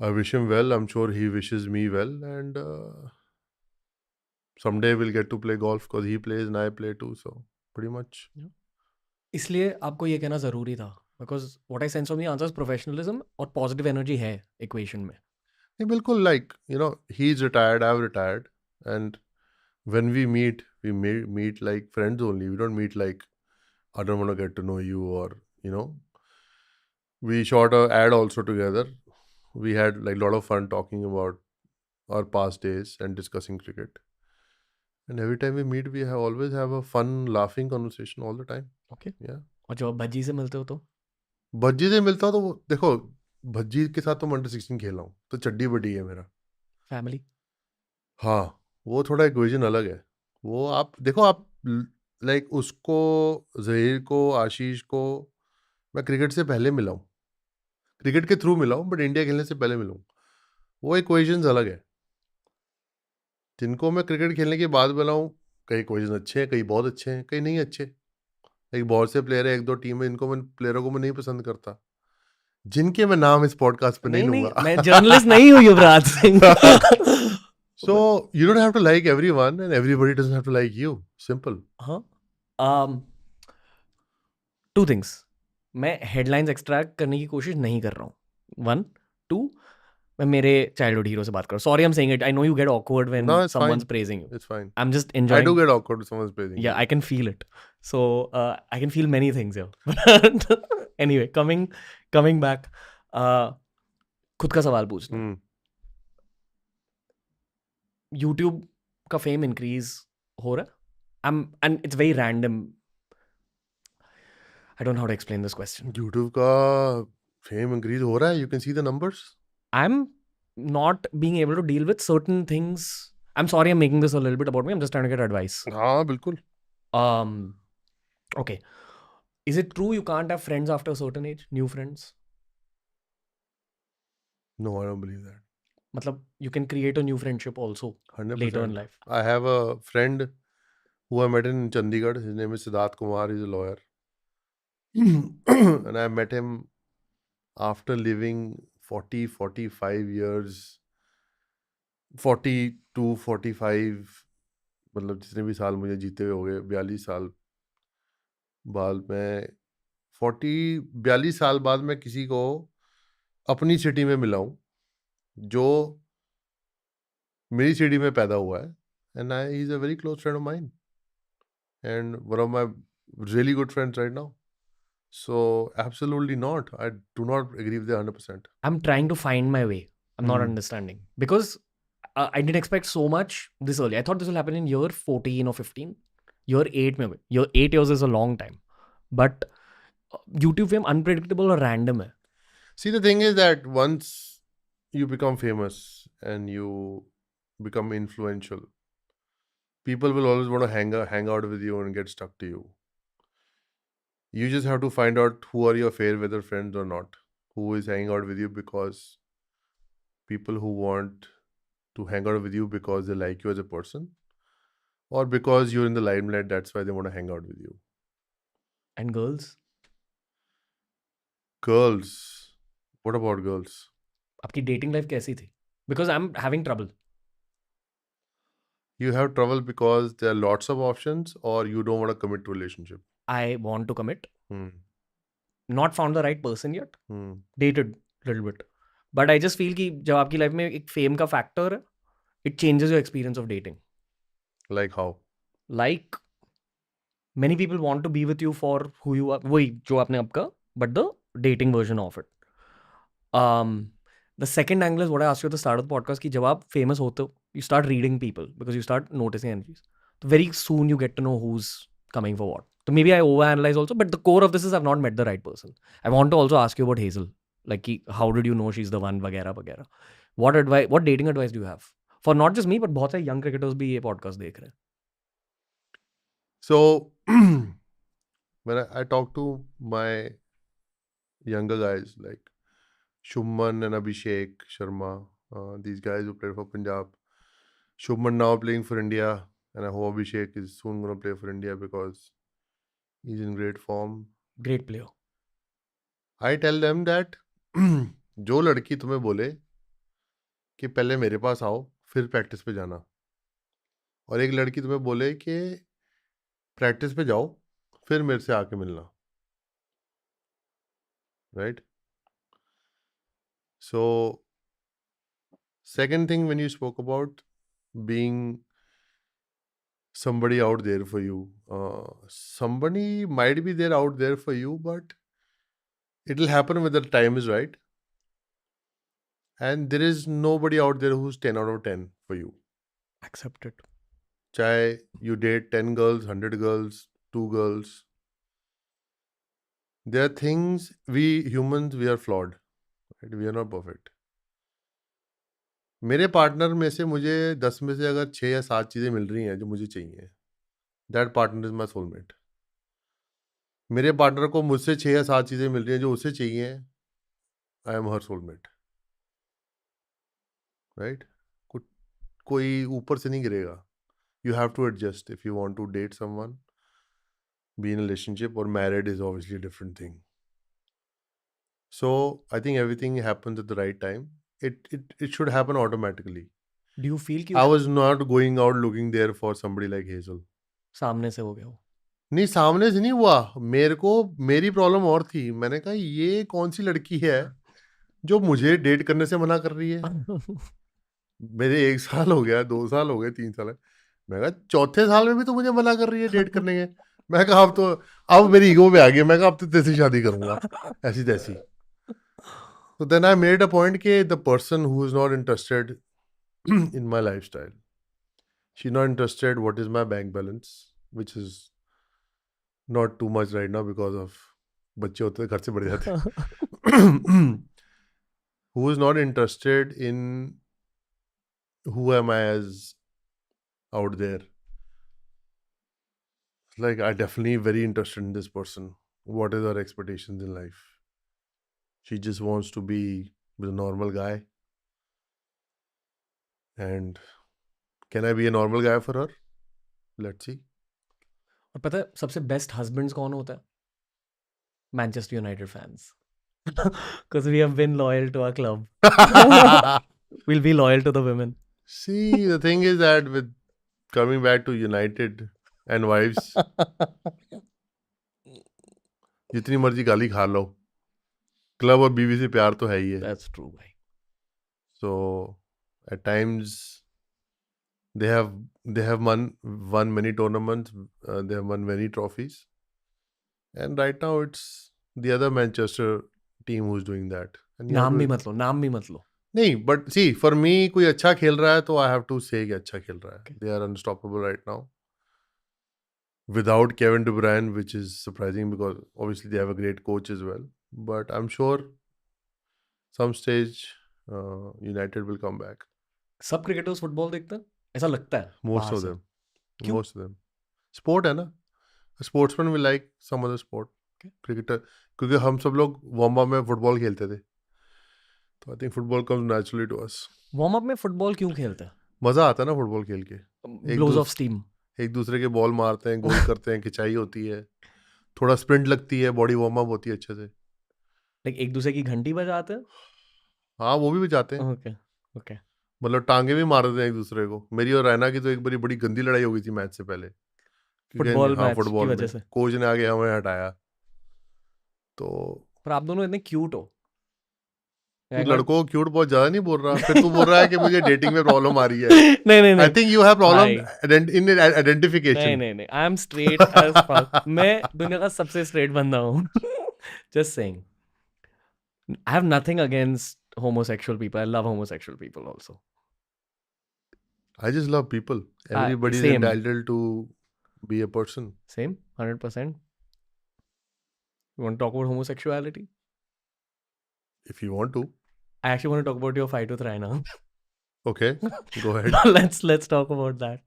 I wish him well. I'm sure he wishes me well, and someday we'll get to play golf because he plays and I play too. So pretty much. इसलिए आपको ये कहना ज़रूरी था because what I sense of the answers professionalism और positive energy है equation में. नहीं, बिल्कुल. like he's retired, I've retired, and when we meet like friends only. We don't meet like I don't want to get to know you, or we shot a ad also together. We had like a lot of fun talking about our past days and discussing cricket. And every time we meet, we always have a fun, laughing conversation all the time. Okay. Yeah. और जब आप भज्जी से मिलते हो तो भज्जी से मिलता हूँ तो देखो, भज्जी के साथ तो मैं अंडर 16 खेला हूँ तो चड्डी बड़ी है मेरा. फैमिली. हाँ, वो थोड़ा इक्वेशन अलग है. वो आप देखो, आप लाइक उसको, जहीर को, आशीष को मैं क्रिकेट से पहले मिला हूँ, क्रिकेट के थ्रू मिला हूँ, बट इंडिया खेलने से पहले मिला हूँ. वो इक्वेशंस अलग है. जिनको मैं क्रिकेट खेलने के बाद मिला हूँ, कई इक्वेशन अच्छे हैं, कई बहुत अच्छे हैं, कई नहीं अच्छे. एक बहुत से प्लेयर है, 1-2 टीम है, इनको मैं प्लेयरों को मैं नहीं पसंद करता, जिनके मैं नाम इस पॉडकास्ट पे नहीं लूंगा. मैं जर्नलिस्ट नहीं हूँ Yuvraj Singh. So you don't have to like everyone, and everybody doesn't have to like you. Simple. हाँ. 2 थिंग्स. मैं हेडलाइंस एक्सट्रैक्ट करने की कोशिश नहीं कर रहा हूँ. 1 2 मैं मेरे चाइल्डहुड हीरो से बात कर रहा हूँ. Sorry I am saying it. I know you get awkward when No, it's someone's fine. Praising you. It's fine. I am just I enjoying. do get awkward if someone's praising Yeah, you. I can feel it. So I can feel many things here. Anyway, coming back. खुद का सवाल पूछना. Hmm. YouTube का fame increase हो रहा है. And it's very random. I don't know how to explain this question. YouTube का fame increase हो रहा है. You can see the numbers. I'm not being able to deal with certain things. I'm sorry I'm making this a little bit about me. I'm just trying to get advice. हाँ, बिल्कुल. Okay. Is it true you can't have friends after a certain age? New friends? No, I don't believe that. मतलब you can create a new friendship also 100%. later in life. I have a friend who I met in Chandigarh. His name is Siddharth Kumar. He's a lawyer. And I met him after living 40-45 years, 42-45, मतलब जितने भी साल मुझे जीते हुए हो गए, 42 साल बाद मैं 42 साल बाद मैं किसी को अपनी सिटी में मिला हूँ जो मेरी सिटी में पैदा हुआ है. And he is a very close friend of mine and one of my really good friends right now. So absolutely not. I do not agree with the 100%. I'm trying to find my way. I'm not Hmm. understanding because I didn't expect so much this early. I thought this will happen in year 14 or 15. Year 8 maybe. Year 8 years is a long time. But YouTube fame unpredictable or random hai. See, the thing is that once you become famous and you become influential, people will always want to hang out with you and get stuck to you. You just have to find out who are your fair weather friends or not, who is hanging out with you because people who want to hang out with you because they like you as a person, or because you're in the limelight, that's why they want to hang out with you. And girls, Girls, what about girls? आपकी dating life कैसी थी? Because I'm having trouble. You have trouble because there are lots of options, or you don't want to commit to a relationship. I want to commit. Hmm. Not found the right person yet. Hmm. Dated little bit. But I just feel कि जब आपकी life में एक fame का factor है, it changes your experience of dating. Like how? Like many people want to be with you for who you are, वही जो आपने आपका, but the dating version of it. The second angle is what I asked you at the start of the podcast कि जब आप famous होते हो, you start reading people because you start noticing energies. So very soon you get to know who's coming for what. So maybe I overanalyze also, but the core of this is I've not met the right person. I want to also ask you about Hazel. Like कि how did you know she's the one वगैरह वगैरह. What dating advice do you have? For not just me, but बहुत सारे young cricketers भी ये podcast देख रहे हैं. So when I talk to my younger guys like Shubman and Abhishek Sharma, these guys who played for Punjab. Shubman now playing for India, and I hope Abhishek is soon going to play for India because he's in great form. Great player. I tell them that जो लड़की तुम्हें बोले कि पहले मेरे पास आओ फिर practice पे जाना, और एक लड़की तुम्हें बोले कि प्रैक्टिस पे जाओ फिर मेरे से आके मिलना, right? So second thing, when you spoke about being somebody out there for you, somebody might be there out there for you, but it'll happen when the time is right, and there is nobody out there who's 10 out of 10 for you. Accept it. Chahe you date 10 girls, 100 girls, 2 girls, there are things, we humans, we are flawed, right? We are not perfect. मेरे partner में से मुझे 10 में से अगर 6 या 7 चीज़ें मिल रही हैं जो मुझे चाहिए, that partner is my soulmate. मेरे पार्टनर को मुझसे 6 या 7 चीज़ें मिल रही हैं जो उसे चाहिए, I am her soulmate, right? कोई ऊपर से नहीं गिरेगा. You have to adjust if you want to date someone, be in a relationship, or married is obviously a different thing. So I think everything happens at the right time. It should happen automatically. Do you feel कि I was not going out looking there for somebody like Hazel. सामने से हो गया हो? नहीं, सामने से नहीं हुआ. मेरी प्रॉब्लम और थी. मैंने कहा ये कौन सी लड़की है जो मुझे डेट करने से मना कर रही है. मेरे 1 साल हो गया, 2 साल हो गए, 3 साल है. मैं कहा चौथे साल में भी तो मुझे मना कर रही है डेट करने के. मैं कहा अब मेरी ईगो पे आ गया. मैं कहा अब तो तेरे से शादी करूंगा ऐसी तैसी. तो then I made a point कि the person who is not interested in my life style, she not interested what is my bank balance, which is not too much right now because of बच्चे होते हैं, घर से बढ़ जाते. Who is not interested in who am I as out there. Like, I definitely very interested in this person. What is her expectations in life? She just wants to be with a normal guy. And can I be a normal guy for her? Let's see. और पता है सबसे best husbands कौन होता है? Manchester United fans. Because we have been loyal to our club. We'll be loyal to the women. See, the thing is that with coming back to United and wives, जितनी मर्जी गाली खा लो, club और बीवी से प्यार तो है ही है. That's true, भाई. So at times they have won many tournaments, they have won many trophies, and right now it's the other Manchester team who's doing that. And you have नाम to- भी मत लो, नाम भी मत लो. नहीं, but see, for me, कोई अच्छा खेल रहा है तो I have to say कि अच्छा खेल रहा है. Okay. They are unstoppable right now. Without Kevin De Bruyne, which is surprising because obviously they have a great coach as well. But I'm sure some stage United will come back. सब cricketers football देखते हैं, ऐसा लगता है Most बाहर of से. them. क्यों? Most of them. Sport है ना. A sportsman will like some other sport. Okay. Cricketer. क्योंकि हम सब लोग वार्म अप में फुटबॉल खेलते थे. तो I think football comes naturally to us. Warm up में फुटबॉल क्यों खेलते हैं? मजा आता है ना फुटबॉल खेल के. Blows off steam. एक दूसरे के बॉल मारते हैं, गोल करते हैं, खिंचाई होती है, थोड़ा स्प्रिंट लगती है, बॉडी वार्म अप होती है अच्छे से. लाइक एक दूसरे की घंटी बजाते हैं. हाँ, वो भी जाते हैं. Okay okay. मतलब टांगे भी मार देते हैं एक दूसरे को. मेरी और रैना की तो एक बड़ी गंदी लड़ाई हो गई थी मैच से पहले. फुटबॉल हाँ, मैच की फुटबॉल वजह में से. कोच ने आगे हमें हटाया. तो पर आप दोनों इतने क्यूट हो. तू लड़कों को क्यूट बहुत ज्यादा नहीं बोल रहा. फिर तू बोल रहा है कि मुझे डेटिंग में प्रॉब्लम आ रही है. नहीं नहीं आई नहीं think you have problem in नहीं आइडेंटिफिकेशन. नहीं नहीं, I am straight as fuck. मैं दुनिया का सबसे स्ट्रेट बंदा हूँ. Just saying. I have nothing against homosexual people. I love homosexual people also. I just love people. Everybody is same. entitled to be a person. Same, 100%. You want to talk about homosexuality? If you want to. I actually want to talk about your fight with Raina. Okay, go ahead. let's talk about that.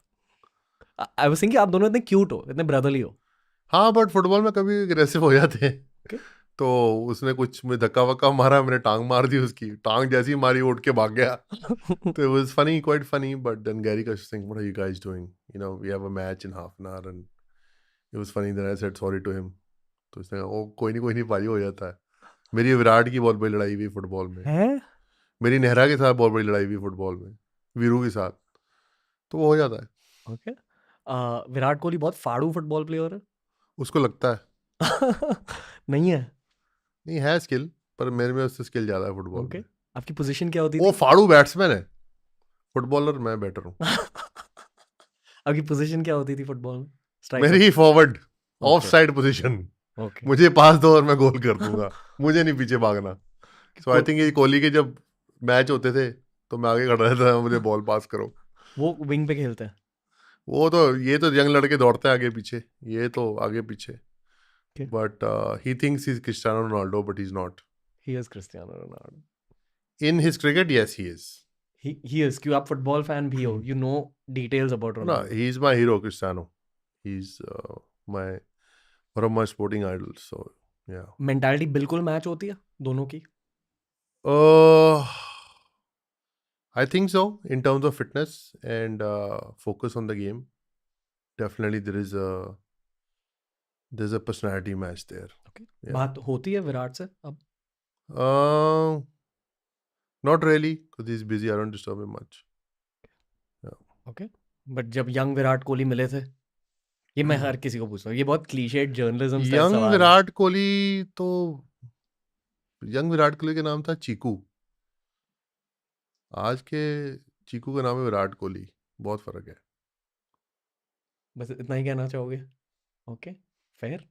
I was thinking आप दोनों इतने cute हो, इतने brotherly हो. हाँ, but football में कभी aggressive हो जाते हैं. Okay. तो उसने कुछ में धक्का वक्का मारा, मैंने टांग मार दी उसकी. टांग जैसी मारी उठ के भाग गया. तो it was funny, quite funny. But then Gary was saying, "What are you guys doing? You know, we have a match in half an hour." And it was funny. Then I said sorry to him. तो उसने कहा, "ओ कोई नहीं भाई, हो जाता है." मेरी विराट की बहुत बड़ी लड़ाई हुई फुटबॉल में. हैं? मेरी नेहरा के साथ बहुत बड़ी लड़ाई हुई फुटबॉल में, वीरू के साथ. तो वो हो जाता है. Okay. विराट कोहली बहुत फाड़ू फुटबॉल प्लेयर है. उसको लगता है. नहीं है. नहीं है स्किल, पर मेरे में उससे स्किल ज्यादा है फुटबॉल Okay. में. आपकी पोजीशन क्या होती वो थी? फाड़ू बैट्समैन है. फुटबॉलर मैं बैटर हूँ. आपकी पोजीशन क्या होती थी फुटबॉल में? Striker? मेरी forward of Okay. Side position. Okay. मुझे पास दो और मैं गोल कर दूंगा. मुझे नहीं पीछे भागना. सो आई थिंक ये कोहली के जब मैच होते थे तो मैं आगे खड़ा रहता था, मुझे बॉल पास करो. वो विंग पे खेलते हैं. वो तो ये तो यंग लड़के दौड़ते हैं आगे पीछे, ये तो आगे पीछे. Okay. But he thinks he is Cristiano Ronaldo, but he is not. He is Cristiano Ronaldo. In his cricket, yes he is. He is. क्यों आप फुटबॉल फैन भी हो? You know details about No, Ronaldo. he is my hero, Cristiano. He's my one of my sporting idols. So yeah. Mentality बिल्कुल match होती है दोनों की. I think so in terms of fitness and focus on the game. Definitely there's a personality match there. Okay. Yeah. बात होती है विराट से अब? Not really, because he's busy. I don't disturb him much. Okay. But जब young Virat Kohli मिले थे, ये मैं हर किसी को पूछता हूँ, ये बहुत क्लीशेड जर्नलिज्म स्टाइल यंग सवाल है. विराट कोहली तो यंग विराट कोहली का नाम था चीकू. आज के चीकू का नाम है विराट कोहली. बहुत फर्क है. बस इतना ही कहना चाहोगे? Okay, fair.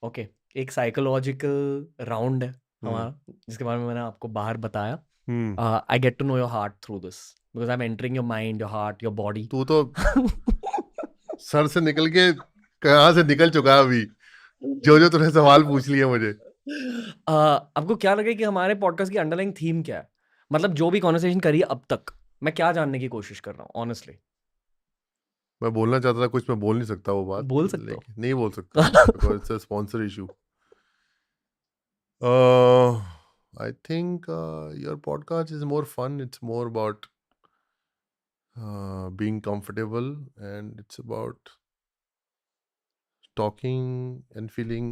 ओके, एक साइकोलॉजिकल राउंड है हमारा, जिसके बारे में मैंने आपको बाहर बताया. I get to know your heart through this because I am entering your mind, your heart, your body. तू तो सर से निकल के कहाँ से निकल चुका है अभी, जो तूने सवाल पूछ लिया मुझे. आपको क्या लगे कि हमारे पॉडकास्ट की अंडरलाइंग थीम क्या है? मतलब जो भी कॉन्वर्सेशन करी है अब तक, मैं क्या जानने की कोशिश कर रहा हूँ ऑनेस्टली. मैं बोलना चाहता था कुछ, मैं बोल नहीं सकता वो बात. बोल सकते हो. नहीं बोल सकता because it's a sponsor issue. I think your podcast is more fun. It's more about being comfortable, and it's about talking and feeling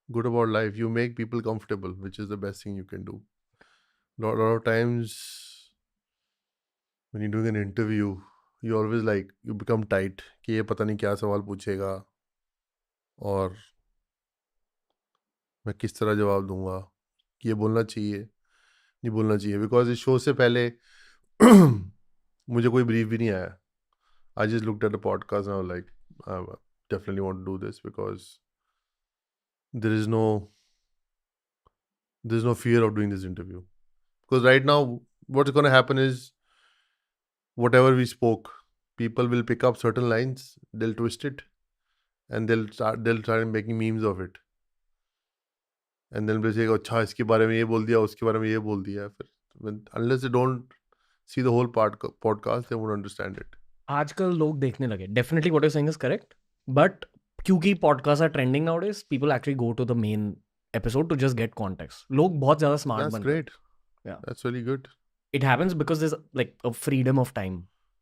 good about life. You make people comfortable, which is the best thing you can do. Lot of times when you're doing an interview, you always you become tight कि ये पता नहीं क्या सवाल पूछेगा और मैं किस तरह जवाब दूंगा, कि ये बोलना चाहिए नहीं बोलना चाहिए. बिकॉज इस शो से पहले मुझे कोई ब्रीफ भी नहीं आया. I just looked at the podcast and I was like, I definitely want to do this because there is no fear of doing this interview, because right now what's going to happen is whatever we spoke, people will pick up certain lines, they'll twist it, and they'll start making memes of it, and then they'll say, अच्छा इसके बारे में ये बोल दिया, उसके बारे में ये बोल दिया. फिर unless they don't see the whole podcast, they won't understand it. आजकल लोग देखने लगे. Definitely what you're saying is correct, but क्योंकि podcasts are trending nowadays, people actually go to the main episode to just get context. लोग बहुत ज़्यादा smart That's बन गए. great. Yeah. That's really good. It happens because there's like a freedom of time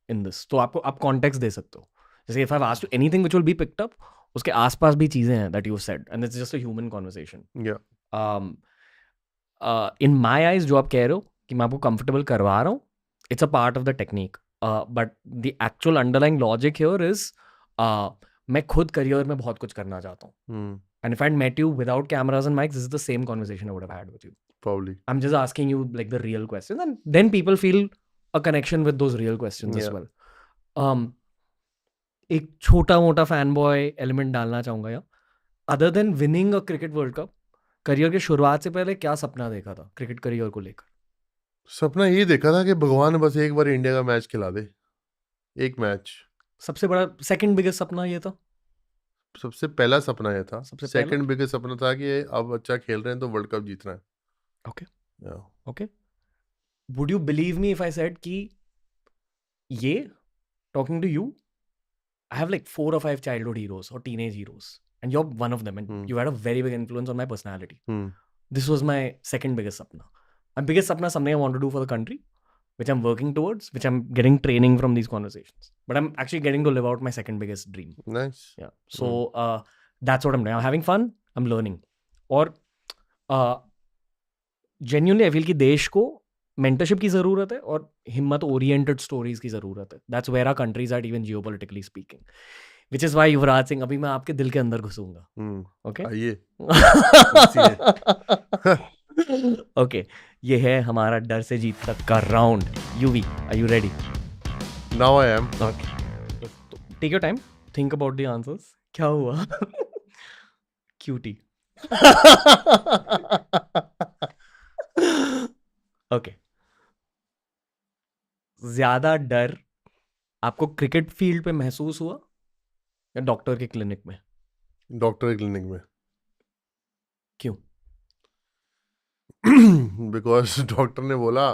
in this. तो आप context दे सकते हो. जैसे if I've asked you anything which will be picked up, उसके आसपास भी चीज़ें हैं that you said, and it's just a human conversation. Yeah. In my eyes, जो आप कह रहे हो कि मैं आपको comfortable करवा रहा हूँ, it's a part of the technique. But the actual underlying logic here is मैं खुद career में बहुत कुछ करना चाहता हूँ. And if I'd met you without cameras and mics, this is the same conversation I would have had with you. Probably. I'm just asking you like the real questions, and then people feel a connection with those real questions as Yeah. well. एक छोटा मोटा fanboy element डालना चाहूँगा यहाँ. Other than winning a cricket World Cup, career के शुरुआत से पहले क्या सपना देखा था क्रिकेट करियर को लेकर? सपना ये देखा था कि भगवान बस एक बार इंडिया का मैच खिला दे, एक मैच. सबसे बड़ा सेकंड बिगेस्ट सपना ये था? सबसे पहला सपना ये था. सबसे पहला? सेकंड बिगेस्ट सपना था कि अब अच्छा खेल रहे हैं तो वर्ल्ड कप जीतना है. Okay. Yeah. Okay. Would you believe me if I said कि ये talking to you, I have like 4 or 5 childhood heroes or teenage heroes, and you're one of them, and you had a very big influence on my personality. This was my second biggest sapna. My biggest sapna is something I want to do for the country, which I'm working towards, which I'm getting training from these conversations. But I'm actually getting to live out my second biggest dream. Nice. Yeah. So that's what I'm doing. I'm having fun. I'm learning. और genuinely I feel कि देश को mentorship की ज़रूरत है और हिम्मत oriented stories की ज़रूरत है. That's where our countries are even geopolitically speaking. Which is why Yuvraj Singh, अभी मैं आपके दिल के अंदर घुसूंगा. Okay? आइए. Okay. ये है हमारा डर से जीत तक का round. UV, are you ready? Now I am. Okay. Take your time. Think about the answers. क्या हुआ? Cutie. Okay. ज्यादा डर आपको क्रिकेट फील्ड पे महसूस हुआ या डॉक्टर के क्लिनिक में? डॉक्टर के क्लिनिक में. क्यों? बिकॉज डॉक्टर ने बोला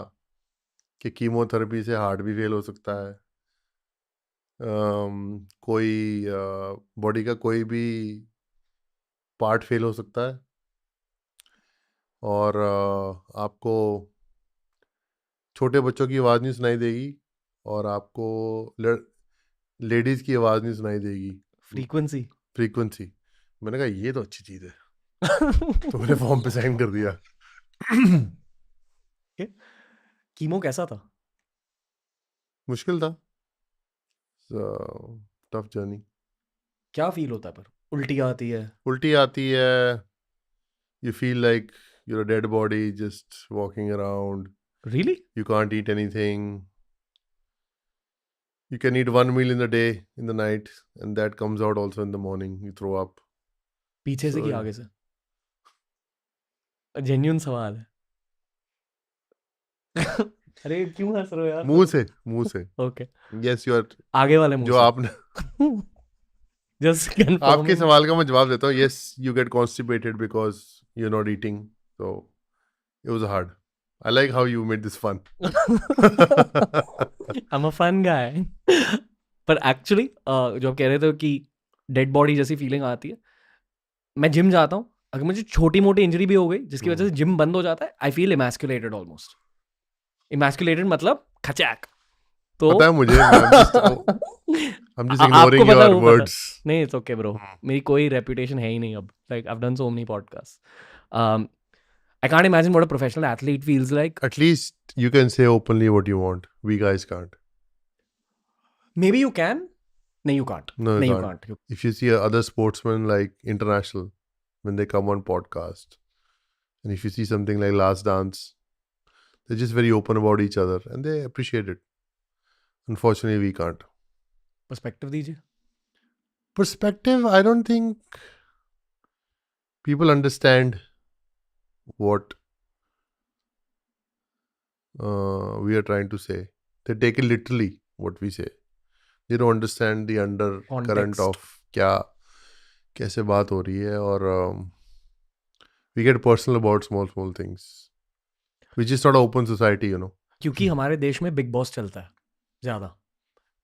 कि कीमोथेरेपी से हार्ट भी फेल हो सकता है, कोई बॉडी का कोई भी पार्ट फेल हो सकता है, और आपको छोटे बच्चों की आवाज़ नहीं सुनाई देगी, और आपको लेडीज़ की आवाज़ नहीं सुनाई देगी. फ्रीक्वेंसी. मैंने कहा ये तो अच्छी चीज़ है. तो मैंने फॉर्म पे साइन कर दिया. कीमो कैसा था? मुश्किल था. Tough journey. क्या फील होता है? पर उल्टी आती है. You feel like you're a dead body just walking around. Really? You can't eat anything. You can eat one meal in the day, in the night, and that comes out also in the morning. You throw up. पीछे से कि आगे से? Genuine सवाल है. अरे क्यों हंस रहे हो यार? मुंह से. Okay. Yes, you are. आगे वाले मुंह जो से. आपने Just confirm. आपके सवाल का मैं जवाब देता हूँ. Yes, you get constipated because you're not eating. So it was hard. I like how you made this fun. I'm a fun guy. पर एक्चुअली जो आप कह रहे थे कि डेड बॉडी जैसी फीलिंग आती है, मैं जिम जाता हूँ, अगर मुझे छोटी मोटी इंजरी भी हो गई जिसकी वजह से जिम बंद हो जाता है, आई फील इमैस्कुलेटेड ऑलमोस्ट. इमैस्कुलेटेड मतलब खचाक. तो पता है मुझे. I'm just ignoring आपको पता है your वो पता. words. नहीं, इट्स ओके ब्रो. मेरी कोई रेपुटेशन है ही नहीं अब. Like I have done so many podcast. I can't imagine what a professional athlete feels like. At least you can say openly what you want. We guys can't. Maybe you can. No, you can't. No, you you can't. can't. If you see other sportsmen like international, when they come on podcast, and if you see something like Last Dance, they're just very open about each other and they appreciate it. Unfortunately, we can't. Perspective दीजिए. Perspective, I don't think people understand what we are trying to say. They take it literally what we say. They don't understand the undercurrent Context. of क्या कैसे बात हो रही है और we get personal about small things, which is not an open society, you know. क्योंकि हमारे देश में बिग बॉस चलता है ज्यादा.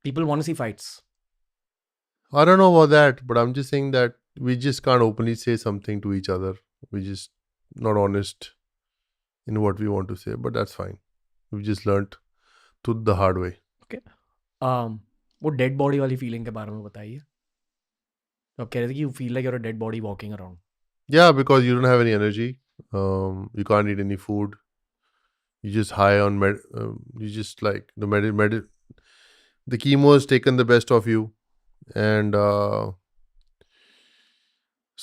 People want to see fights. I don't know about that, but I'm just saying that we just can't openly say something to each other. We just not honest in what we want to say, but that's fine. We just learnt to the hard way. वो dead body वाली feeling के बारे में बताइए. आप कह रहे थे कि you feel like you're a dead body walking around. Yeah, because you don't have any energy. You can't eat any food. You just high on you just like the chemo has taken the best of you, and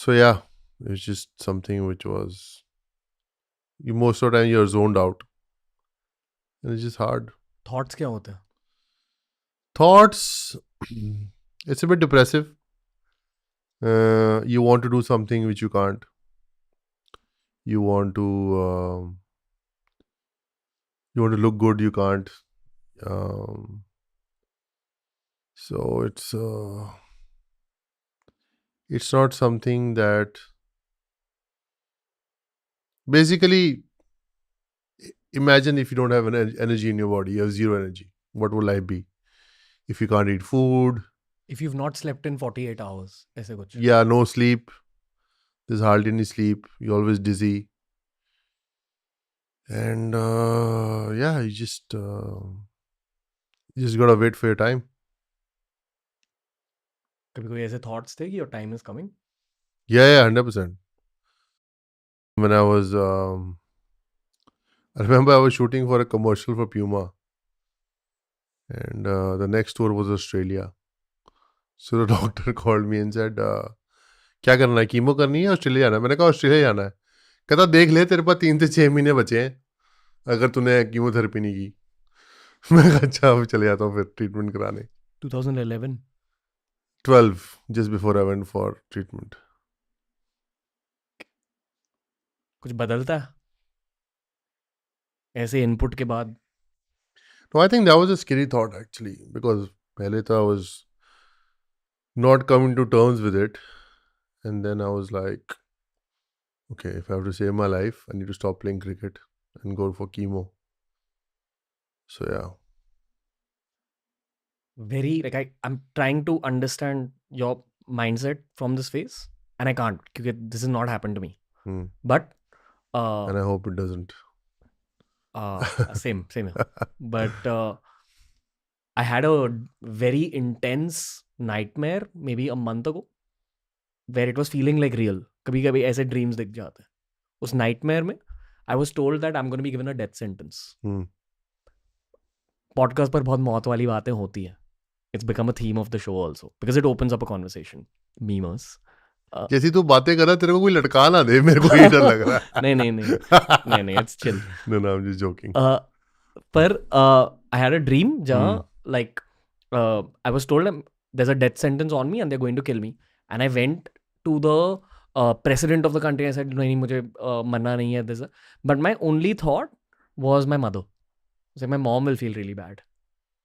so yeah, it's just something which was you most of the time you're zoned out, and it's just hard. Thoughts क्या होते हैं? Thoughts, it's a bit depressive. You want to do something which you can't. You want to look good, you can't. So it's not something that basically imagine if you don't have energy in your body, you have zero energy. What will life be if you can't eat food? If you've not slept in 48 hours, ऐसे कुछ. Yeah, no sleep. There's hardly any sleep. You're always dizzy. And yeah, you just gotta wait for your time. कभी कोई ऐसे thoughts थे कि your time is coming? Yeah, 100%. When I was, I remember I was shooting for a commercial for Puma, and the next tour was Australia. So the doctor called me and said, क्या करना है, chemo करनी है, Australia जाना है? मैंने कहा Australia जाना है. कहता देख ले तेरे पास 3 से 6 महीने बचे हैं अगर तूने कीमोथेरेपी नहीं की. मैं कहा अच्छा अब चले जाता हूँ फिर ट्रीटमेंट कराने. 2011. 12, just before I went for treatment. कुछ बदलता है ऐसे इनपुट के बाद? No, I think that was a scary thought actually, because पहले तो I was not coming to terms with it, and then I was like, okay, if I have to save my life, I need to stop playing cricket and go for chemo. So yeah. Very like I'm trying to understand your mindset from this phase and I can't because this has not happened to me. But And I hope it doesn't. same here. But I had a very intense nightmare maybe a month ago where it was feeling like real. कभी कभी ऐसे dreams दिख जाते हैं. उस nightmare में I was told that I'm going to be given a death sentence. Podcast पर बहुत मौत वाली बातें होती हैं. It's become a theme of the show also because it opens up a conversation. Memers. जैसी तू बातें कर रहा तेरे को कोई लटका ना दे, मेरे को ही डर लग रहा है. नहीं, it's chill. No, I'm just joking. पर I had a dream जहाँ like I was told there's a death sentence on me and they're going to kill me, and I went to the president of the country. I said नहीं मुझे मरना नहीं है this, but my only thought was my mother. So my mom will feel really bad.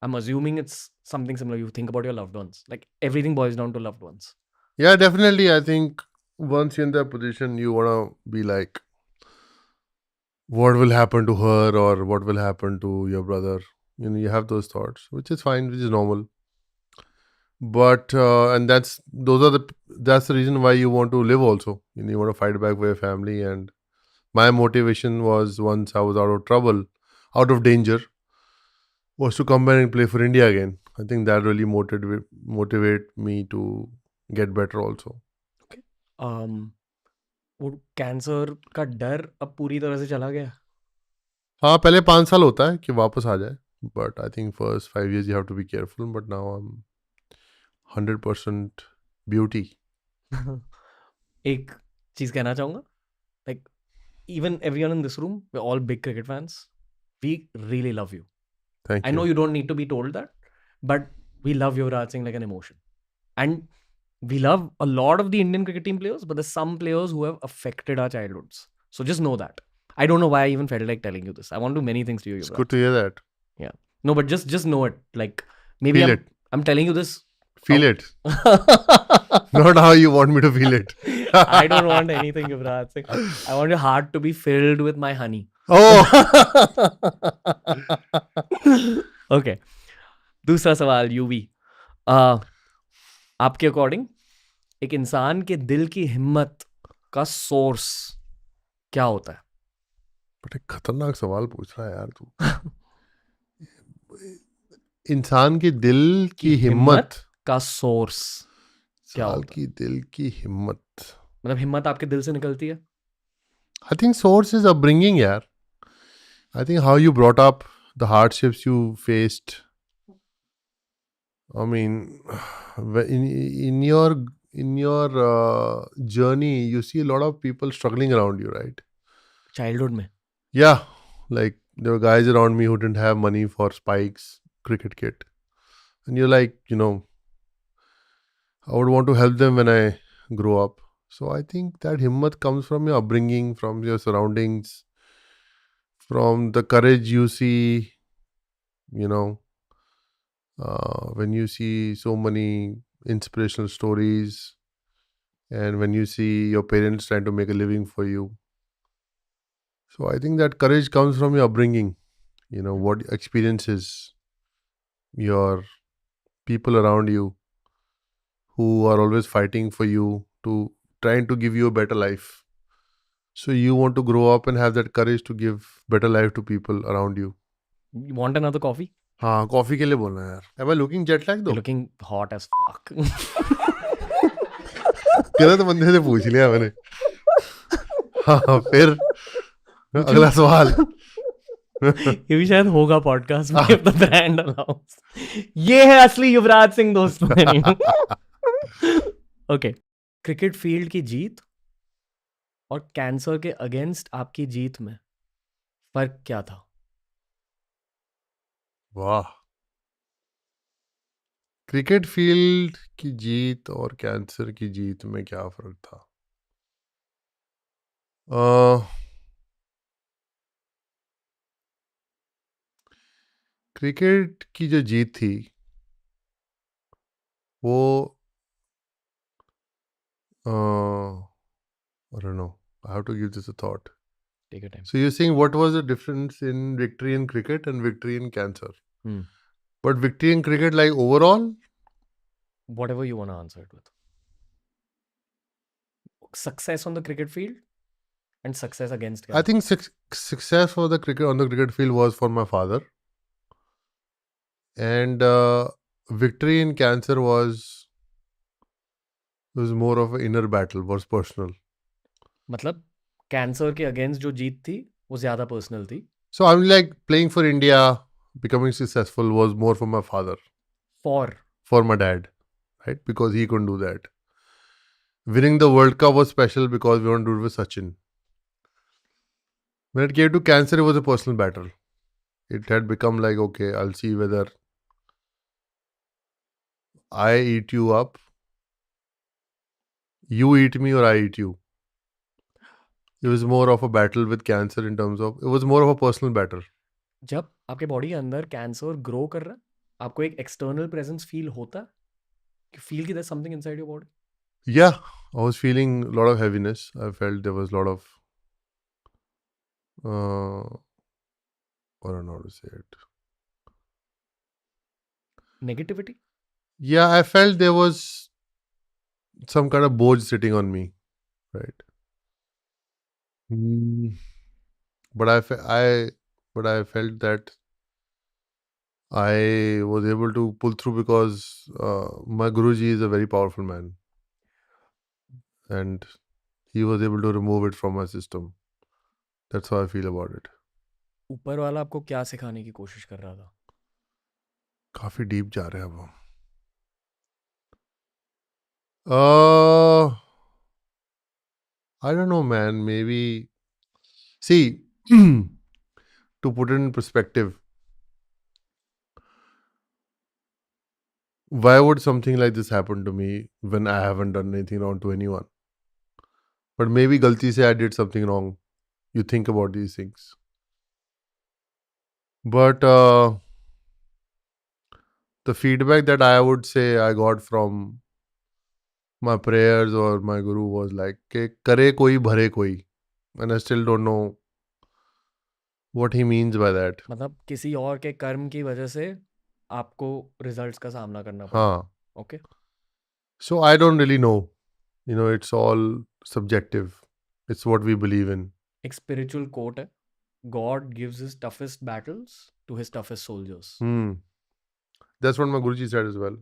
I'm assuming it's something similar. You think about your loved ones. Like everything boils down to loved ones. Yeah, definitely. I think once you're in that position, you want to be like, what will happen to her or what will happen to your brother? You know, you have those thoughts, which is fine, which is normal. But and that's the reason why you want to live also. You know, you want to fight back for your family. And my motivation was, once I was out of trouble, out of danger, was to come back and play for India again. I think that really motivate me to get better also. Okay. वो cancer का डर अब पूरी तरह से चला गया? हाँ, पहले 5 साल होता है कि वापस आ जाए, but I think first 5 years you have to be careful. But now I'm 100% beauty. एक चीज कहना चाहूंगा, like even everyone in this room, we're all big cricket fans. We really love you. Thank you. I know you don't need to be told that, but we love Yuvraj Singh like an emotion. And We love a lot of the Indian cricket team players, but there's some players who have affected our childhoods. So just know that. I don't know why I even felt like telling you this. I want to do many things to you, It's Yuvraj. good to hear that. Yeah. No, but just know it. Like maybe Feel I'm, it. I'm telling you this. Feel it. Not how you want me to feel it. I don't want anything, Yuvraj Singh. I want your heart to be filled with my honey. Oh, Okay. दूसरा सवाल UV. आपके according एक इंसान के दिल की हिम्मत का सोर्स क्या होता है? बड़े खतरनाक सवाल पूछ रहा है यार तू. इंसान के दिल की हिम्मत का सोर्स क्या साल होता है? की दिल की हिम्मत. मतलब हिम्मत आपके दिल से निकलती है? I think source is upbringing, yaar. I think how you brought up, the hardships you faced. I mean, in your journey, you see a lot of people struggling around you, right? Childhood में. Yeah, like there were guys around me who didn't have money for spikes, cricket kit, and you're like, I would want to help them when I grow up. So I think that himmat comes from your upbringing, from your surroundings, from the courage you see, when you see so many inspirational stories, and when you see your parents trying to make a living for you. So I think that courage comes from your upbringing, what experiences, your people around you who are always fighting for you, to trying to give you a better life. So you want to grow up and have that courage to give better life to people around you. You want another coffee? हाँ coffee के लिए बोलना है यार. Am I looking jet lag You're though? looking hot as fuck. गलत बंदे से पूछ लिया मैंने. हाँ फिर अगला सवाल. ये भी शायद होगा पॉडकास्ट में if the brand allows. ये है असली युवराज सिंह दोस्तों. ओके. क्रिकेट फील्ड की जीत और कैंसर के अगेंस्ट आपकी जीत में फर्क क्या था? वाह. क्रिकेट फील्ड की जीत और कैंसर की जीत में क्या फर्क था? क्रिकेट की जो जीत थी वो I don't know. I have to give this a thought. Take your time. So you're saying what was the difference in victory in cricket and victory in cancer? But victory in cricket, like overall? Whatever you want to answer it with. Success on the cricket field and success against cancer. I think success for the cricket on the cricket field was for my father, and victory in cancer was more of an inner battle, was personal. मतलब cancer के against जो जीत थी वो ज्यादा personal थी. So I'm like playing for India, becoming successful was more for my father, for my dad, right? Because he couldn't do that. Winning the World Cup was special because we want to do it with Sachin. When it came to cancer, it was a personal battle. It had become like, okay, I'll see whether I eat you up, you eat me, or I eat you. It was more of a battle with cancer in terms of, it was more of a personal battle. जब आपके body के अंदर cancer grow कर रहा है, आपको एक external presence feel होता है कि फील की there something inside your body? Yeah, I was feeling a lot of heaviness. I felt there was a lot of, I don't know how to say it. Negativity? Yeah, I felt there was some kind of board sitting on me, right? But I felt that I was able to pull through because my Guruji is a very powerful man, and he was able to remove it from my system. That's how I feel about it. ऊपर वाला आपको क्या सिखाने की कोशिश कर रहा था? काफी डीप जा रहे हैं अब हम. I don't know, man. Maybe, see, to put it in perspective, why would something like this happen to me when I haven't done anything wrong to anyone? But maybe galti se I did something wrong. You think about these things. But the feedback that I would say I got from my prayers or my guru was like, "Ke kare koi bhare koi," and I still don't know what he means by that. मतलब किसी और के कर्म की वजह से आपको results का सामना करना पड़ा। हाँ. Okay So I don't really know. It's all subjective. It's what we believe in. एक स्पिरिचुअल कोट है, God gives his toughest battles to his toughest soldiers. That's what my Guruji said as well.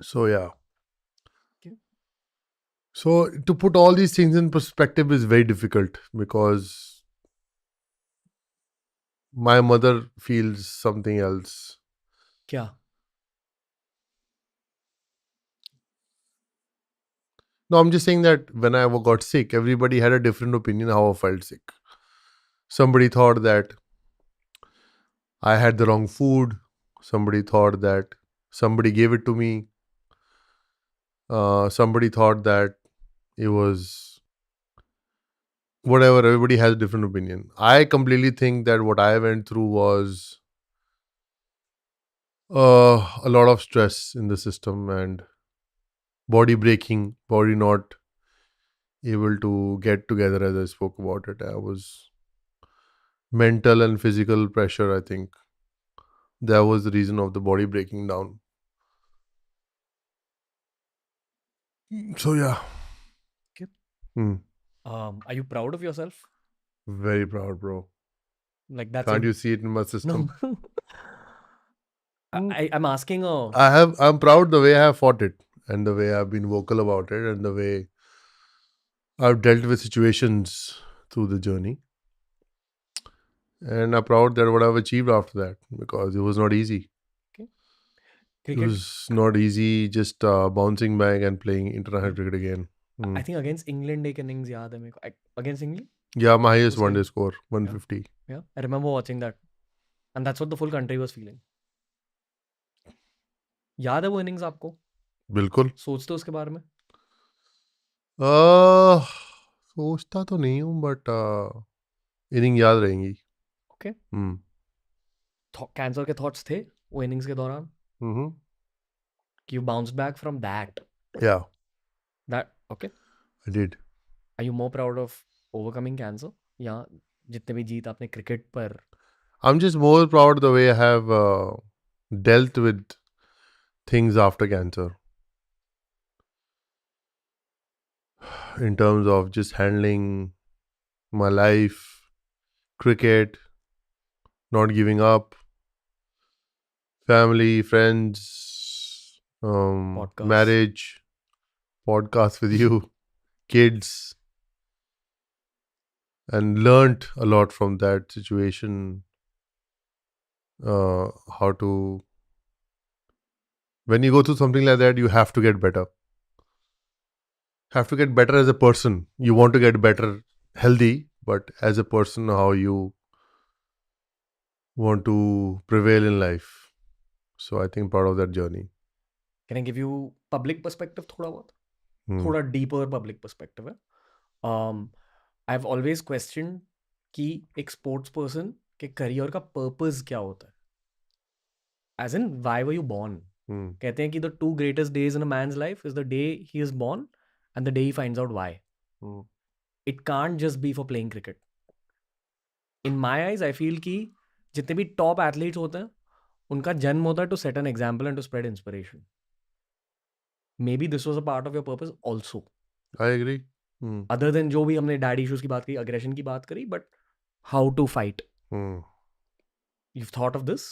So yeah. Okay. So to put all these things in perspective is very difficult because my mother feels something else. क्या? No, I'm just saying that when I got sick, everybody had a different opinion how I felt sick. Somebody thought that I had the wrong food. Somebody thought that somebody gave it to me. Somebody thought that it was whatever. Everybody has a different opinion. I completely think that what I went through was a lot of stress in the system and body breaking, body not able to get together as I spoke about it. I was mental and physical pressure, I think. That was the reason of the body breaking down. So yeah. Okay. Hmm. Are you proud of yourself? Very proud, bro. Like that's Can't you see it in my system? No. I'm asking a I'm proud the way I have fought it and the way I've been vocal about it and the way I've dealt with situations through the journey. And I'm proud that what I've achieved after that because it was not easy. It cricket. was not easy just bouncing back and playing international cricket again. I think against England एक innings याद है मेरे को. Against England? Yeah, my highest Who's one day that? score, 150. Yeah, I remember watching that. And that's what the full country was feeling. याद है वो innings आपको? बिल्कुल. सोचते हो उसके बारे में? सोचता तो नहीं हूँ बट इनिंग याद रहेंगी. Okay. हम्म. कैंसर के थॉट्स थे वो innings के दौरान? Mm-hmm. You bounced back from that. Yeah, That okay. I did. Are you more proud of overcoming cancer? या जितने भी जीत आपने क्रिकेट पर I'm just more proud the way I have dealt with things after cancer. In terms of just handling my life, cricket, not giving up, family, friends, Podcast. marriage, podcast with you, kids, and learnt a lot from that situation. How to, when you go through something like that, you have to get better. Have to get better as a person. You want to get better, healthy, but as a person, how you want to prevail in life. So I think part of that journey. Can I give you public perspective थोड़ा बहुत? Hmm. थोड़ा deeper public perspective है. I've always questioned कि एक sports person के career का purpose क्या होता है? As in, why were you born? Hmm. कहते हैं कि the two greatest days in a man's life is the day he is born and the day he finds out why. Hmm. It can't just be for playing cricket. In my eyes, I feel कि जितने भी top athletes होते हैं उनका जन्म होता है to set an example and to spread inspiration. Maybe this was a part of your purpose also. I agree. Hmm. Other than जो भी हमने डैड इश्यूज की बात करी, aggression की बात करी, but how to fight. Hmm. You've thought of this?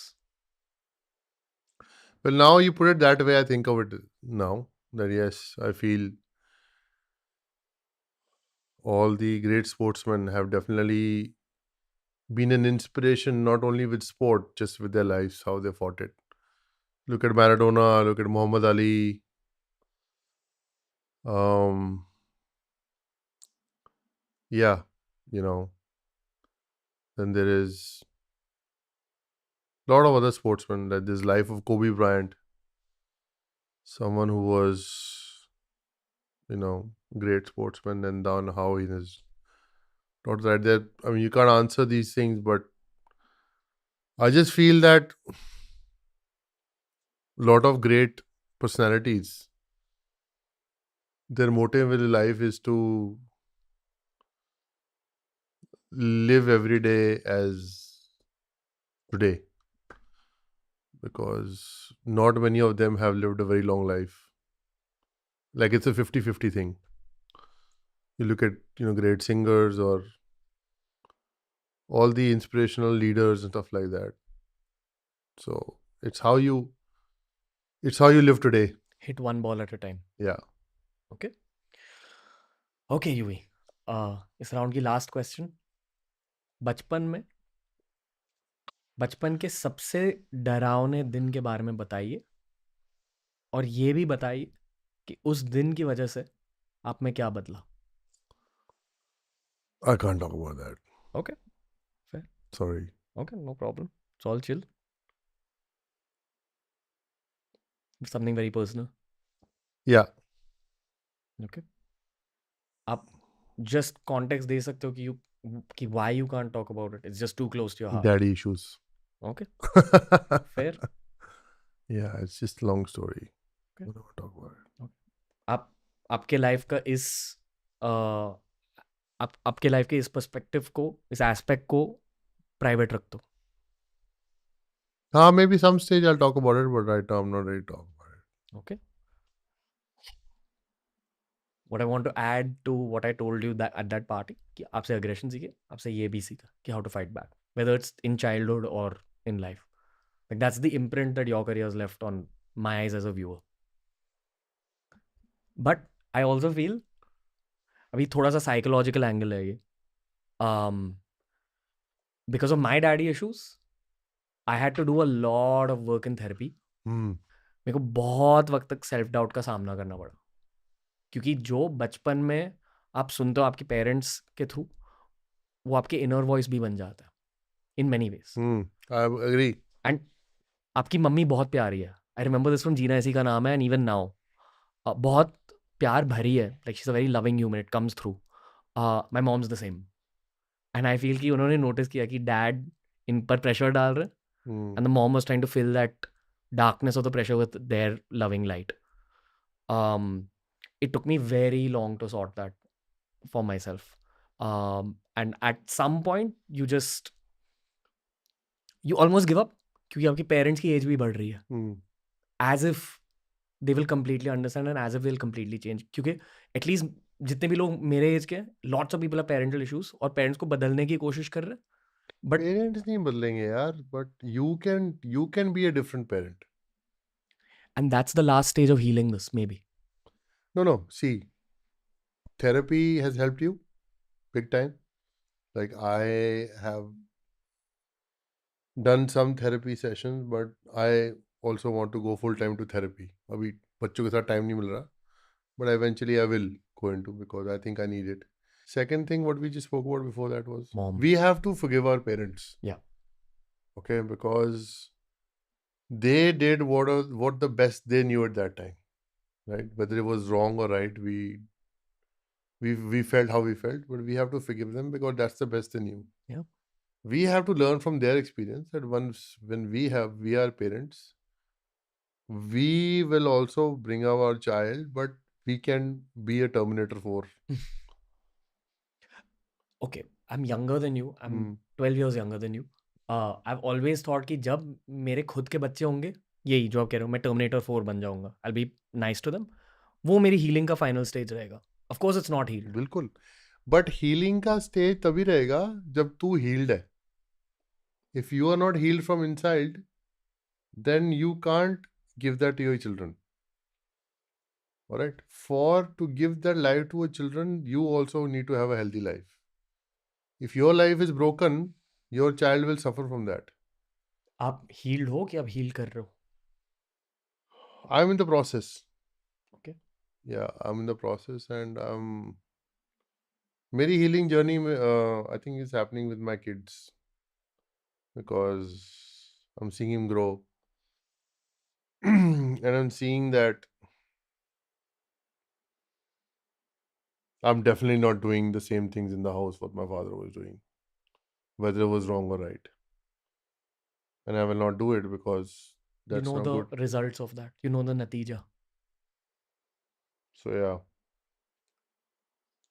Well, now you put it that way, I think of it now that yes, I feel all the great sportsmen have definitely been an inspiration, not only with sport, just with their lives, how they fought it. Look at Maradona, look at Muhammad Ali. Yeah, then there is lot of other sportsmen, like this life of Kobe Bryant, someone who was, great sportsman, and down how he is not right there. I mean, you can't answer these things, but I just feel that a lot of great personalities, their motive in life is to live every day as today, because not many of them have lived a very long life. Like it's a 50-50 thing. You look at, great singers or all the inspirational leaders and stuff like that. So it's how you live today. Hit one ball at a time. Yeah. Okay. Okay, UV इस round की last question, बचपन के सबसे डरावने दिन के बारे में बताइए, और ये भी बताइए कि उस दिन की वजह से आप में क्या बदला. I can't talk about that. Okay, fair. Sorry. Okay, no problem. It's all chill. Something very personal. Yeah. Okay. आप just context दे सकते हो कि why you can't talk about it. It's just too close to your heart. Daddy issues. Okay, fair. Yeah, it's just a long story. Okay. I don't want to talk about it. आप आपके life का आपके life के इस perspective को, इस aspect को private रख दो. Maybe some stage I'll talk about it, but right now I'm not ready to talk about it. Okay. What I want to add to what I told you that at that party, कि आपसे aggression सीखे, आपसे ये भी सीखा कि how to fight back, whether it's in childhood or in life. Like that's the imprint that your career has left on my eyes as a viewer. But I also feel अभी थोड़ा सा psychological angle है ये. Because of my daddy issues, I had to do a lot of work in therapy. मेरे को बहुत वक्त तक सेल्फ डाउट का सामना करना पड़ा, क्योंकि जो बचपन में आप सुनते हो आपके पेरेंट्स के थ्रू, वो आपके इनर वॉइस भी बन जाता है in many ways. I agree. And आपकी मम्मी बहुत प्यारी है. आई रिमेंबर दिस फ्रॉम जीना, ऐसी का नाम है, एंड इवन नाउ बहुत प्यार भरी है. Like she is a very loving human, it comes through. My moms the same. And I feel कि उन्होंने नोटिस किया कि डैड इन पर प्रेशर डाल रहे, and the mom was trying to fill that darkness of the pressure with their loving light. It took me very long to sort that for myself. And at some point you almost give up, क्योंकि आपके parents की as भी बढ़ रही है. As if they will completely understand and as if they'll completely change. क्योंकि at least जितने भी लोग मेरे एज के हैं, lots of people have parental issues और पेरेंट्स को बदलने की कोशिश कर रहे हैं. But पेरेंट्स नहीं बदलेंगे यार, but you can be a different parent. And that's the last stage of healing this, maybe. No, see, therapy has helped you big time. Like I have done some therapy sessions, but I also want to go full time to therapy. अभी बच्चों के साथ time नहीं मिल रहा, but eventually I will go into, because I think I need it. Second thing, what we just spoke about before that was Mom. we have to forgive our parents. Yeah. Okay, because they did what the best they knew at that time, right? Whether it was wrong or right, we felt how we felt, but we have to forgive them because that's the best they knew. Yeah. We have to learn from their experience that once when we are parents, we will also bring up our child, but we can be a Terminator 4. Okay, I'm younger than you. I'm 12 years younger than you. I've always thought कि जब मेरे खुद के बच्चे होंगे, यही जो आप कह रहे हो, मैं Terminator 4 बन जाऊंगा. I'll be nice to them. वो मेरी healing का final stage रहेगा. Of course it's not healed. बिल्कुल, but healing का stage तभी रहेगा जब तू healed है. If you are not healed from inside, then you can't give that to your children. All right, for to give that life to your children, you also need to have a healthy life. If your life is broken, your child will suffer from that. आप healed हो कि आप heal कर रहे हो? I'm in the process. Okay. Yeah, I'm in the process, and मेरी healing journey I think is happening with my kids, because I'm seeing him grow. And I'm seeing that I'm definitely not doing the same things in the house what my father was doing, whether it was wrong or right. And I will not do it because You that's know not the good. results of that. You know the natija. So yeah.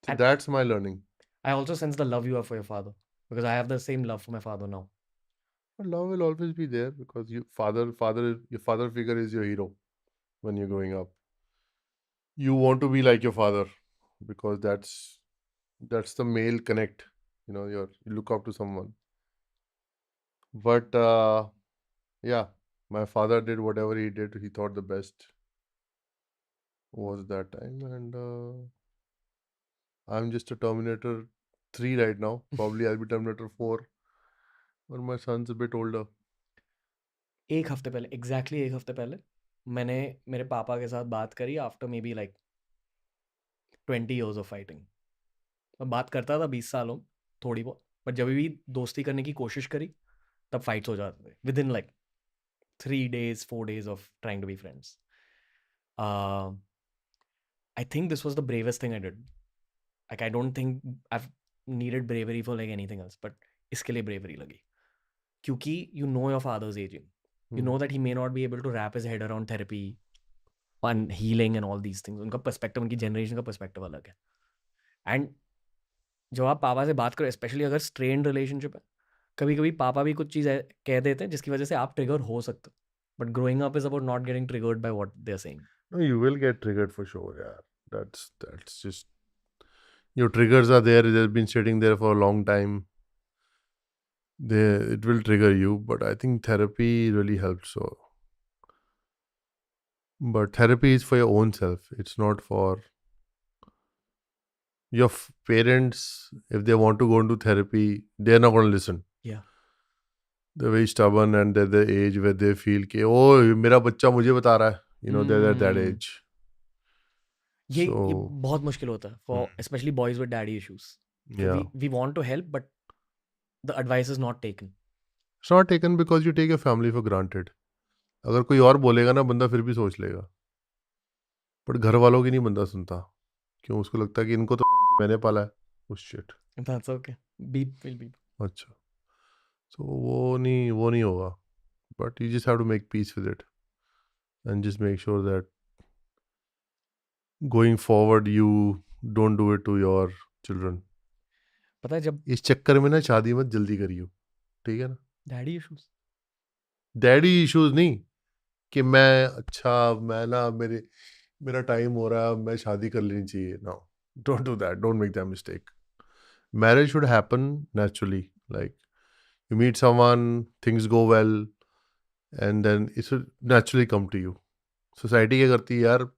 So And that's my learning. I also sense the love you have for your father because I have the same love for my father now. But love will always be there because your father figure is your hero when you're growing up. You want to be like your father because that's the male connect. You look up to someone. But yeah, my father did whatever he did. He thought the best was that time, and I'm just a Terminator 3 right now. Probably I'll be Terminator 4 when my son's a bit older. एक हफ्ते पहले exactly एक हफ्ते पहले मैंने मेरे पापा के साथ बात करी after may be like 20 years of fighting. मैं बात करता था 20 सालों में, थोड़ी बहुत, बट जब भी दोस्ती करने की कोशिश करी तब फाइट्स हो जाते थे with in like 3 days 4 days off trying to be friends. I think this was the bravest thing I did. Like I don't think I needed bravery for like anything else, but इसके लिए bravery लगी क्योंकि you know your father's aging. You know that he may not be able to wrap his head around therapy and healing and all these things. उनका perspective, उनकी generation का perspective अलग है. And जब आप पापा से बात करो, स्पेशली अगर स्ट्रेन रिलेशनशिप है, कभी कभी पापा भी कुछ चीज़ कह देते हैं जिसकी वजह से आप ट्रिगर हो सकते हो. But growing up is about not getting triggered by what they are saying. No, you will get triggered for sure. Yeah, that's just your triggers are there. They've been sitting there for a long time. It will trigger you, but I think therapy really helps. So, but therapy is for your own self. It's not for your parents. If they want to go into therapy, they're not going to listen. Yeah. They're very stubborn, and they're the age where they feel कि oh मेरा बच्चा मुझे बता रहा है. They're at that age. ये So बहुत मुश्किल होता है for specially boys with daddy issues. yeah, we want to help but the advice is not taken. it's not taken because you take your family for granted. अगर कोई और बोलेगा ना बंदा फिर भी सोच लेगा, बट घर वालों की नहीं बंदा सुनता. क्यों? उसको लगता है कि इनको तो मैंने पाला है. उस shit. That's okay. Beep will beep. अच्छा, तो वो नहीं होगा. But you just have to make peace with it and just make sure that going forward you don't do it to your children. पता है जब इस चक्कर में ना शादी मत जल्दी करियो, ठीक है ना. डैडी इश्यूज, डैडी इश्यूज नहीं कि मैं ना मेरा टाइम हो रहा है, मैं शादी कर लेनी चाहिए. No, don't do that. Don't make that mistake. Marriage should happen naturally. Like you meet someone, things go well, and then it should naturally come to you. Society क्या करती है यार,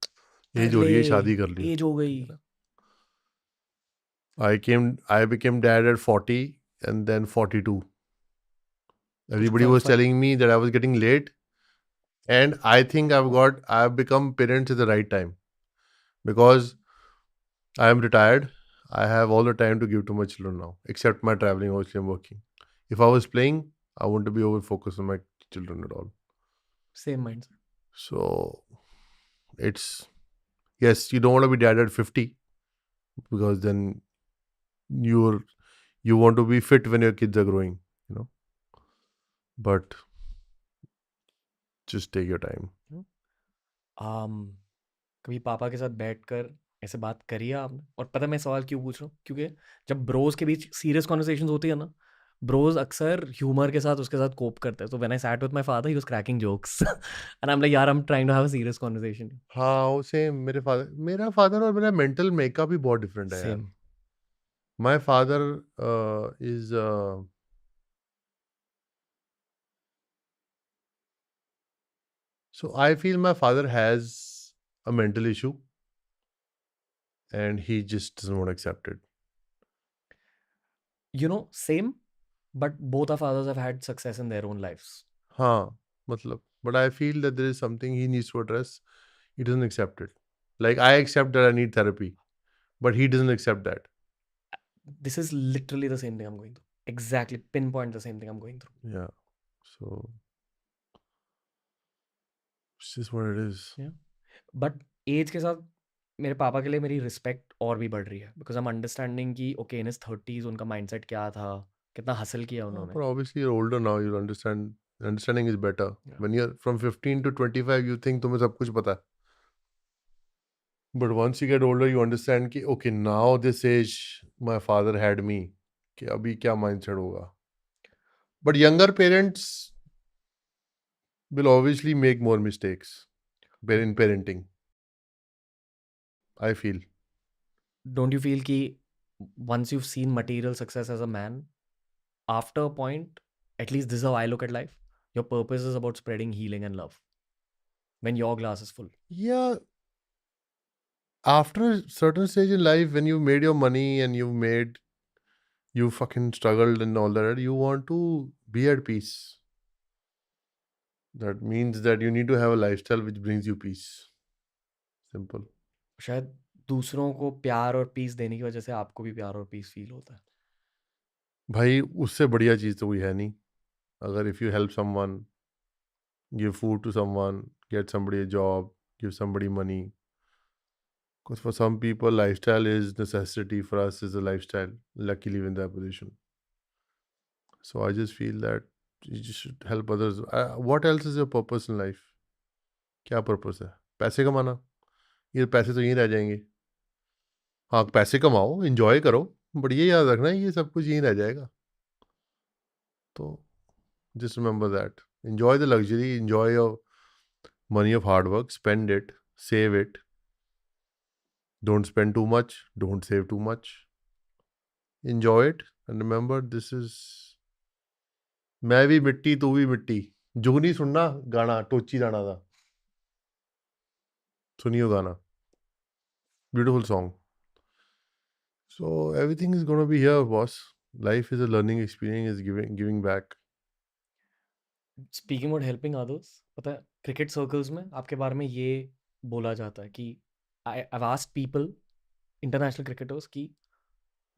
एज हो रही है, शादी कर ली. एज हो गई. I became dad at 40 and then 42. Everybody was telling me that I was getting late, and I think I've become parents at the right time because I am retired. I have all the time to give to my children now, except my traveling. Obviously, I'm working. If I was playing, I wouldn't be over focused on my children at all. Same mindset. So it's yes, you don't want to be dad at 50 because then you want to be fit when your kids are growing, But just take your time. कभी पापा के साथ बैठकर ऐसे बात करी है आपने? और पता है मैं सवाल क्यों पूछ रहा हूँ? क्योंकि जब ब्रोज के बीच सीरियस कॉन्वर्सेशंस होती है ना, ब्रोज अक्सर ह्यूमर के साथ उसके साथ कोप करते हैं. तो when I sat with my father he was cracking jokes and I am like यार I am trying to have a serious conversation. हाँ, वो सेम. मेरा फादर और मेरा मेंटल मेकअप भी बहुत डिफरेंट है यार. Same. My father is so I feel my father has a mental issue and he just doesn't want to accept it. You know, same, but both our fathers have had success in their own lives. हाँ, मतलब, but I feel that there is something he needs to address. He doesn't accept it. Like I accept that I need therapy, but he doesn't accept that. This is literally the same thing I'm going through. Exactly, pinpoint the same thing I'm going through. Yeah. So It's just what it is. But age के साथ मेरे पापा के लिए मेरी respect और भी बढ़ रही है बिकॉज आई एम अंडरस्टैंडिंग कि ओके इन हिज 30s उनका माइंडसेट क्या था, कितना हसल किया उन्होंने. But obviously you're older now, you'll understand. Understanding is better. Yeah. When you're from 15 to 25, you think तुम्हें सब कुछ पता है. But once you get older, you understand कि okay, now this age my father had me. कि अभी क्या mindset होगा. But younger parents will obviously make more mistakes in parenting. I feel. Don't you feel कि once you've seen material success as a man, after a point, at least this is how I look at life, your purpose is about spreading healing and love when your glass is full. Yeah. After a certain stage in life, when you made your money and you fucking struggled and all that, you want to be at peace. That means that you need to have a lifestyle which brings you peace. Simple. शायद दूसरों को प्यार और piece देने की वजह से आपको भी प्यार और पीस फील होता है. भाई उससे बढ़िया चीज़ तो कोई है नहीं. अगर if you help someone, give food to someone, get somebody a job, give somebody money. Because for some people, lifestyle is necessity. For us, is a lifestyle. Luckily, we're in that position. So I just feel that you just should help others. What else is your purpose in life? क्या purpose है? पैसे कमाना. ये पैसे तो यहीं रह जाएंगे. हाँ, पैसे कमाओ, एंजॉय करो, बट ये याद रखना ये सब कुछ यहीं रह जाएगा. तो just remember that. Enjoy the luxury, enjoy your money of hard work, spend it, save it. Don't spend too much, don't save too much. Enjoy it and remember this is मैं भी मिट्टी तू भी मिट्टी. जुगनी सुनना गाना टोची राणा दा. सुनियो गाना. Beautiful song. So everything is going to be here, boss. Life is a learning experience, is giving back. Speaking about helping others, पता है क्रिकेट सर्कल्स में आपके बारे में ये बोला जाता है कि I asked people, international cricketers, कि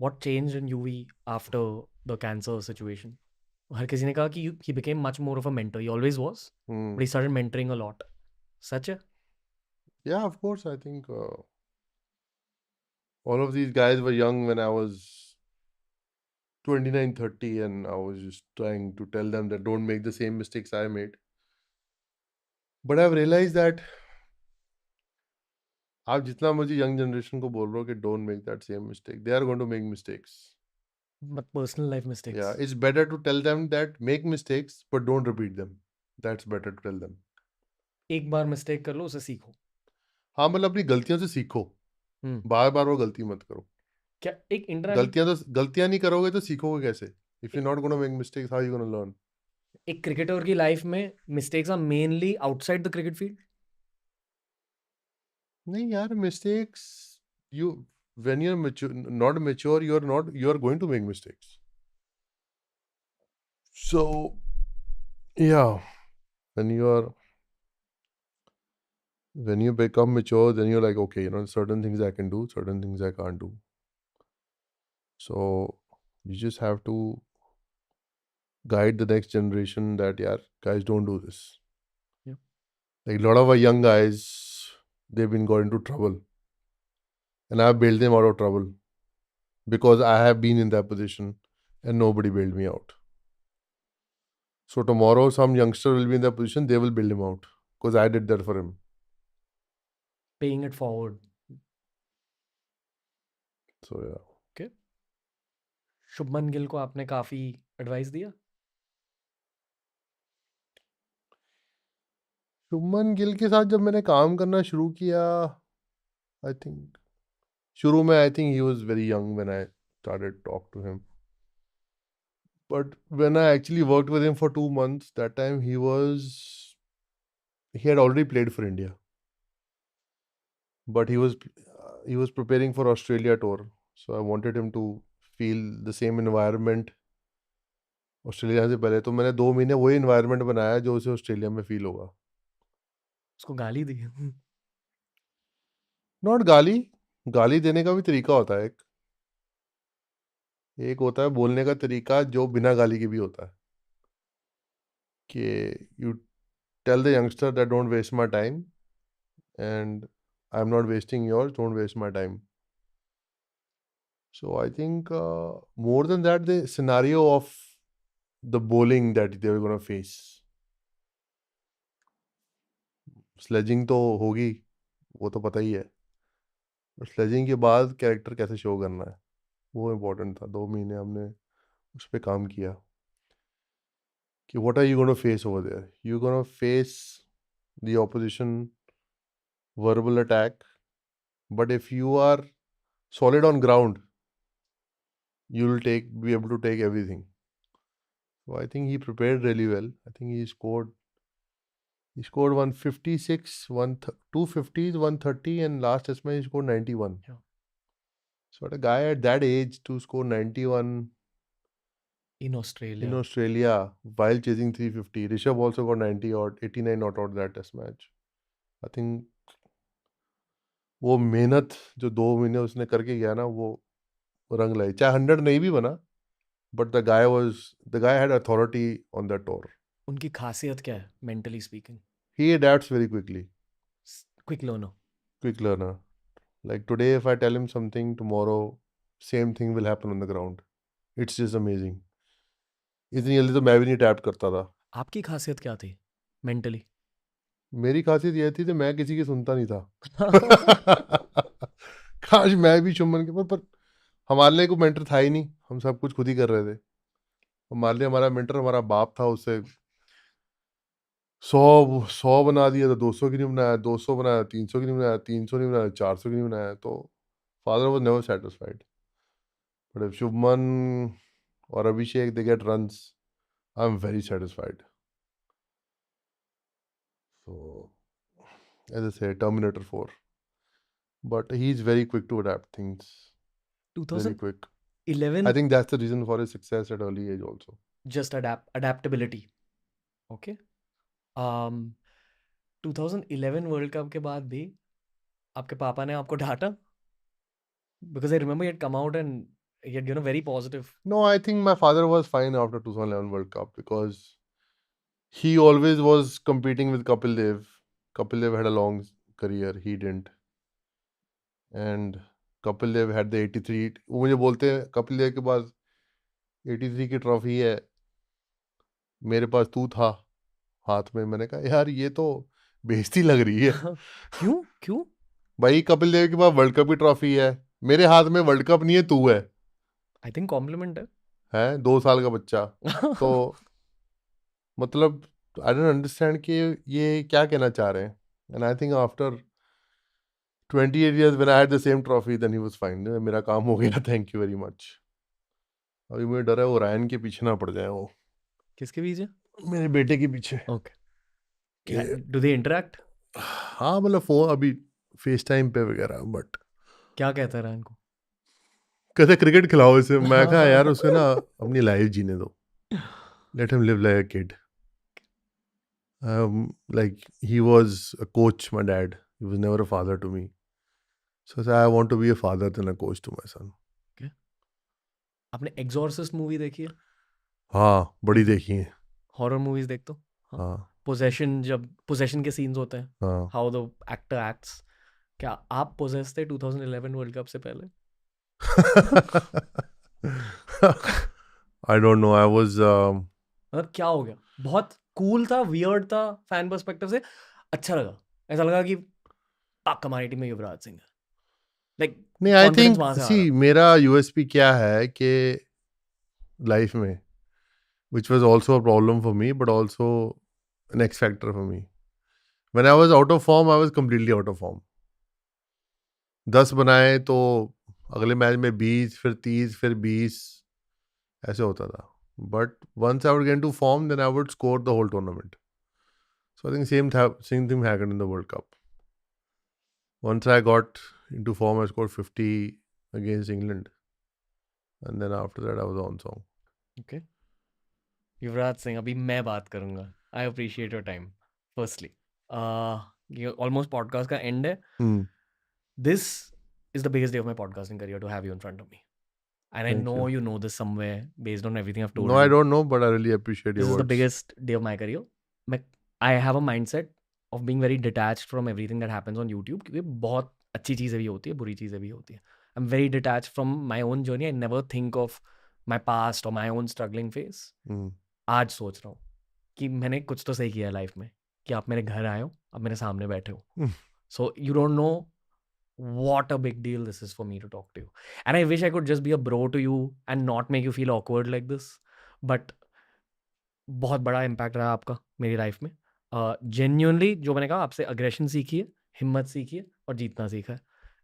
what changed in Yuvi after the cancer situation. हर किसी ने कहा कि he became much more of a mentor. He always was, but he started mentoring a lot. सच है? Yeah, of course. I think all of these guys were young when I was 29, 30, and I was just trying to tell them that don't make the same mistakes I made. But I've realized that आप जितना मुझे young generation को बोल रहे हो कि don't make that same mistake, they are going to make mistakes. But personal life mistakes. Yeah, it's better to tell them that make mistakes but don't repeat them. That's better to tell them. एक बार mistake कर लो, उसे सीखो. हाँ, मतलब अपनी गलतियों से सीखो. बार बार वो गलती मत करो. क्या एक इंटरनेशनल गलतियां नहीं करोगे तो सीखोगे कैसे? If you're not going to make mistakes, how are you going to learn? एक क्रिकेटर की लाइफ में mistakes are mainly outside the cricket field. नहीं यार, mistakes, you when you're mature, not mature, you're going to make mistakes. So yeah, when you become mature, then you're like, okay, certain things I can do, certain things I can't do. So you just have to guide the next generation that, yeah, guys, don't do this. Yeah. Like a lot of our young guys, they've been got into trouble. And I've bailed them out of trouble because I have been in that position and nobody bailed me out. So tomorrow, some youngster will be in that position, they will bail him out because I did that for him. Paying it forward. So yeah. Okay. Shubman Gill को आपने काफी advice दिया. शुभमन गिल के साथ जब मैंने काम करना शुरू किया, आई थिंक शुरू में I think he was very young when I started talk to him. But when I actually worked with him for 2 months, that time he had already played for India. But he was preparing for Australia tour. So I wanted him to feel the same environment. Australia से पहले तो मैंने 2 महीने वही environment बनाया जो उसे Australia में फील होगा. उसको गाली दी. नॉट गाली देने का भी तरीका होता है. एक होता है बोलने का तरीका जो बिना गाली के भी होता है कि you tell the youngster that don't waste my time, and I'm not wasting yours. Don't waste my time. So I think more than that, the scenario of the bowling that they were going to face. Sledging तो होगी, वो तो पता ही है, और sledging के बाद character कैसे शो करना है वो इम्पोर्टेंट था। 2 महीने हमने उस पर काम किया कि what are you gonna face over there. You gonna face the opposition verbal attack, but if you are solid on ground, you will be able to take everything. So I think he prepared really well. I think he scored 156, 250s, 130, and last test match he scored 91. Yeah. So at a guy at that age to score 91 in Australia while chasing 350, Rishabh also got 90 or 89 not out that test match. I think वो मेहनत जो 2 महीने उसने करके गया ना, वो रंग लाई। चाहे 100 नहीं भी बना, but the guy had authority on that tour. उनकी खासियत क्या है mentally speaking? He adapts very quickly. Quick learner. Like today, if I tell him something, tomorrow same thing will happen on the ground. It's just amazing. इतनी जल्दी तो मैं भी नहीं adapt करता था। आपकी खासियत क्या थी mentally? मेरी खासियत ये थी कि मैं किसी की सुनता नहीं था। काश मैं भी शुभमन के पर हमारे लिए कोई मेंटर था ही नहीं, हम सब कुछ खुद ही कर रहे थे। हमारे लिए हमारा मेंटर हमारा बाप था, उससे 100 बना दिया तो 200 की नहीं बनाया, 200 बनाया 300 की नहीं बनाया, 300 नहीं बनाया 400 की नहीं बनाया। तो father was never satisfied. But if Shubman और Abhishek they get runs, I am very satisfied. So as I say, Terminator 4. But he's very quick to adapt things. 2011 Very quick. I think that's the reason for his success at early age also. Just adaptability. Okay. 2011 world cup के बाद भी आपके पापा ने आपको डांटा? Because I remember you had come out and you had given a very positive. No, I think my father was fine after 2011 World Cup because he always was competing with Kapil Dev. Kapil Dev had a long career, he didn't. And Kapil Dev had the 83. वो मुझे बोलते हैं कपिल देव के पास 83 की trophy है, मेरे पास तू था हाथ में। मैंने कहा यार ये तो बेइज्जती लग रही है। क्यों भाई कपिल देव के पास वर्ल्ड कप की ट्रॉफी है, मेरे हाथ में वर्ल्ड कप नहीं है, तू है। आई थिंक कॉम्प्लीमेंट है 2 साल का बच्चा। तो मतलब आई डोंट अंडरस्टैंड कि ये क्या कहना चाह रहे हैं। And I think after 28 years when I had the same trophy, then he was fine. मेरा काम हो गया, थैंक यू वेरी मच। अभी मुझे डर है वो रायन के पीछे ना पड़ जाए। वो किसके पीछे? मेरे बेटे के पीछे। ओके। Do they interact? हाँ मतलब फोन अभी फेस टाइम पे वगैरह। बट क्या कहता है रायन को? कहते क्रिकेट खिलाओ इसे। मैं कहा यार उसे ना अपनी लाइफ जीने दो, let him live like a kid. Like he was a coach, my dad. He was never a father to me. So I said, I want to be a father than a coach to my son. Okay. आपने exorcist movie देखी है? हाँ बड़ी देखी है। Horror movies देखते हो? हाँ। पोजेशन, जब पोजेशन के सीन्स होते हैं, हाँ। हाउ द एक्टर एक्ट्स, क्या आप पोजेस थे 2011 वर्ल्ड कप से पहले? I don't know. I was मतलब क्या हो गया? बहुत कूल था, वियर्ड था, फैन पर्सपेक्टिव से अच्छा लगा। ऐसा लगा कि पाक हमारी टीम में युवराज सिंह है। लाइक नहीं, आई थिंक सी मेरा यूएसपी क्या है कि लाइफ में which was also a problem for me but also an X factor for me. When I was out of form, I was completely out of form. 10 बनाए तो अगले match में 20, फिर 30, फिर 20 ऐसे होता था। But once I would get into form, then I would score the whole tournament. So I think same thing happened in the World Cup. Once I got into form, I scored 50 against England. And then after that, I was on song. Okay. Yuvraj Singh, अभी मैं बात करूंगा। I appreciate your time firstly. ये almost podcast का end है। This is the biggest day of my podcasting career to have you in front of me. And I know you know this somewhere based on everything I've told you. No, I don't know, but I really appreciate your words. This is the biggest day of my career. मैं I have a mindset of being very detached from everything that happens on YouTube, क्योंकि बहुत अच्छी चीज़ें भी होती है, बुरी चीज़ें भी होती है। I am very detached from my own journey. I never think of my past और my own struggling phase. Hmm. आज सोच रहा हूँ कि मैंने कुछ तो सही किया है लाइफ में, कि आप मेरे घर आए हो, आप मेरे सामने बैठे हो। So you don't know what a big deal this is for me to talk to you, and I wish I could just be a bro to you and not make you feel awkward like this, but बहुत बड़ा impact रहा आपका मेरी life में। Genuinely जो मैंने कहा, आपसे अग्रेशन सीखी है, हिम्मत सीखी है और जीतना सीखा है।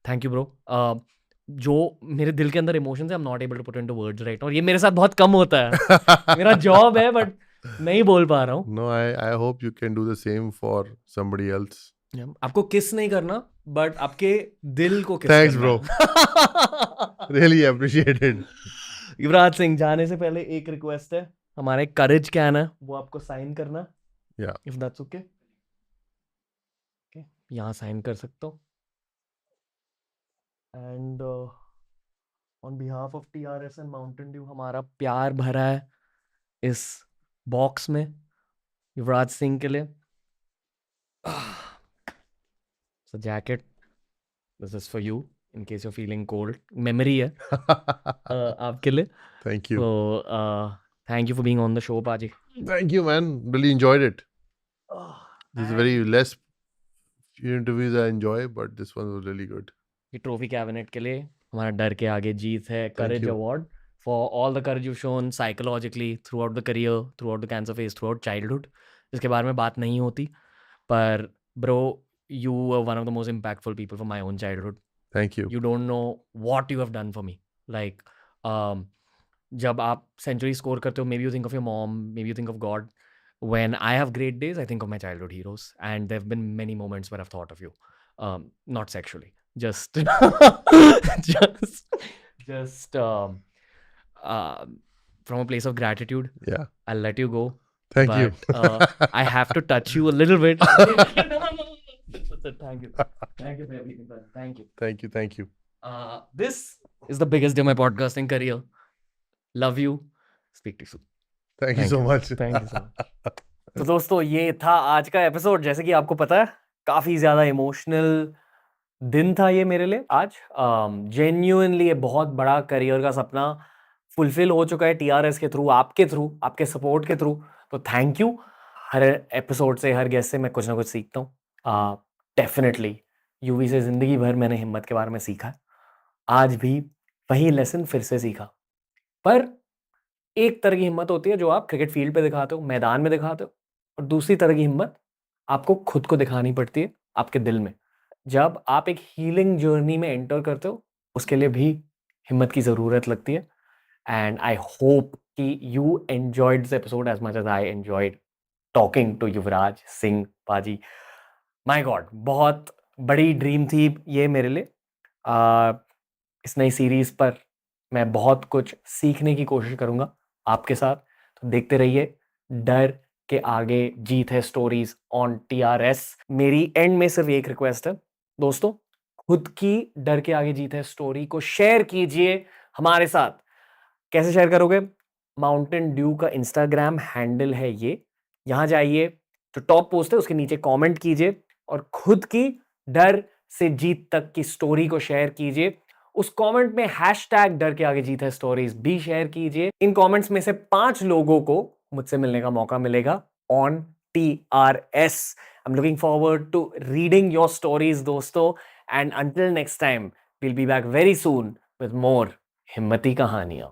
Thank you bro. जो मेरे दिल के अंदर इमोशंस है, I am not able to put into words right, और ये मेरे साथ बहुत कम होता है। मेरा जॉब है बट नहीं बोल पा रहा हूँ। No, I hope you can do the same for somebody else. आपको किस नहीं करना, बट आपके दिल को किस Thanks, करना bro. Really appreciated. Yuvraj Singh, जाने से पहले एक रिक्वेस्ट है, हमारे करेज कैन है, वो आपको साइन करना, Yeah. If that's okay. यहाँ साइन कर सकते हो। And on behalf of TRS and Mountain Dew, हमारा प्यार भरा है इस बॉक्स में युवराज सिंह के लिए। So jacket, this is for you in case you're feeling cold. Memory है आपके लिए। Thank you. So thank you for being on the show, Paji. Thank you, man. Really enjoyed it. This is very And less few interviews I enjoy, but this one was really good. ये trophy cabinet के लिए हमारा डर के आगे जीत है, करेज you. Award for all the courage you shown psychologically through out the career, through out the cancer phase, through out childhood, जिसके बारे में बात नहीं होती। पर bro, you were one of the most impactful people for my own childhood. Thank you. You don't know what you have done for me. Like, जब आप century score करते हो, maybe you think of your mom, maybe you think of God. When I have great days, I think of my childhood heroes, and there have been many moments where I've thought of you. Not sexually, just just from a place of gratitude. Yeah. I'll let you go. Thank you. But I have to touch you a little bit. Thank you. Thank you for everything, brother. Thank you. Thank you. Thank you. This is the biggest day of my podcasting career. Love you. Speak to you soon. Thank you so much. Thank you so much. तो दोस्तों, ये था आज का episode. जैसे कि आपको पता है, काफ़ी ज़्यादा इमोशनल दिन था ये मेरे लिए आज। जेन्युइनली ये बहुत बड़ा करियर का सपना फुलफिल हो चुका है TRS के थ्रू, आपके थ्रू, आपके सपोर्ट के थ्रू। तो थैंक यू। हर एपिसोड से, हर गेस्ट से मैं कुछ ना कुछ सीखता हूँ। डेफिनेटली यूवी से ज़िंदगी भर मैंने हिम्मत के बारे में सीखा है। आज भी वही लेसन फिर से सीखा। पर एक तरह की हिम्मत होती है जो आप क्रिकेट फील्ड पे दिखाते हो, मैदान में दिखाते हो, और दूसरी तरह की हिम्मत आपको खुद को दिखानी पड़ती है आपके दिल में। जब आप एक हीलिंग जर्नी में एंटर करते हो, उसके लिए भी हिम्मत की ज़रूरत लगती है। एंड आई होप कि you enjoyed this episode as much as I enjoyed talking to Yuvraj Singh paaji. My God, बहुत बड़ी ड्रीम थी ये मेरे लिए। इस नई सीरीज़ पर मैं बहुत कुछ सीखने की कोशिश करूँगा आपके साथ। तो देखते रहिए डर के आगे जीत है स्टोरीज ऑन TRS। मेरी एंड में सिर्फ एक रिक्वेस्ट है दोस्तों, खुद की डर के आगे जीत है स्टोरी को शेयर कीजिए हमारे साथ। कैसे शेयर करोगे? माउंटेन ड्यू का इंस्टाग्राम हैंडल है ये, यहाँ जाइए, जो टॉप पोस्ट है उसके नीचे कमेंट कीजिए और खुद की डर से जीत तक की स्टोरी को शेयर कीजिए। उस कमेंट में हैशटैग डर के आगे जीत है स्टोरीज भी शेयर कीजिए। इन कमेंट्स में से 5 लोगों को मुझसे मिलने का मौका मिलेगा on TRS। I am looking forward to reading your stories दोस्तों, and until next time we'll be back very soon with more हिम्मती कहानियां।